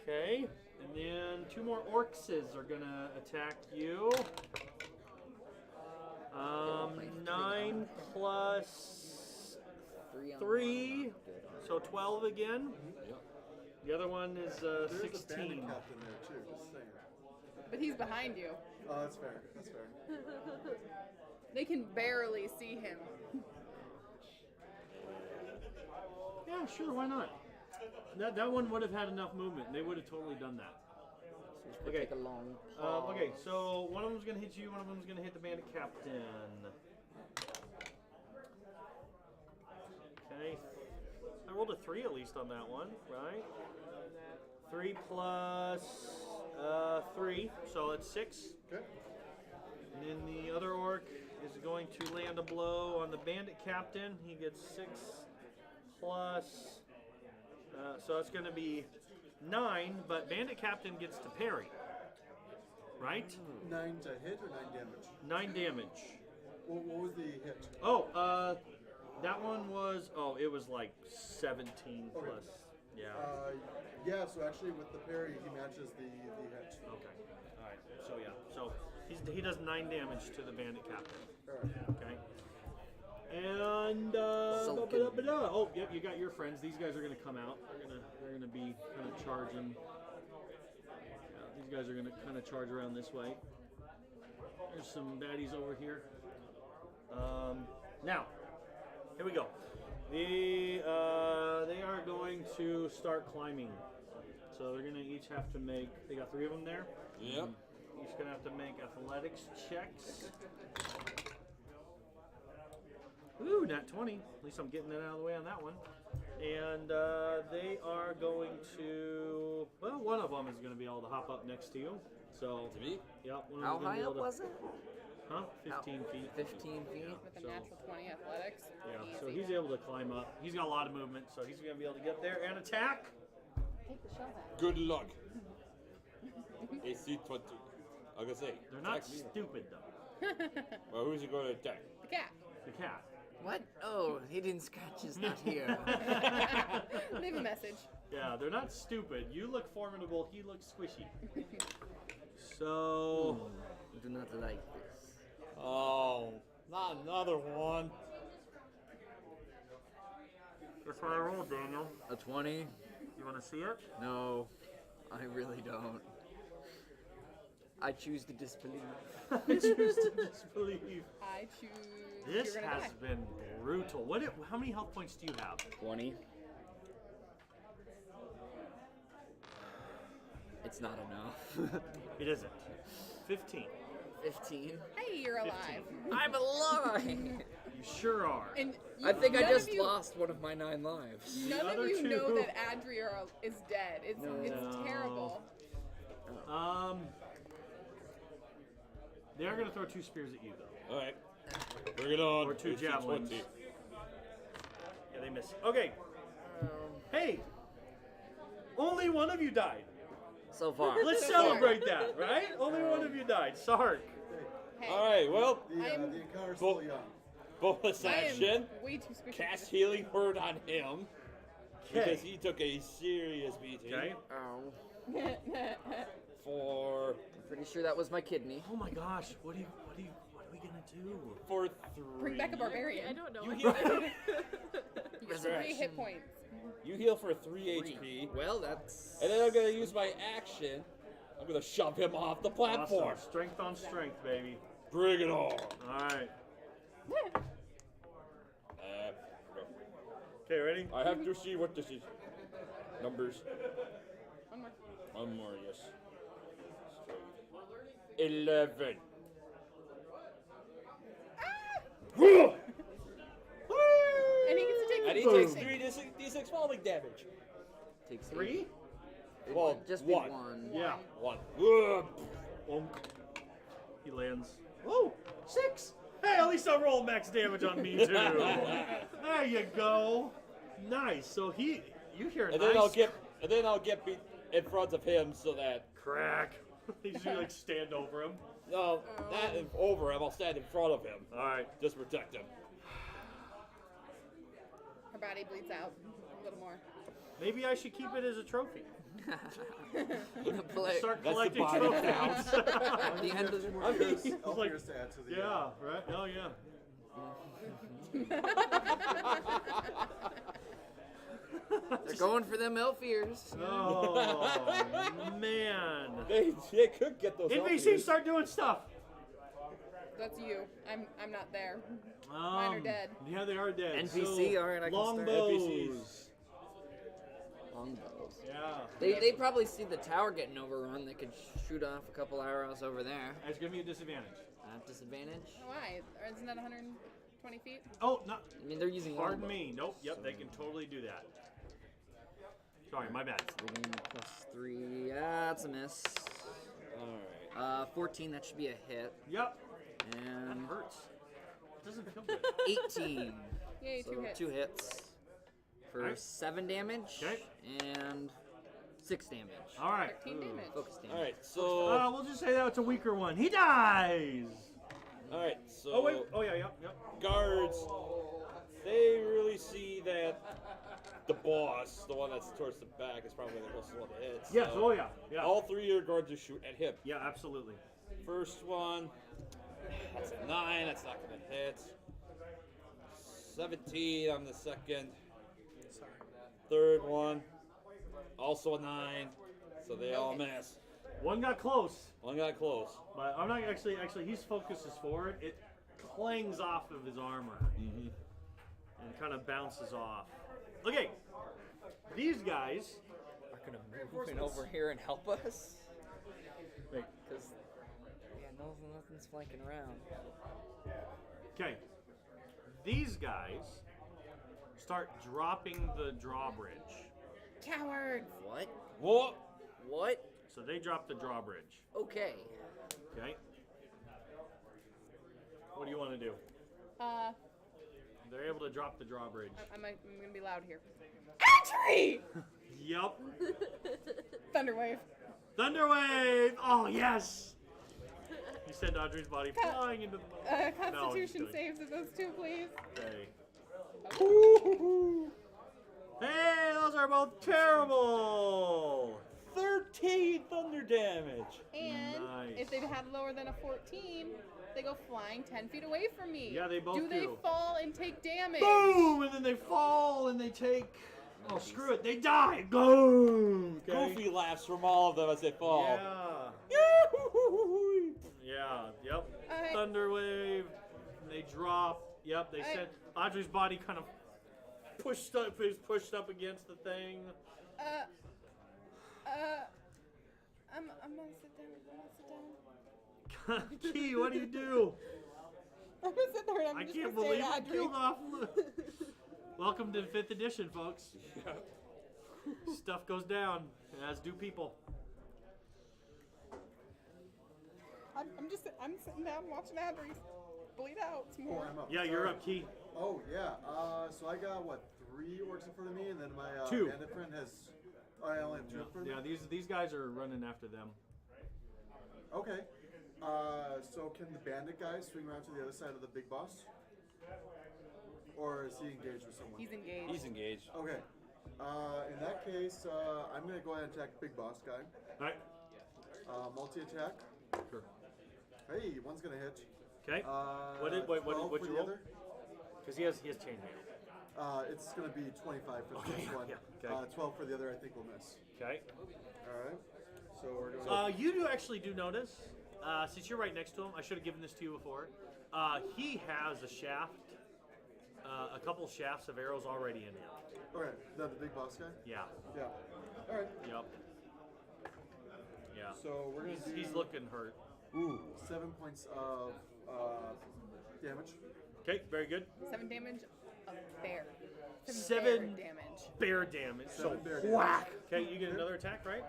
Okay, and then 2 more orcses are going to attack you. 9 plus 3, so 12 again. The other one is There's a bandit 16. captain there too, just saying. But he's behind you. Oh, that's fair. That's fair. They can barely see him. Yeah, sure, why not? That one would have had enough movement. They would have totally done that. Okay. Take a long pause. Okay, so one of them's gonna hit you, one of them's gonna hit the bandit captain. Okay, I rolled a 3 at least on that one, right? 3 plus 3, so it's 6. Okay. And then the other orc is going to land a blow on the bandit captain. He gets 6 plus, so it's going to be 9, but bandit captain gets to parry, right? 9 to hit or 9 damage? 9 damage. What was the hit? Oh, that one was, it was like 17 plus, yeah. Yeah, so actually with the parry, he matches the hit. Okay, alright, so yeah, so he does 9 damage to the bandit captain, Alright. okay? And Sulkin. oh, yep, you got your friends. These guys are gonna come out. They're gonna be kind of charging. These guys are gonna kind of charge around this way. There's some baddies over here. Now, here we go. They are going to start climbing. So they're gonna each have to make. They got 3 of them there. Yep. Each gonna have to make athletics checks. Ooh, nat 20. At least I'm getting it out of the way on that one. And they are going to. Well, one of them is going to be able to hop up next to you. So. To me? Yep. One How of them's high gonna up be able to, was it? Huh? 15 feet. 15 feet. With a So- natural 20 athletics. Yeah. Easy. So he's able to climb up. He's got a lot of movement, so he's going to be able to get there and attack. Take the shell back. Good luck. AC 20. I can say. They're not attack me. stupid though. Well, who's he going to attack? The cat. The cat. What? Oh, Hidden Scratch is not here. Leave a message. Yeah, they're not stupid. You look formidable. He looks squishy. So. I do not like this. Oh, not another one. That's what I rolled, Daniel. A 20? You want to see it? No, I really don't. I choose to disbelieve. I choose to disbelieve. I choose. This You're gonna has die. been brutal. How many health points do you have? 20? It's not enough. It isn't. 15. 15. Hey, you're alive. I'm alive. You sure are. And I think I none just of you, lost one of my 9 lives. None The of other you know two. that Adria is dead. It's No. terrible. They are gonna throw 2 spears at you though. All right. Bring it on. Or 2 AC javelins. 20. Yeah, they miss. Okay. Hey. Only one of you died. So far. Let's celebrate that, right? Only one of you died. Sark. Hey, All right. Well, The encounter's still young. bonus I action. am way too squishy. Cast Healing Word on him Okay. because he took a serious beating. Okay. Oh. For I'm pretty sure that was my kidney. Oh my gosh. What are we gonna do? for 3. Bring back a barbarian. I don't know. You what heal. to do. You get 3 hit points. You heal for 3 HP, Well, that's. and then I'm gonna use my action. I'm gonna shove him off the platform. Awesome. Strength on strength, baby. Bring it on. All right. Uh, Okay, ready? I have to see what this is. Numbers. One more. One more, yes. 11. And he gets to take And he the takes piercing. 3 d6 falling damage. Takes 3? Well, Just be 1. one. Yeah. 1. He lands. Oh, 6. Hey, at least I'll roll max damage on me too. There you go. Nice. So you hear a And nice then I'll get beat in front of him so that crack. You should like stand over him. no, not over him. I'll stand in front of him. All right. Just protect him. Her body bleeds out a little more. Maybe I should keep it as a trophy. Play. Start That's the collecting body trophies. At the end of the I mean, he's I'll like, pierce to add to the. yeah, right. Oh yeah. They're going for them elf ears. Oh man. They could get those. NPCs start doing stuff. That's you. I'm not there. Mine are dead. Yeah, they are dead. NPC, So, all right, I can long start. bows. NPCs. Longbows. Yeah. They probably see the tower getting overrun. They could shoot off a couple arrows over there. That's gonna be a disadvantage. Disadvantage. Why? Or isn't that 120 feet? Oh, no. I mean, they're using. Pardon longbow. me. Nope. Yep, they can totally do that. Sorry, my bad. 3 +3. That's a miss. All right. 14. That should be a hit. Yep. That And hurts. It doesn't feel good. 18. Yay, So 2 hits. 2 hits for Alright. 7 damage. Okay. And 6 damage. All right. 13 damage. Focus damage. All right. So. We'll just say that it's a weaker one. He dies. All right. So. Oh wait. Oh yeah. Yep. Guards. They really see that the boss, the one that's towards the back, is probably the closest one to hit. Yes. so Oh yeah. Yeah. All 3 of your guards will shoot at him. Yeah. Absolutely. First one, that's a 9. That's not gonna hit. 17 on the second. Third one, also a 9. So they all miss. One got close, One got close. but I'm not actually. His focus is forward. It clangs off of his armor and kind of bounces off. Okay. These guys. Are gonna move in over here and help us? Wait. Because nothing's flanking around. Okay. These guys start dropping the drawbridge. Cowards. What? What? What? So they drop the drawbridge. Okay. Okay. What do you want to do? They're able to drop the drawbridge. I'm gonna be loud here. Entry! Yup. Thunderwave. Thunderwave! Oh, yes! You send Audrey's body flying into the No, I'm just Constitution kidding. saves of those 2, please. Okay. Hey, those are both terrible! 13 thunder damage. And Nice. if they had lower than a 14, they go flying 10 feet away from me. Yeah, they both Do they do. fall and take damage? Boom! And then they fall and they take... Oh, screw it. They die! Boom! Okay. Goofy laughs from all of them as they fall. Yeah. Yeah, yep. Alright. Thunderwave. They drop. Yep, they said Audrey's body kind of pushed up against the thing. I'm gonna sit down. Key, what do you do? I'm gonna sit there and I'm I just can't gonna believe stay it killed off Luke. Welcome to 5th edition, folks. Stuff goes down, as do people. I'm sitting down watching Adri bleed out some more. I'm up. Yeah, you're Sorry. up, Key. Oh, yeah. So I got, what, 3 orcs in front of me, and then my 2. bandit friend has... Oh, I only have 2 in front of Yeah, me? these guys are running after them. Okay. So can the bandit guy swing around to the other side of the big boss? Or is he engaged with someone? He's engaged. He's engaged. Okay. In that case, I'm going to go ahead and attack big boss guy. All right. Multi-attack. Sure. Hey, one's going to hit. Okay. What did 12 what'd for you the roll? other. Because he has chainmail. It's going to be 25 for the Okay, first one. yeah, okay. 12 for the other, I think we'll miss. Okay. All right. So we're going to... You do actually do notice, since you're right next to him, I should have given this to you before. He has a shaft, a couple shafts of arrows already in him. Okay, the big boss guy? Yeah. Yeah. All right. Yep. Yeah. So we're going to do... He's looking hurt. Ooh, 7 points of damage. Okay, very good. 7 damage of bear. 7 bear damage. bear damage. So 7 bear damage. whack. Okay, you get another attack, right?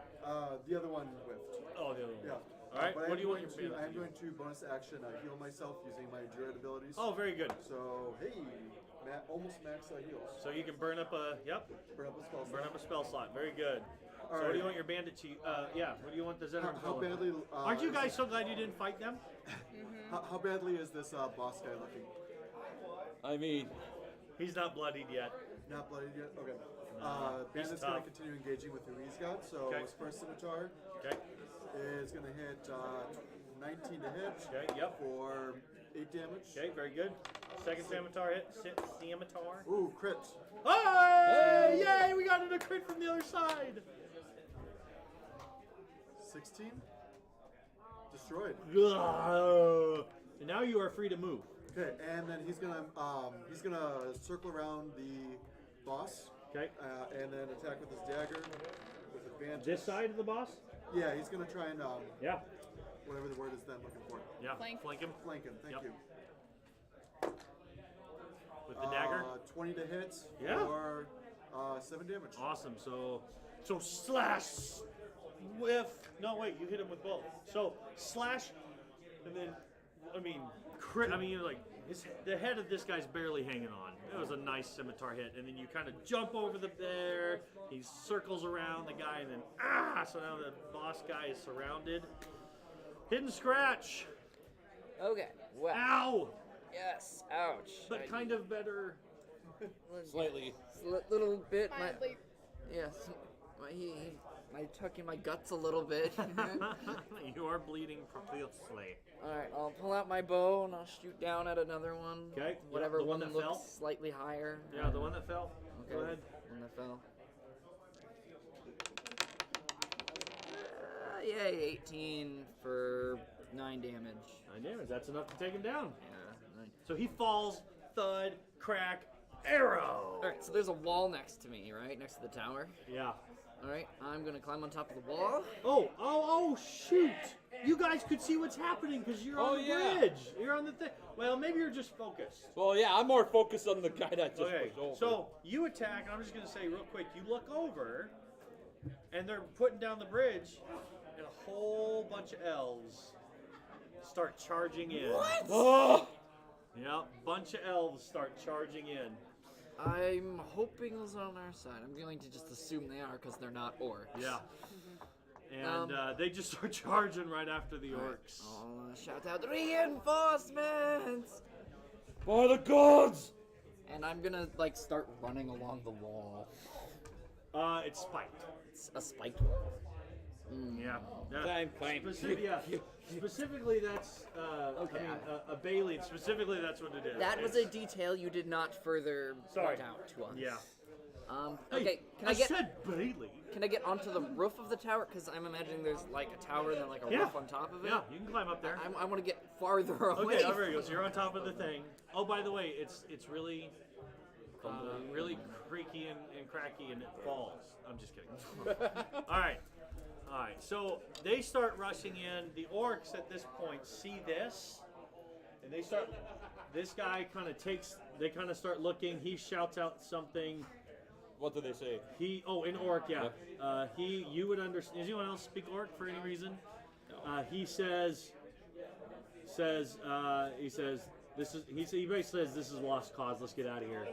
The other one whiffed. Oh, the other one. Yeah. All right. But What do you want I'm your bandit to do? going to bonus action heal myself using my druid abilities. Oh, very good. So hey, almost max heals. So you can burn up a Burn up a spell. burn up a spell slot. Very good. So All what do you right. want your bandit to? Yeah. What do you want the Zener? How badly? Aren't you guys so glad you didn't fight them? How badly is this boss guy looking? I mean, He's not bloodied yet. Not bloodied yet. Okay. He's Bandit's going tough. to continue engaging with who he's got. So Okay. his first scimitar Okay. is going to hit 19 to hit. Okay. Yep. For 8 damage. Okay. Very good. Second scimitar hit. Scimitar. Ooh, crit. Hey! Yay! We got a crit from the other side. 16. Destroyed. Ugh. And now you are free to move. Okay, and then he's gonna circle around the boss. Okay. And then attack with his dagger with advantage. This side of the boss? Yeah, he's gonna try and Yeah. whatever the word is that I'm looking for. Yeah. Flank. Flank him Flank him. Thank Yep. you. with the dagger. 20 to hit. Yeah. For 7 damage. Awesome. So slash, whiff. No, wait. You hit him with both. So slash, and then crit. The head of this guy's barely hanging on. It was a nice scimitar hit, and then you kind of jump over the bear. He circles around the guy, and then so now the boss guy is surrounded. Hidden scratch. Okay. Well. Ow! Yes. Ouch. But kind of better. slightly. Little bit. Mildly. Yes. My tucking my guts a little bit. You are bleeding profusely. All right. I'll pull out my bow and I'll shoot down at another one. Okay, Whatever the one one that looks fell? slightly higher. Yeah, the one that fell. Okay. Go ahead. One that fell. Yay, 18 for 9 damage. 9 damage. That's enough to take him down. Yeah. 9. So he falls, thud, crack, arrow. All right. So there's a wall next to me, right next to the tower. Yeah. All right. I'm gonna climb on top of the wall. Oh, shoot. You guys could see what's happening because you're on the bridge. You're on the thing. Well, maybe you're just focused. Well, yeah, I'm more focused on the guy that just Okay, pushed over. so you attack, and I'm just going to say real quick, you look over, and they're putting down the bridge, and a whole bunch of elves start charging in. What? Oh! Yep, bunch of elves start charging in. I'm hoping those are on our side. I'm going to just assume they are because they're not orcs. Yeah. And they just start charging right after the orcs. I'll shout out reinforcements, By the gods! and I'm gonna start running along the wall. It's spiked. It's a spiked wall. Yeah. Climb. Specifically, that's Okay. a Bailey. Specifically, that's what it is. That was a detail you did not further Sorry. point out to us. Yeah. Okay. Hey, Can I get said Bailey. Can I get onto the roof of the tower? Because I'm imagining there's a tower and then a Yeah. roof on top of it. Yeah, you can climb up there. I want to get farther away. Okay, there you go. So you're on top of the thing. Oh, by the way, it's really really creaky and cracky, and it falls. I'm just kidding. All right. So they start rushing in. The orcs at this point see this, and they start. This guy kind of takes. They kind of start looking. He shouts out something. What do they say? In orc, yeah. Yep. You would understand. Does anyone else speak orc for any reason? He says, he basically says, this is lost cause. Let's get out of here.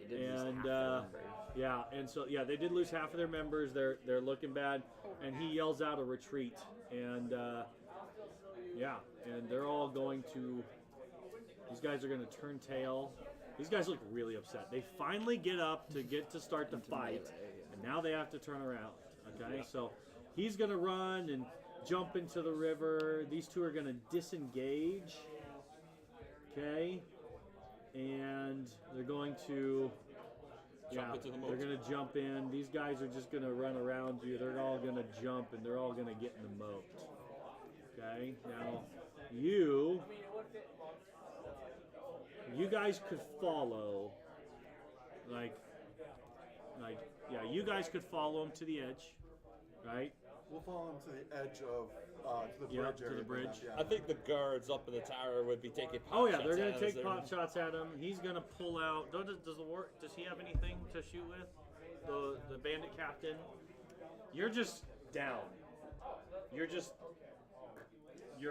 They did lose And half their members. yeah, and so they did lose half of their members. They're looking bad, and he yells out a retreat, and and they're all going to. These guys are going to turn tail. These guys look really upset. They finally get up to start the fight, and now they have to turn around. Okay, so he's going to run and jump into the river. These two are going to disengage. Okay, and they're going to. Jump into the moat. They're going to jump in. These guys are just going to run around you. They're all going to jump, and they're all going to get in the moat. Okay, now you guys could follow, you guys could follow him to the edge, right? We'll follow him to the edge of to the bridge Yep, to area. the bridge. Yeah. I think the guards up in the tower would be taking pot Oh yeah, shots they're at gonna us take there. pot shots at him. He's gonna pull out. Does he have anything to shoot with? The bandit captain. You're just down. You're.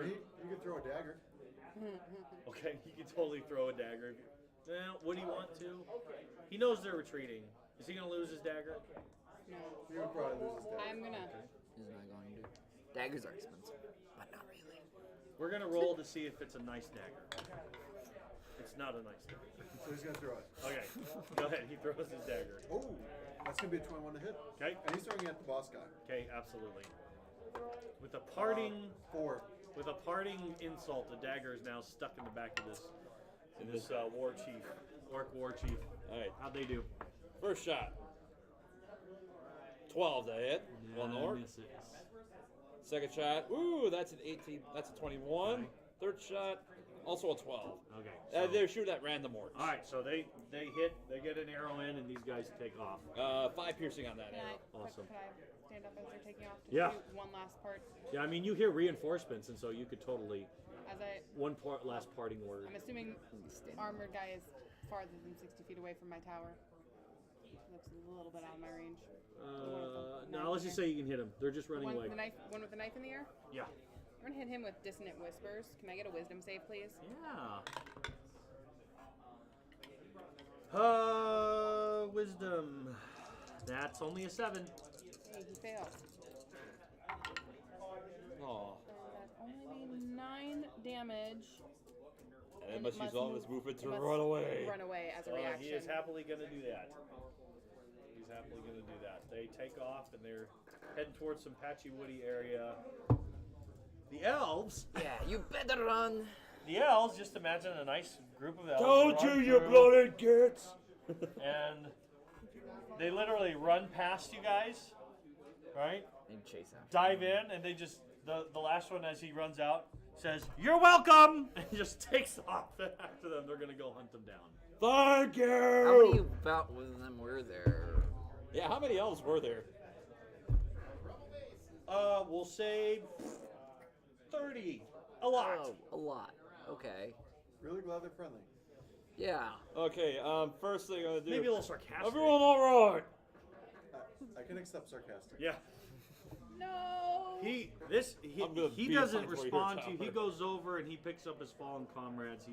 You can throw a dagger. Okay. You can totally throw a dagger. Would he want to? He knows they're retreating. Is he gonna lose his dagger? No. You would probably lose his dagger. I'm gonna. He's not going to. Daggers are expensive, but not really. We're gonna roll to see if it's a nice dagger. It's not a nice dagger. So he's gonna throw it. Okay. Go ahead. He throws his dagger. Oh, that's gonna be a 21 to hit. Okay. And he's throwing it at the boss guy. Okay. Absolutely. With a parting. 4. With a parting insult, the dagger is now stuck in the back of this war chief, orc war chief. All right, How'd they do? first shot. 12 to hit. One orc. Misses. Second shot. Ooh, that's an 18. That's a 21. Okay. Third shot. Also a 12. Okay. So, They're shooting at random orcs. all right, so they hit, they get an arrow in, and these guys take off. 5 piercing on that Can arrow. Awesome. Could I stand up as they're taking off to Yeah. shoot one last part? Yeah, I mean you hear reinforcements, and so you could totally As last parting word. I'm assuming armored guy is farther than 60 feet away from my tower. Looks a little bit out of my range. No, let's just say you can hit them. They're just running away. One with the knife in the air? Yeah. I'm gonna hit him with dissonant whispers. Can I get a wisdom save, please? Yeah. Wisdom. That's only a 7. Hey, he failed. Aw. That's only be 9 damage. And it And must it use must all move- his movement to it must run away. Run away as a He reaction. is happily going to do that. He's happily going to do that. They take off and they're heading towards some patchy woody area. The elves. Yeah, you better run. The elves. Just imagine a nice group of elves. Told run you, you through, bloody gits. And they literally run past you guys, right? And chase after. Dive in, and they just the last one as he runs out says, "You're welcome," and just takes off after them. They're gonna go hunt them down. Thank you. How many about with them were there? Yeah, how many elves were there? We'll say 30. A lot. Oh, a lot. Okay. Really glad they're friendly. Yeah. Okay, first thing I'm gonna do. Maybe a little sarcastic. Everyone all right? I can accept sarcastic. Yeah. No. He I'm gonna he beat a doesn't fight for your respond to. He tower. goes over and he picks up his fallen comrades.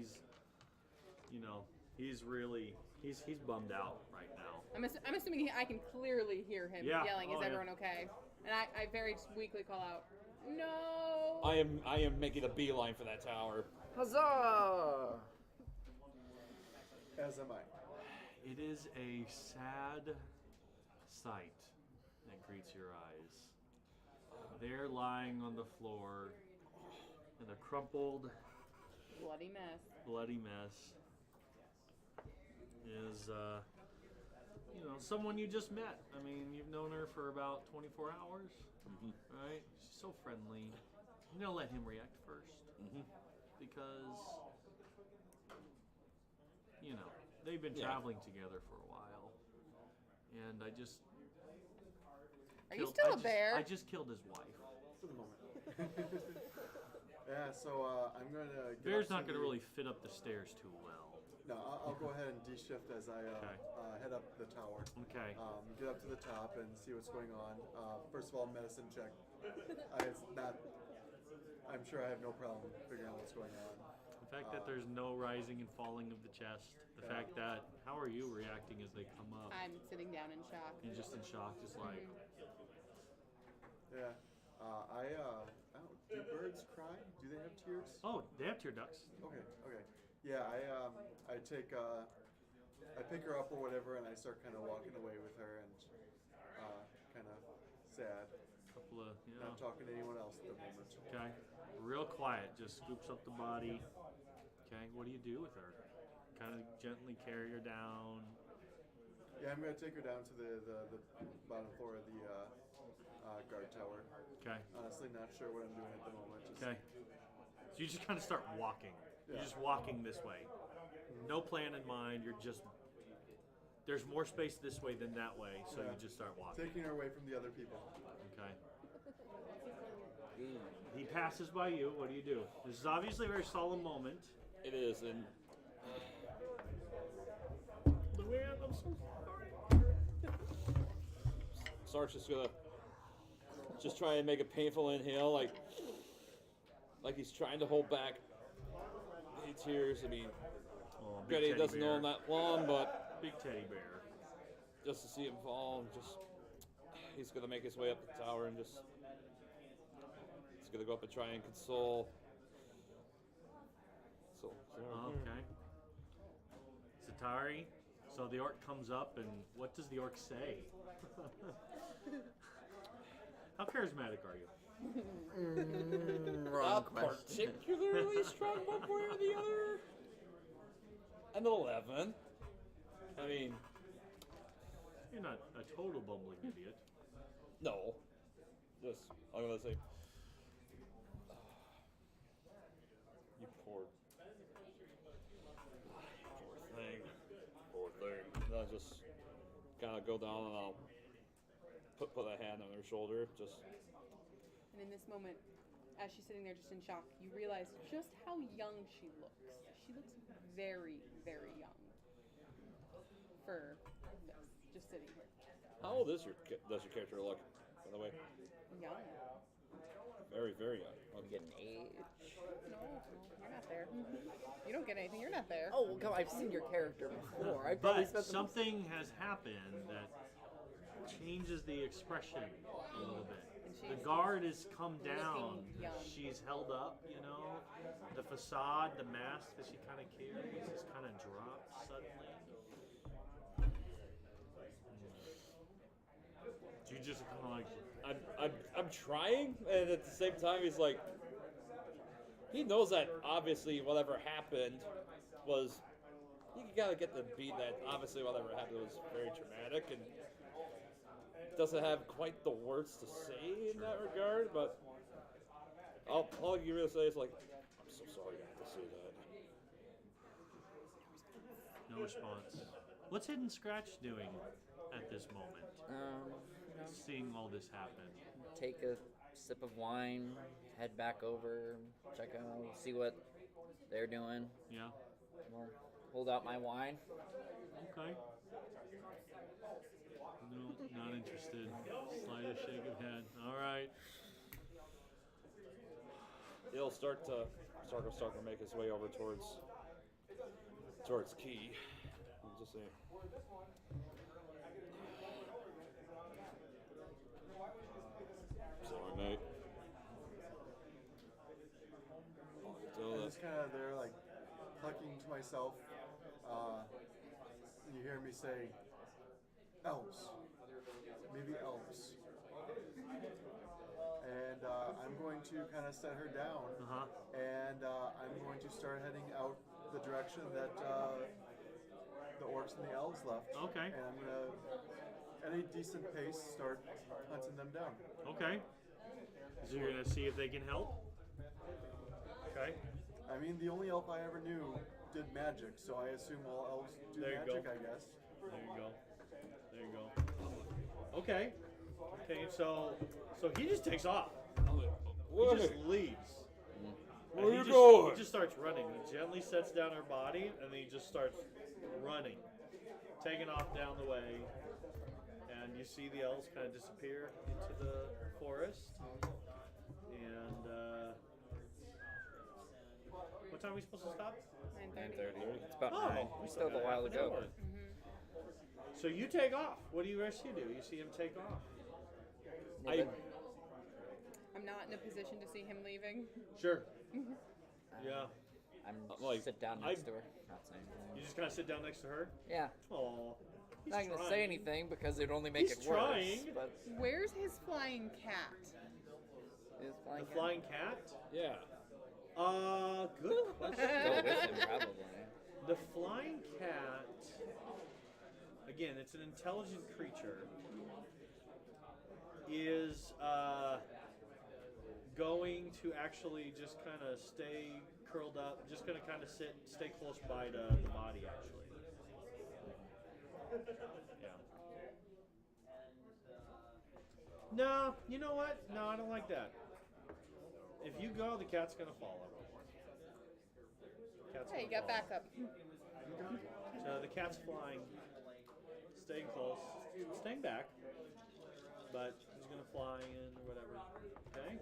He's really bummed out right now. I'm assuming I can clearly hear him Yeah. yelling, "Is Oh, yeah. everyone okay?" And I very weakly call out, "No." I am making a beeline for that tower. Huzzah! As am I. It is a sad sight that greets your eyes. They're lying on the floor in a crumpled, Bloody mess. bloody mess. Is someone you just met. I mean, you've known her for about 24 hours, right? She's so friendly. I'm gonna let him react first because they've been traveling together for a while, and Are you still a bear? I just killed his wife. for the moment. Yeah, so I'm going to. Bear's not going to really fit up the stairs too well. No, I'll go ahead and de-shift as I head up the tower. Okay. Get up to the top and see what's going on. First of all, medicine check. I'm sure I have no problem figuring out what's going on. The fact that there's no rising and falling of the chest. The fact that, how are you reacting as they come up? I'm sitting down in shock. You're just in shock, just like. Yeah. Do birds cry? Do they have tears? Oh, they have tear ducts. Okay. Yeah, I take I pick her up or whatever, and I start kind of walking away with her, and kind of sad. Couple of, Not talking to anyone else at the moment. Okay. Real quiet, just scoops up the body. Okay, what do you do with her? Kind of gently carry her down. Yeah, I'm gonna take her down to the bottom floor of the guard tower. Okay. Honestly, not sure what I'm doing at the moment. Okay. So you just kind of start walking. You're Yeah. just walking this way. No plan in mind. You're just. There's more space this way than that way, so Yeah. you just start walking. Taking her away from the other people. Okay. He passes by you. What do you do? This is obviously a very solemn moment. It is, and Luann, I'm so sorry. Sark's just gonna try and make a painful inhale, like he's trying to hold back any tears. I mean, Oh, big Betty teddy doesn't know bear. him that long, but Big teddy bear. just to see him fall, and he's gonna make his way up the tower and he's gonna go up and try and console. Okay. Satari. So the orc comes up, and what does the orc say? How charismatic are you? Wrong Not question. particularly strong one way or the other. An 11. I mean, You're not a total bumbling idiot. no. I'm gonna say, you poor thing. Poor thing. And I'll just kind of go down and I'll put a hand on her shoulder. And in this moment, as she's sitting there just in shock, you realize just how young she looks. She looks very, very young for this, just sitting here. How old does your character look, by the way? Young. Very, very young. You get an age. No, you're not there. You don't get anything. You're not there. Oh, well, come on, I've seen your character before. I probably But spent something has happened that changes the expression a little bit. And The she's guard has come down. looking young. She's held up, you know. The facade, the mask that she kind of carries has kind of dropped suddenly. You just kind of like, I'm trying, and at the same time, he's like, he knows that obviously whatever happened was, you gotta get the beat that obviously whatever happened was very traumatic, and doesn't have quite the words to say in that regard, but all you really say is like, I'm so sorry I had to say that. no response. What's Hidden Scratch doing at this moment? you know, Seeing all this happen. take a sip of wine, head back over, check out, see what they're doing. Yeah. Or hold out my wine. Okay. No, not interested. Slightest shake of head. All right. He'll start to make his way over towards Key. We'll just say, sorry, mate. I'm just kind of there, like, clucking to myself. You hear me say, elves. Maybe elves. And I'm going to kind of set her down. Uh-huh. And I'm going to start heading out the direction that the orcs and the elves left. Okay. And I'm going to, at a decent pace, start hunting them down. Okay. So you're gonna see if they can help. Okay. I mean, the only elf I ever knew did magic, so I assume all elves do There you magic, go. I guess. There you go. There you go. Okay. Okay. So he just takes off. He just leaves. Where he you just, going? He just starts running. He gently sets down her body, and then he just starts running, taking off down the way. And you see the elves kind of disappear into the forest. And what time are we supposed to stop? 9:30. 9:30. It's about Oh, 9. We still have a while to go. So you take off. What do you rest you do? You see him take off. Nathan, I'm not in a position to see him leaving. Sure. Yeah. I'm like, sit down next to her. Not saying anything. You just kind of sit down next to her. Yeah. Oh. Not going to say anything because it would only make He's it worse. trying. But Where's his flying cat? it's The flying. flying cat. Yeah. Good question. Go with him probably. The flying cat. Again, it's an intelligent creature. Is going to actually just kind of stay curled up, just going to kind of stay close by to the body, actually. Yeah. No, you know what? No, I don't like that. If you go, the cat's going to follow. Cat's Hey, you gonna got follow. backup. So the cat's flying, staying close, staying back, but he's going to fly in or whatever. Okay?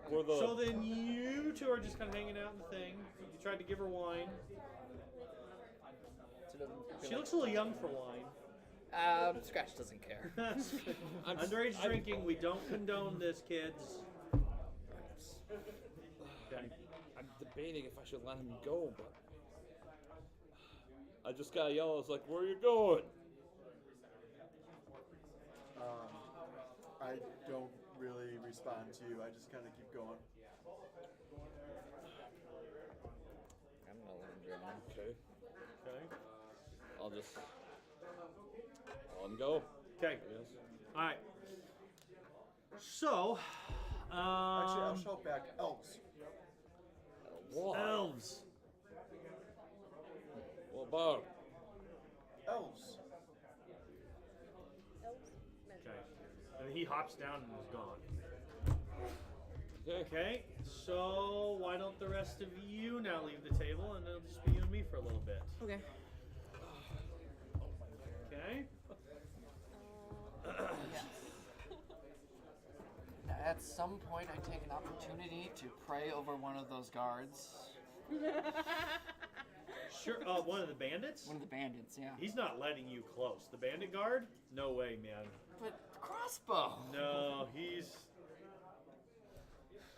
So then you two are just kind of hanging out in the thing. You tried to give her wine. She looks a little young for wine. Scratch doesn't care. Underage drinking, we don't condone this, kids. Okay. I'm debating if I should let him go, but I just gotta yell. I was like, "Where are you going?" I don't really respond to you. I just kind of keep going. I'm going to let him drown. Okay. Okay. I'll just let him go. Okay. Yes. All right. So, Actually, I'll shout back, elves. What? elves. What about? Elves. Okay. And he hops down and is gone. Okay. Okay. So why don't the rest of you now leave the table and it'll just be you and me for a little bit. Okay. Okay. At some point, I take an opportunity to pray over one of those guards. Sure. One of the bandits. One of the bandits, yeah. He's not letting you close. The bandit guard? No way, man. But crossbow. No, he's.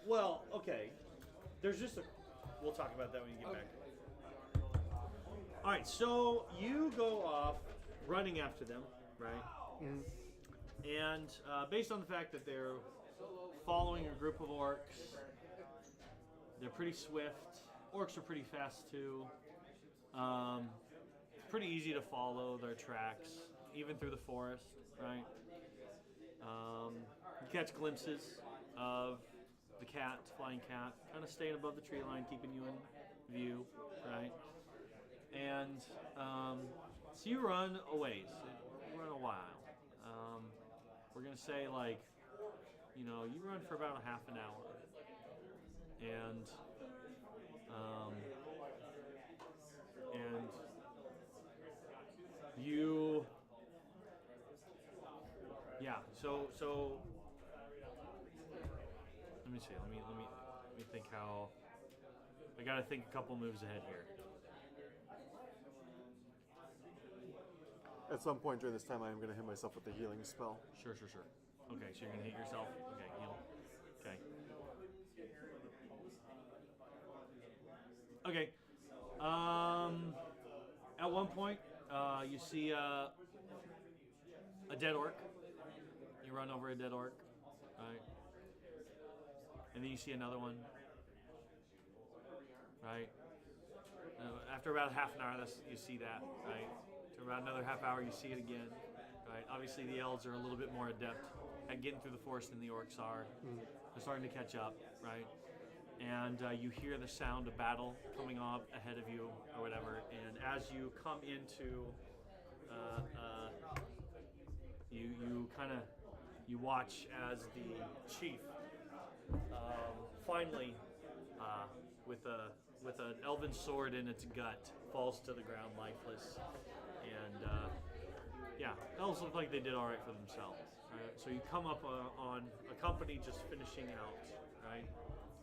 Well, okay. There's just a. We'll talk about that when you get back. All right, so you go off running after them, right? And based on the fact that they're following a group of orcs, they're pretty swift. Orcs are pretty fast too. It's pretty easy to follow their tracks, even through the forest, right? You catch glimpses of the cat, flying cat, kind of staying above the tree line, keeping you in view, right? And so you run a ways, you run a while. We're gonna say like, you run for about a half an hour, and you, yeah. So let me see. Let me think how. I gotta think a couple moves ahead here. At some point during this time, I am going to hit myself with the healing spell. Sure. Okay, so you're gonna hit yourself. Okay, heal. Okay. At one point, you see a dead orc. You run over a dead orc, right? And then you see another one, right? After about half an hour, you see that, right? After about another half hour, you see it again, right? Obviously, the elves are a little bit more adept at getting through the forest than the orcs are. They're starting to catch up, right? And you hear the sound of battle coming up ahead of you or whatever. And as you come into, you watch as the chief of finally, with an elven sword in its gut, falls to the ground lifeless. And yeah, elves look like they did all right for themselves. Right? So you come up on a company just finishing out, right?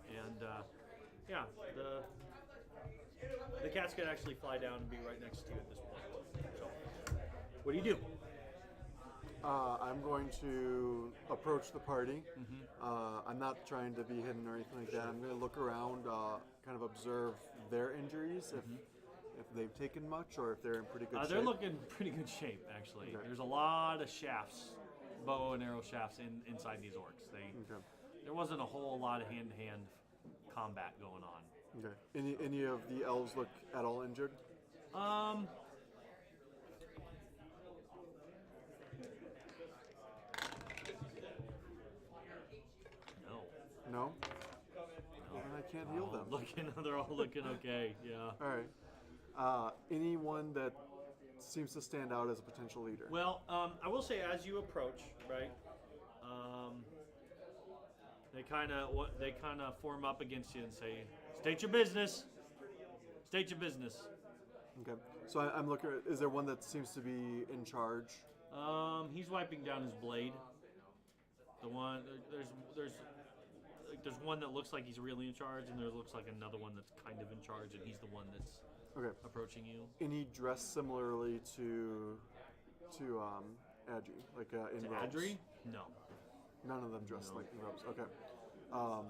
And yeah, the cats could actually fly down and be right next to you at this point. So, what do you do? I'm going to approach the party. I'm not trying to be hidden or anything like that. I'm going to look around, kind of observe their injuries, if they've taken much or if they're in pretty good shape. They're looking pretty good shape, actually. Okay. There's a lot of shafts, bow and arrow shafts inside these orcs. There wasn't a whole lot of hand-to-hand combat going on. Okay. Any of the elves look at all injured? No. No? Well, then I can't heal them. They're all looking okay. Yeah. All right. Anyone that seems to stand out as a potential leader? Well, I will say as you approach, right? They kind of form up against you and say, "State your business. State your business." Okay. So I'm looking. Is there one that seems to be in charge? He's wiping down his blade. The one there's one that looks like he's really in charge, and there looks like another one that's kind of in charge, and he's the one that's approaching you. Any dress similarly to Adri, like in robes? Adri? No. None of them dress like in robes. Okay. No,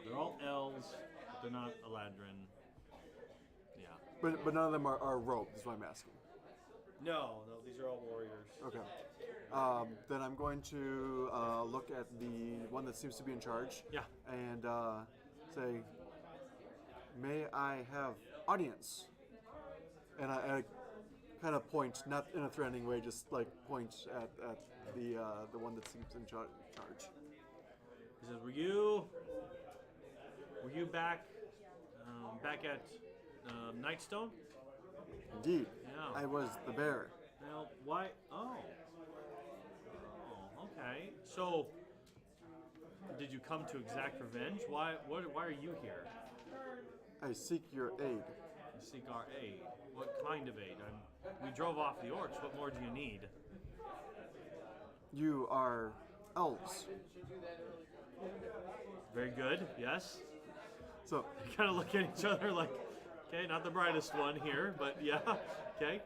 they're all elves. But they're not Eladrin. Yeah. But none of them are robed, is what I'm asking. No, these are all warriors. Okay. Then I'm going to look at the one that seems to be in charge. Yeah. And say, "May I have audience?" And I kind of point, not in a threatening way, just like point at the one that seems in charge. He says, "Were you back at Nightstone?" Indeed. Yeah. I was the bearer. Now, why? Oh, okay. So, did you come to exact revenge? Why are you here? I seek your aid. You seek our aid. What kind of aid? We drove off the orcs. What more do you need? You are elves. Very good. Yes. So We kind of look at each other like, okay, not the brightest one here, but yeah, okay.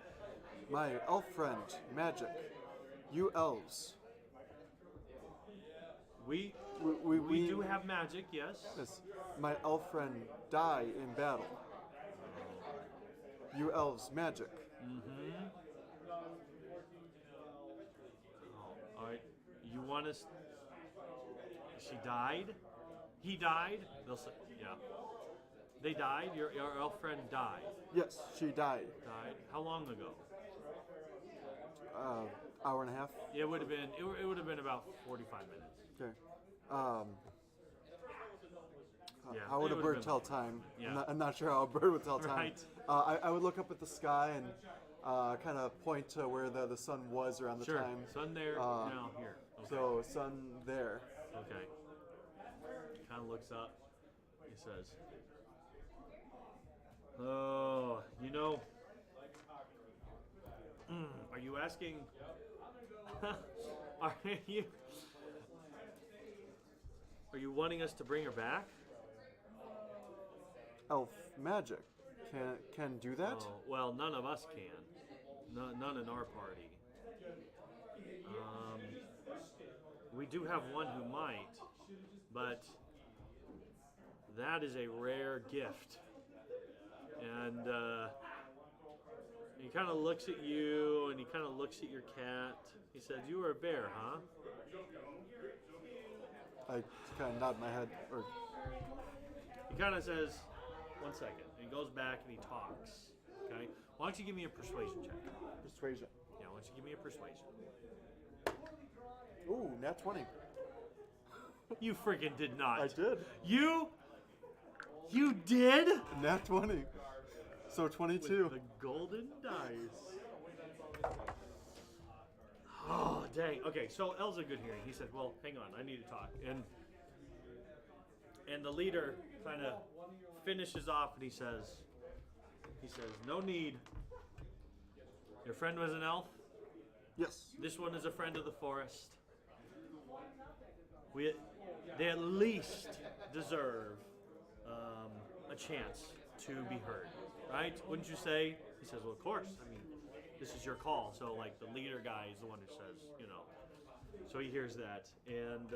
my elf friend, Magic. You elves. We We do have magic, yes. Yes. My elf friend die in battle. You elves magic. Mm-hmm. All right. You want us? She died. He died. They'll say, yeah. They died. Your elf friend died. Yes, she died. Died. How long ago? Hour and a half. Yeah, it would have been. It would have been about 45 minutes. Okay. Yeah, how would it a would've bird been- tell time? Yeah. I'm not sure how a bird would tell time. Right. I would look up at the sky and kind of point to where the sun was around the Sure. time. Sun there. Now here. Okay. So sun there. Okay. Kind of looks up. He says, "Oh, you know, are you asking? Are you wanting us to bring her back? Elf magic can do that. Oh, well, none of us can. None in our party. We do have one who might, but that is a rare gift." And he kind of looks at you, and he kind of looks at your cat. He says, "You were a bear, huh?" I kind of nod my head. Or He kind of says, "1 second." And he goes back and he talks. Okay? Why don't you give me a persuasion check? persuasion. Yeah, why don't you give me a persuasion? Ooh, nat 20. You freaking did not. I did. You did? Nat 20. So 22. With the golden dice. Oh, dang. Okay, so El's a good hearing. He said, "Well, hang on. I need to talk." And the leader kind of finishes off, and he says, "No need. Your friend was an elf. Yes. This one is a friend of the forest. They at least deserve a chance to be heard, right? Wouldn't you say?" He says, "Well, of course. I mean, this is your call." So, like, the leader guy is the one who says, you know. So he hears that, and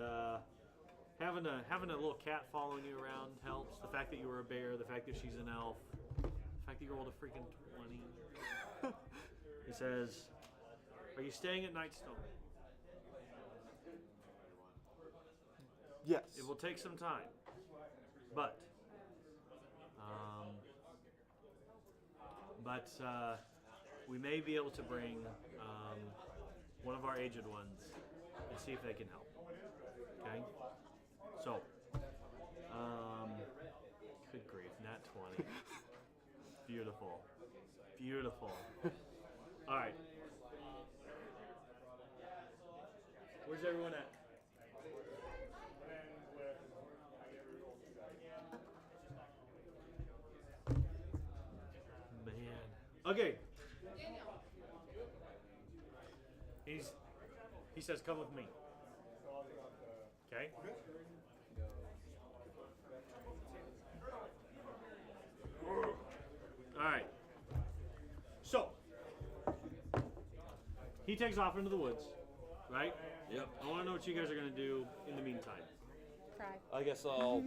having a little cat following you around helps. The fact that you were a bear, the fact that she's an elf, the fact that you rolled a freaking 20. He says, "Are you staying at Nightstone? Yes. It will take some time, but we may be able to bring one of our aged ones and see if they can help. Okay? So, good grief, nat 20. Beautiful. Beautiful. All right. Where's everyone at? Man. Okay. He says, "Come with me." Okay. All right. So he takes off into the woods, right? Yep. I want to know what you guys are gonna do in the meantime. Cry. I guess I'll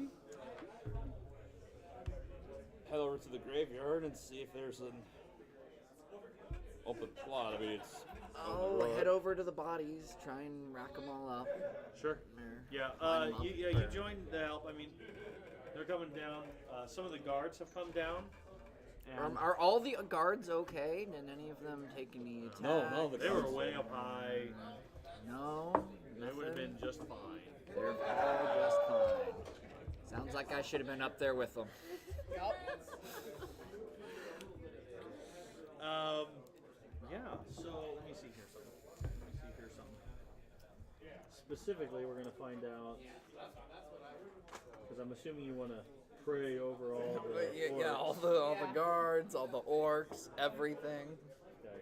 head over to the graveyard and see if there's an open plot. I mean, it's. Oh, head over to the bodies, try and rack them all up. Sure. There. Yeah. Line 'em up. You joined the help. I mean, they're coming down. Some of the guards have come down. And Are all the guards okay? Did any of them take any attacks? No, they were way up high. No, They would have nothing? been just fine. They're all just fine. Sounds like I should have been up there with them. Yup. Yeah, so let me see here something. Specifically, we're going to find out, because I'm assuming you want to pray over all the Yeah, all the guards, all the orcs, everything. Okay.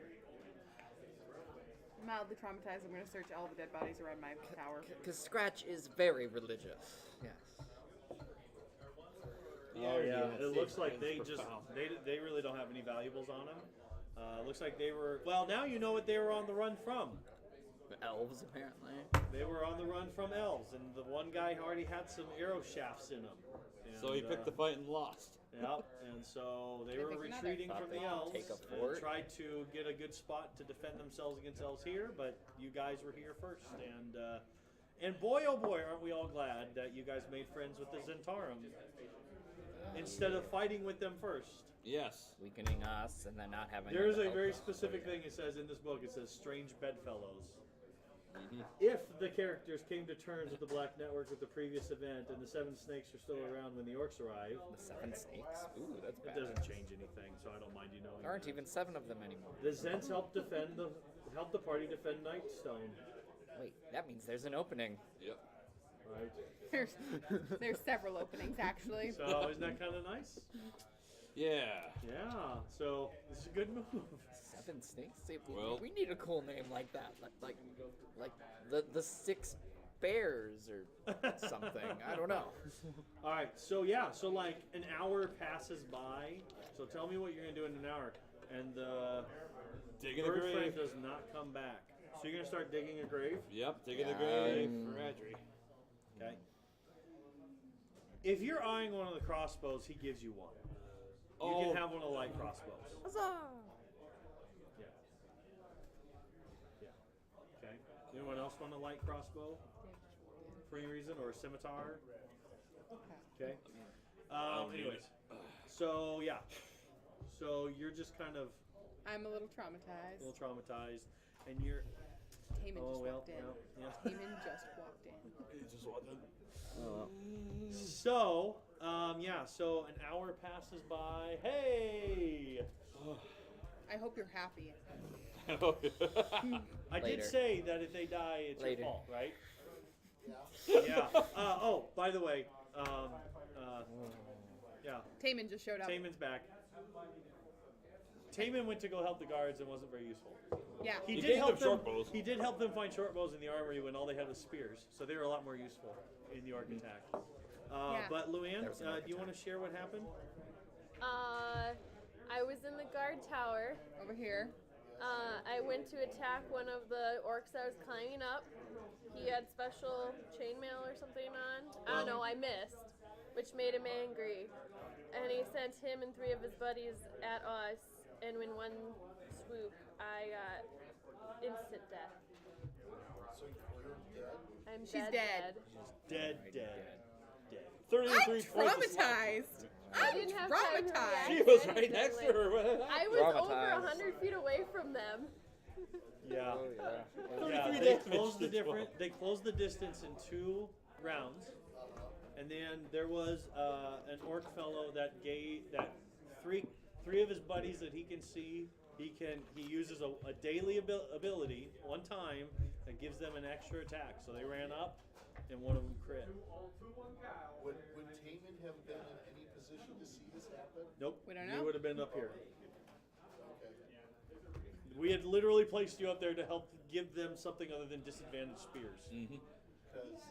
Mildly traumatized. I'm going to search all the dead bodies around my tower. Because Scratch is very religious. Yes. Oh yeah, it looks like they really don't have any valuables on them. Looks like they were, well, now you know what they were on the run from. Elves, apparently. They were on the run from elves, and the one guy already had some arrow shafts in him. So he picked the fight and lost. Yep, and so they were pick another. retreating Thought from the they'd elves take a and fort. tried to get a good spot to defend themselves against elves here, but you guys were here first, and boy oh boy, aren't we all glad that you guys made friends with the Zentarum instead of fighting with them first. Yes. Weakening us and then not having. There's them a very help us. specific thing it says in this book. It says strange bedfellows. Mm-hmm. If the characters came to terms with the Black Network with the previous event and the Seven Snakes are still around when the orcs arrive, The 7 snakes? Ooh, that's it bad. doesn't change anything, so I don't mind you knowing. There aren't that. even 7 of them anymore. The Zents help the party defend Nightstone, Wait, that means there's an opening. Yep. right? There's several openings actually. So isn't that kind of nice? Yeah. Yeah. So this is a good move. 7 snakes? See, Well- we need a cool name like that. Like the 6 bears or something. I don't know. All right. So yeah. So like an hour passes by. So tell me what you're gonna do in an hour, and the Digging a bird grave. friend does not come back. So you're gonna start digging a grave. Yep, digging a Yeah, grave for Adri. Okay. If you're eyeing one of the crossbows, he gives you one. You Oh. can have one of the light crossbows. Huzzah! Yeah. Yeah. Okay. Anyone else want a light crossbow? For any reason, or a scimitar? Okay. Anyways, so yeah. So you're just kind of I'm a little a traumatized. little traumatized, and you're. Taman Oh just well. walked in. Yeah. Taman just walked in. So, so an hour passes by. Hey! I hope you're happy. I did Later. say that if they die, it's Later. your fault, right? Yeah. Yeah. Oh, by the way, yeah, Taman just showed up. Taman's back. Taman went to go help the guards and wasn't very useful. Yeah. He did gave help them short bows. He did help them find short bows in the armory when all they had was spears, so they were a lot more useful in the orc attack. Yeah. But Luann, There was an orc do you want to share what happened? I was in the guard tower. Over here. I went to attack one of the orcs I was climbing up. He had special chainmail or something on. I don't know, I missed, which made him angry. And he sent him and 3 of his buddies at us, and in one swoop, I got instant death. So you're dead? I'm She's dead. dead. Dead. 33 I'm points of slap. traumatized. I didn't have time to react She to was right anything, next to like- her. I was over Traumatized. 100 feet away from them. Yeah. Oh, yeah. Yeah, 33 they damage closed the to 12. different. They closed the distance in 2 rounds, and then there was an orc fellow that gave that three of his buddies that he can see. He uses a daily ability one time that gives them an extra attack. So they ran up, and one of them crit. Would Taman have been in any position to see this happen? Nope. We don't You know. would have been up here. Okay. We had literally placed you up there to help give them something other than disadvantaged spears. Because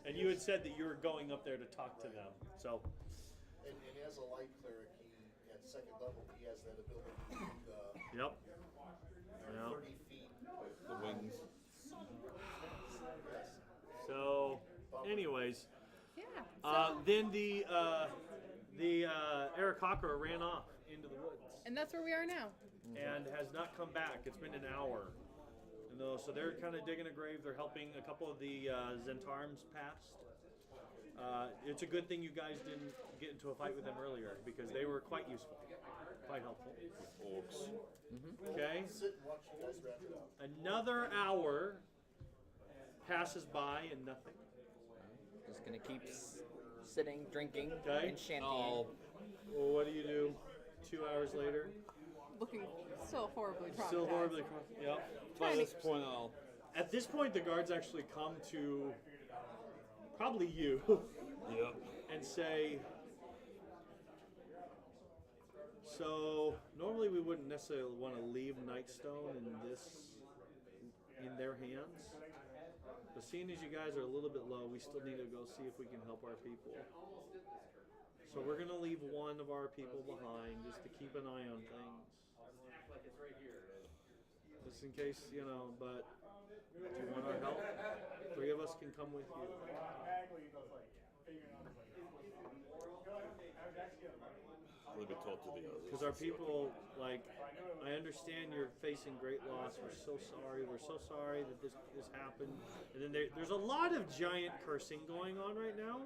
And you had said that you were going up there to talk to them. So. and as a light cleric, he at 2nd level he has that ability to do the Yep. Yeah. 30 feet. The wings. Yes. So, anyways, Yeah. then the Arakakra ran off into the woods And that's where we are now. and has not come back. It's been an hour. So they're kind of digging a grave. They're helping a couple of the Zentarms past. It's a good thing you guys didn't get into a fight with them earlier because they were quite useful, quite helpful. Orcs. Okay. Sit and watch you guys wrap it up. Another hour passes by and nothing. Just gonna keep sitting, drinking, Okay. and shantying. Oh, Well, what do you do 2 hours later? Looking still horribly traumatized. Still horribly. Yep. by this point, I'll. At this point, the guards actually come to probably you Yep. and say, so normally we wouldn't necessarily want to leave Nightstone in their hands. But seeing as you guys are a little bit low, we still need to go see if we can help our people. So we're going to leave one of our people behind just to keep an eye on things. Just in case, but if you want our help, 3 of us can come with you. Let me talk to the others. Because our people, I understand you're facing great loss. We're so sorry. We're so sorry that this happened. And then there's a lot of giant cursing going on right now.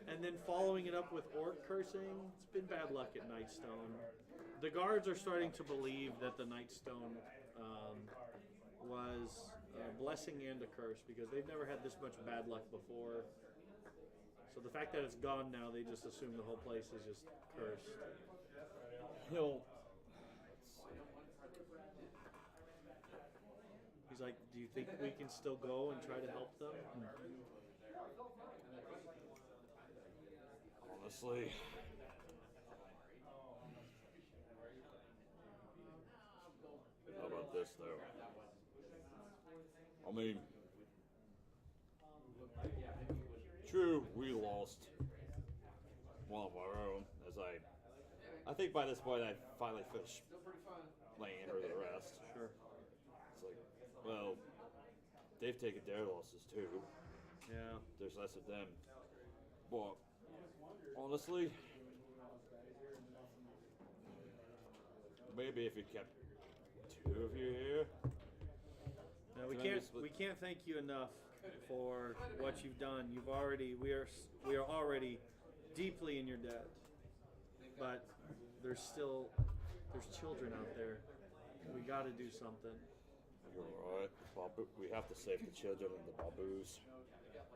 And then following it up with orc cursing, it's been bad luck at Nightstone. The guards are starting to believe that the Nightstone was a blessing and a curse because they've never had this much bad luck before. So the fact that it's gone now, they just assume the whole place is just cursed. He's like, do you think we can still go and try to help them? Honestly. How about this, though? I mean, true, we lost one of our own, as I think by this point I finally finished laying her the rest. Sure. It's like, well, they've taken their losses too. Yeah. There's less of them. But honestly, maybe if you kept 2 of you here. No, we Can I can't. just- We can't thank you enough for what you've done. We are already deeply in your debt. But there's children out there. We got to do something. You're right. We have to save the children and the babus.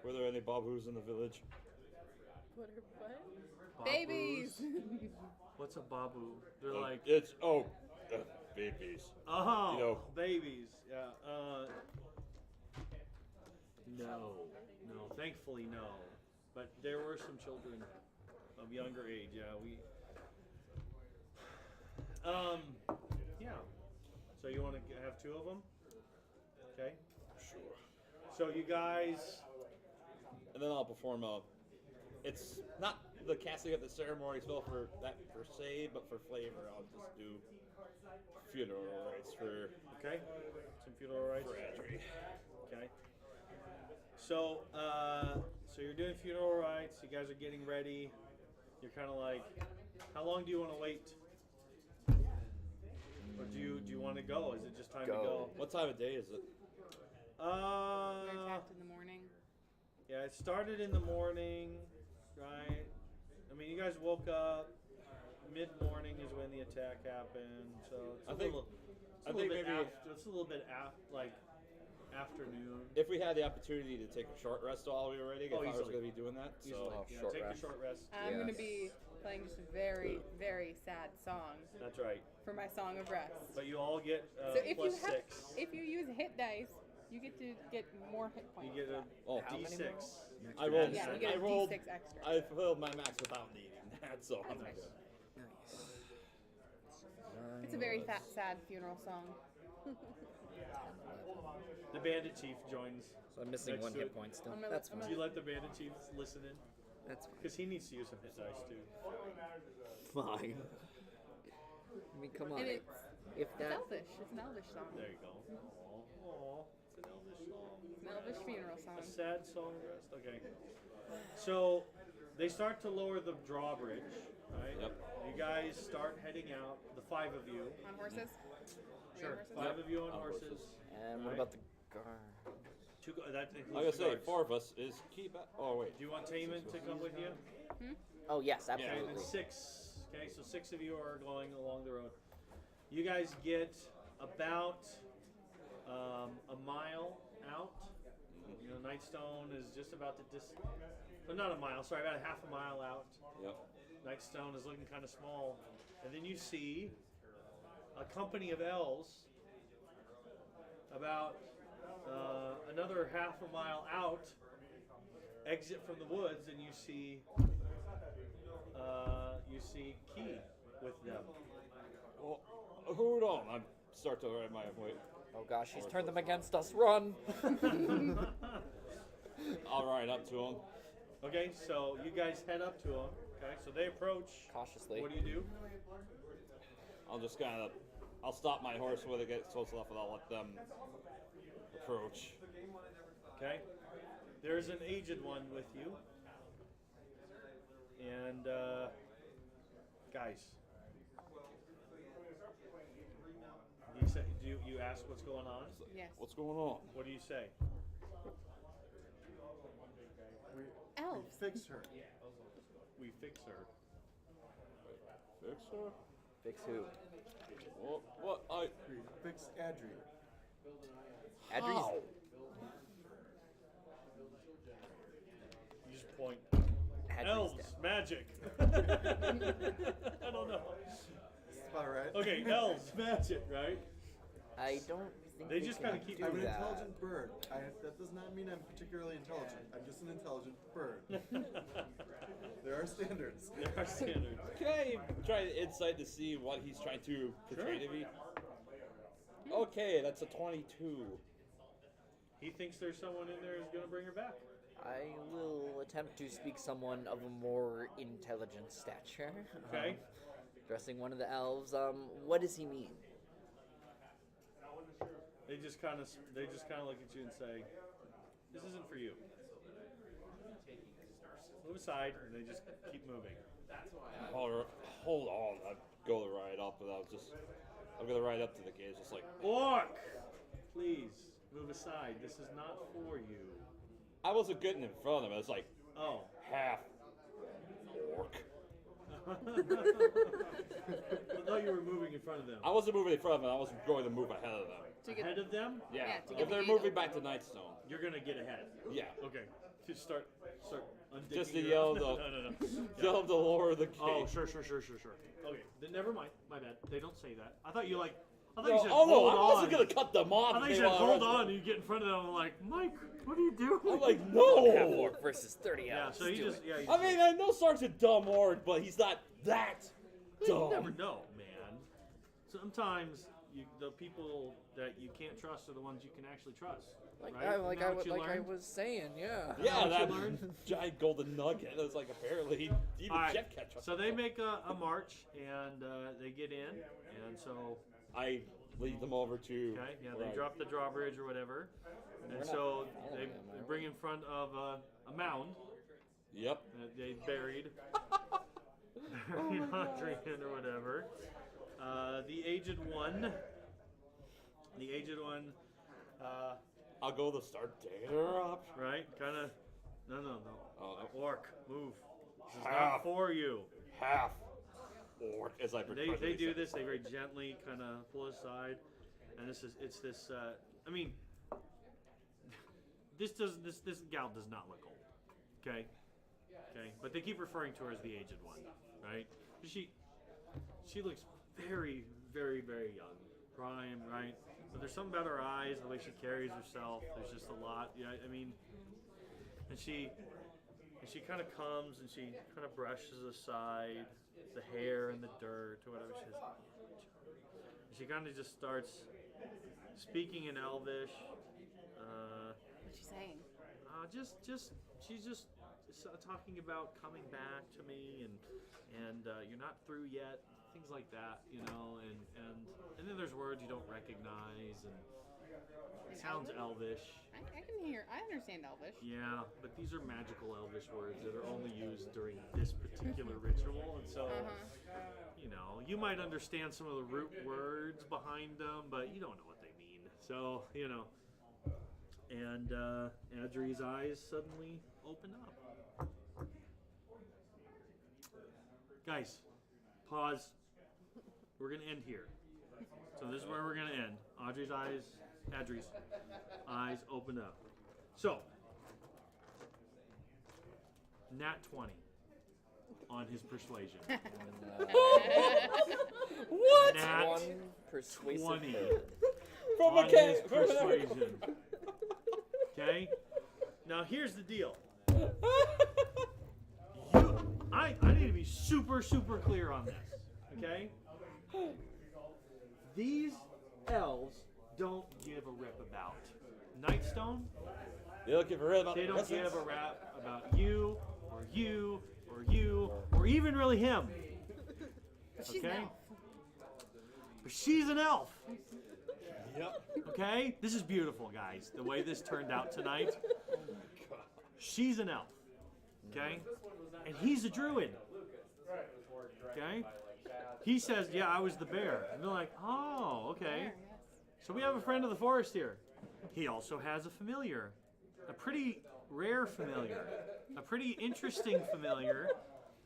Were there any babus in the village? What? Babies. What's a babu? They're like, It's babies. oh, you know. babies. Yeah. No. Thankfully, no. But there were some children of younger age. Yeah, we. Yeah. So you want to have two of them? Okay. Sure. So you guys. And then I'll perform it's not the casting of the ceremony spell for that per se, but for flavor, I'll just do funeral rites for Okay. Some funeral rites. Adri. Okay. So, so you're doing funeral rites. You guys are getting ready. You're kind of like, how long do you want to wait? Or do you want to go? Is it just time to go? What time of day is it? We attacked in the morning. Yeah, it started in the morning, right? I mean, you guys woke up. Mid-morning is when the attack happened. So it's a little bit like afternoon. If we had the opportunity to take a short rest while we were ready, if I was easily. going to be doing that. Easily. So Yeah, short take rest. a short rest. I'm going Yes. to be playing just a very, very sad song That's right. for my song of rest. But you all get So if you plus have, 6. if you use hit dice, you get to get more hit You points. get a How D6. many I rolled. Yeah, you get I a rolled. D6 extra. I fulfilled my max without needing that, so I'm That's good. It's a very sad funeral song. The bandit chief joins. So I'm missing Next one to hit it. point still. I'm gonna- That's I'm Do fine. you let the bandit chief listen in? That's fine. Because he needs to use some hit dice too. Fine. I mean, come on. And If it's that elvish. It's an elvish song. There you go. Aw, it's an elvish song. It's an elvish funeral song. A sad song rest. Okay. So they start to lower the drawbridge, right? Yep. You guys start heading out. The 5 of you. On horses? Are we Sure. on horses? 5 of you on On horses. horses. and what Right. about the guard? That includes I gotta the say, guards. 4 of us is keep. Oh wait. Do you want Taman to come with you? Oh yes, Okay, absolutely. then 6. Okay, so 6 of you are going along the road. You guys get about a mile out. You know, Nightstone is just about to well, not a mile. Sorry, about a half a mile out. Yep. Nightstone is looking kind of small, and then you see a company of elves about another half a mile out. Exit from the woods, and you see Key with them. Well, hold on. I start to ride my way. Oh gosh, he's turned them against us. Run! I'll ride up to him. Okay, so you guys head up to them. Okay, so they approach. Cautiously. What do you do? I'll just kind of. I'll stop my horse when it gets close enough, and I'll let them approach. Okay, there's an aged one with you, and guys, you ask what's going on? Yes. What's going on? What do you say? We Elves. fix her. We fix her. Fix her? Fix who? What? I. We fix Adri. Adri's. How? You just point. Adri's Elves, dead. magic. I don't know. All right. Okay, elves, magic, right? I don't think They we just can kinda keep- do I'm an that. intelligent bird. That does not mean I'm particularly intelligent. I'm just an intelligent bird. There are standards. There are standards. Can I try insight to see what he's trying to portray to me? Okay, that's a 22. He thinks there's someone in there who's gonna bring her back. I will attempt to speak someone of a more intelligent stature. Okay. Addressing one of the elves. What does he mean? They just kind of look at you and say, "This isn't for you. Move aside," and they just keep moving. Hold on. I go to ride up, and I'm gonna ride up to the gate, just like. Orc, please move aside. This is not for you. I wasn't getting in front of him. It's like Oh. half orc. I thought you were moving in front of them. I wasn't moving in front of them. I was going to move ahead of them. To get Ahead of them? Yeah. Yeah, to get If the they're gate moving open. back to Nightstone. You're gonna get ahead. Yeah. Okay. Just start undigging. Just to your- yell No, the- no. Tell them to lower the gate. Oh, sure. Okay, then never mind. My bad. They don't say that. I thought you I thought you said, oh no, hold I wasn't on. gonna cut them off. I thought if you they said, wanna hold run. on, and you get in front of them. I'm like, Mike, what are you doing? I'm like, no. Half orc versus 30 yeah, elves. so he Do just, it. yeah. He I mean, I know Sark's a dumb orc, but he's not that you dumb. never know, man. Sometimes the people that you can't trust are the ones you can actually trust. Like, right? I, Isn't like, that I, what you like I learned? was saying, yeah. Yeah, what you that learned? giant golden nugget. It was like apparently even All right, Jeff can't trust. so they make a march and they get in, and so I lead them over to. okay, yeah, where they I- drop the drawbridge or whatever, and We're not so following they them, are we? bring in front of a mound Yep. that they buried. Adrian or whatever. The aged one. The aged one. I'll go the start data up. Right? Kind of. No. Oh, Orc, move. This is Half. not for you. Half orc as I They do this. They very gently kind of pull aside, and it's this. I mean, this gal does not look old. Okay. But they keep referring to her as the aged one, right? She looks very, very, very young, prime, right? But there's something about her eyes, the way she carries herself. There's just a lot. Yeah, I mean, and she kind of comes and she kind of brushes aside the hair and the dirt or whatever. She kind of just starts speaking in Elvish. What's she saying? She's just talking about coming back to me and you're not through yet, things like that, you know, and then there's words you don't recognize and it sounds Elvish. I can hear. I understand Elvish. Yeah, but these are magical Elvish words that are only used during this particular ritual, and so you know, you might understand some of the root words behind them, but you don't know what they mean. So, you know, and Adri's eyes suddenly open up. Guys, pause. We're gonna end here. So this is where we're gonna end. Adri's eyes open up. So, nat 20 on his persuasion. What? Nat One persuasive 20 bird. From on a his cave. persuasion. Okay? Now here's the deal. I need to be super, super clear on this. Okay? These elves don't give a rip about Nightstone. They don't give a rip about They the don't residents. give a rap about you, or you, or you, or even really him. But she's Okay? an elf. But she's an elf. Yep. Okay? This is beautiful, guys. The way this turned out tonight. She's an elf. Okay? And he's a druid. Okay? He says, yeah, I was the bear. And they're like, oh, okay. There, yes. So we have a friend of the forest here. He also has a familiar. A pretty rare familiar. A pretty interesting familiar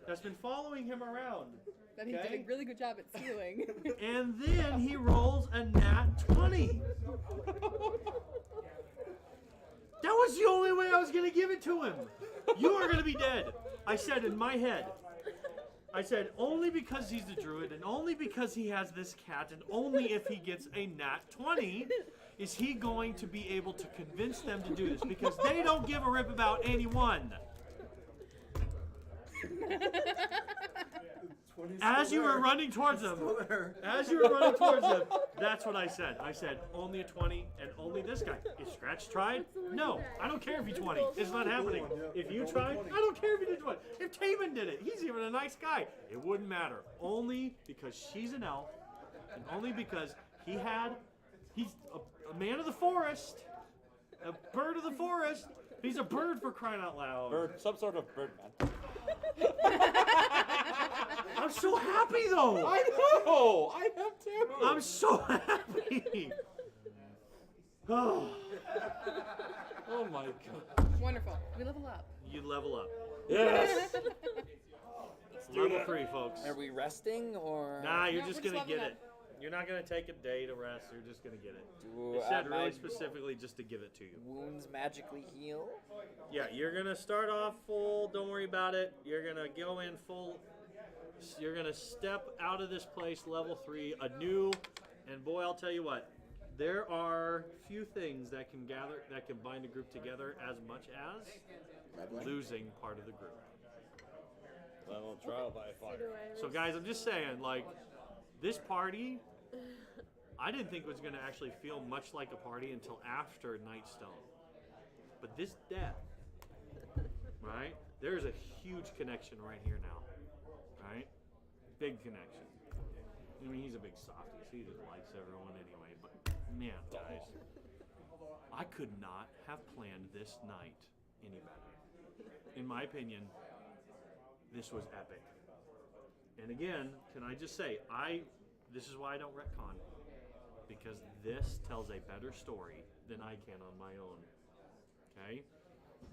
that's been following him around. That he did Okay. a really good job at stealing. And then he rolls a nat 20. That was the only way I was going to give it to him. You are going to be dead. I said in my head. I said only because he's the druid and only because he has this cat and only if he gets a nat 20 is he going to be able to convince them to do this because they don't give a rip about anyone. As you were running towards them, that's what I said. I said, only a 20 and only this guy. Is Scratch tried? No, I don't care if he 20. It's not happening. If you tried, I don't care if he did 20. If Taman did it, he's even a nice guy. It wouldn't matter. Only because she's an elf and only because he's a man of the forest, a bird of the forest. He's a bird for crying out loud. Bird, some sort of bird man. I'm so happy though. I know. I am too. I'm so happy. Oh, Oh my god. Wonderful. We level up. you level up. Yes. Level 3, folks. Are we resting or? Nah, you're No, just we're gonna just get leveling it. You're not gonna take a day to rest. You're just gonna get it. Do, It said my really specifically just to give it to you. wounds magically heal? Yeah, you're gonna start off full. Don't worry about it. You're gonna go in full. You're gonna step out of this place, level 3, a new And boy, I'll tell you what, there are few things that can bind a group together as much as losing part of the group. Level trial by So fire. do I. So guys, I'm just saying, like, this party, I didn't think it was going to actually feel much like a party until after Nightstone. But this death, right? There's a huge connection right here now, right? Big connection. I mean, he's a big softie, so he just likes everyone anyway. But man, guys, I could not have planned this night any better. In my opinion, this was epic. And again, can I just say, this is why I don't retcon, because this tells a better story than I can on my own. Okay?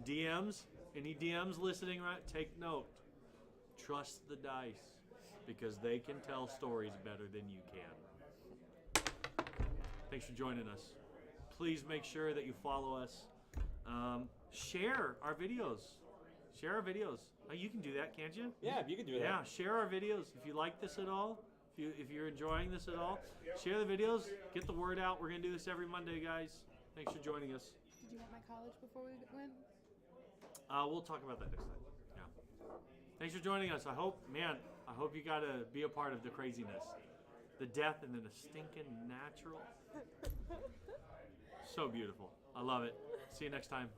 DMs, any DMs listening, right? Take note. Trust the dice, because they can tell stories better than you can. Thanks for joining us. Please make sure that you follow us. Share our videos. Share our videos. Oh, you can do that, can't you? Yeah, you can do that. Yeah, share our videos. If you like this at all, if you're enjoying this at all, share the videos. Get the word out. We're going to do this every Monday, guys. Thanks for joining us. Did you want my college before we went? We'll talk about that next time. Yeah. Thanks for joining us. I hope you got to be a part of the craziness. The death and then the stinking natural. So beautiful. I love it. See you next time.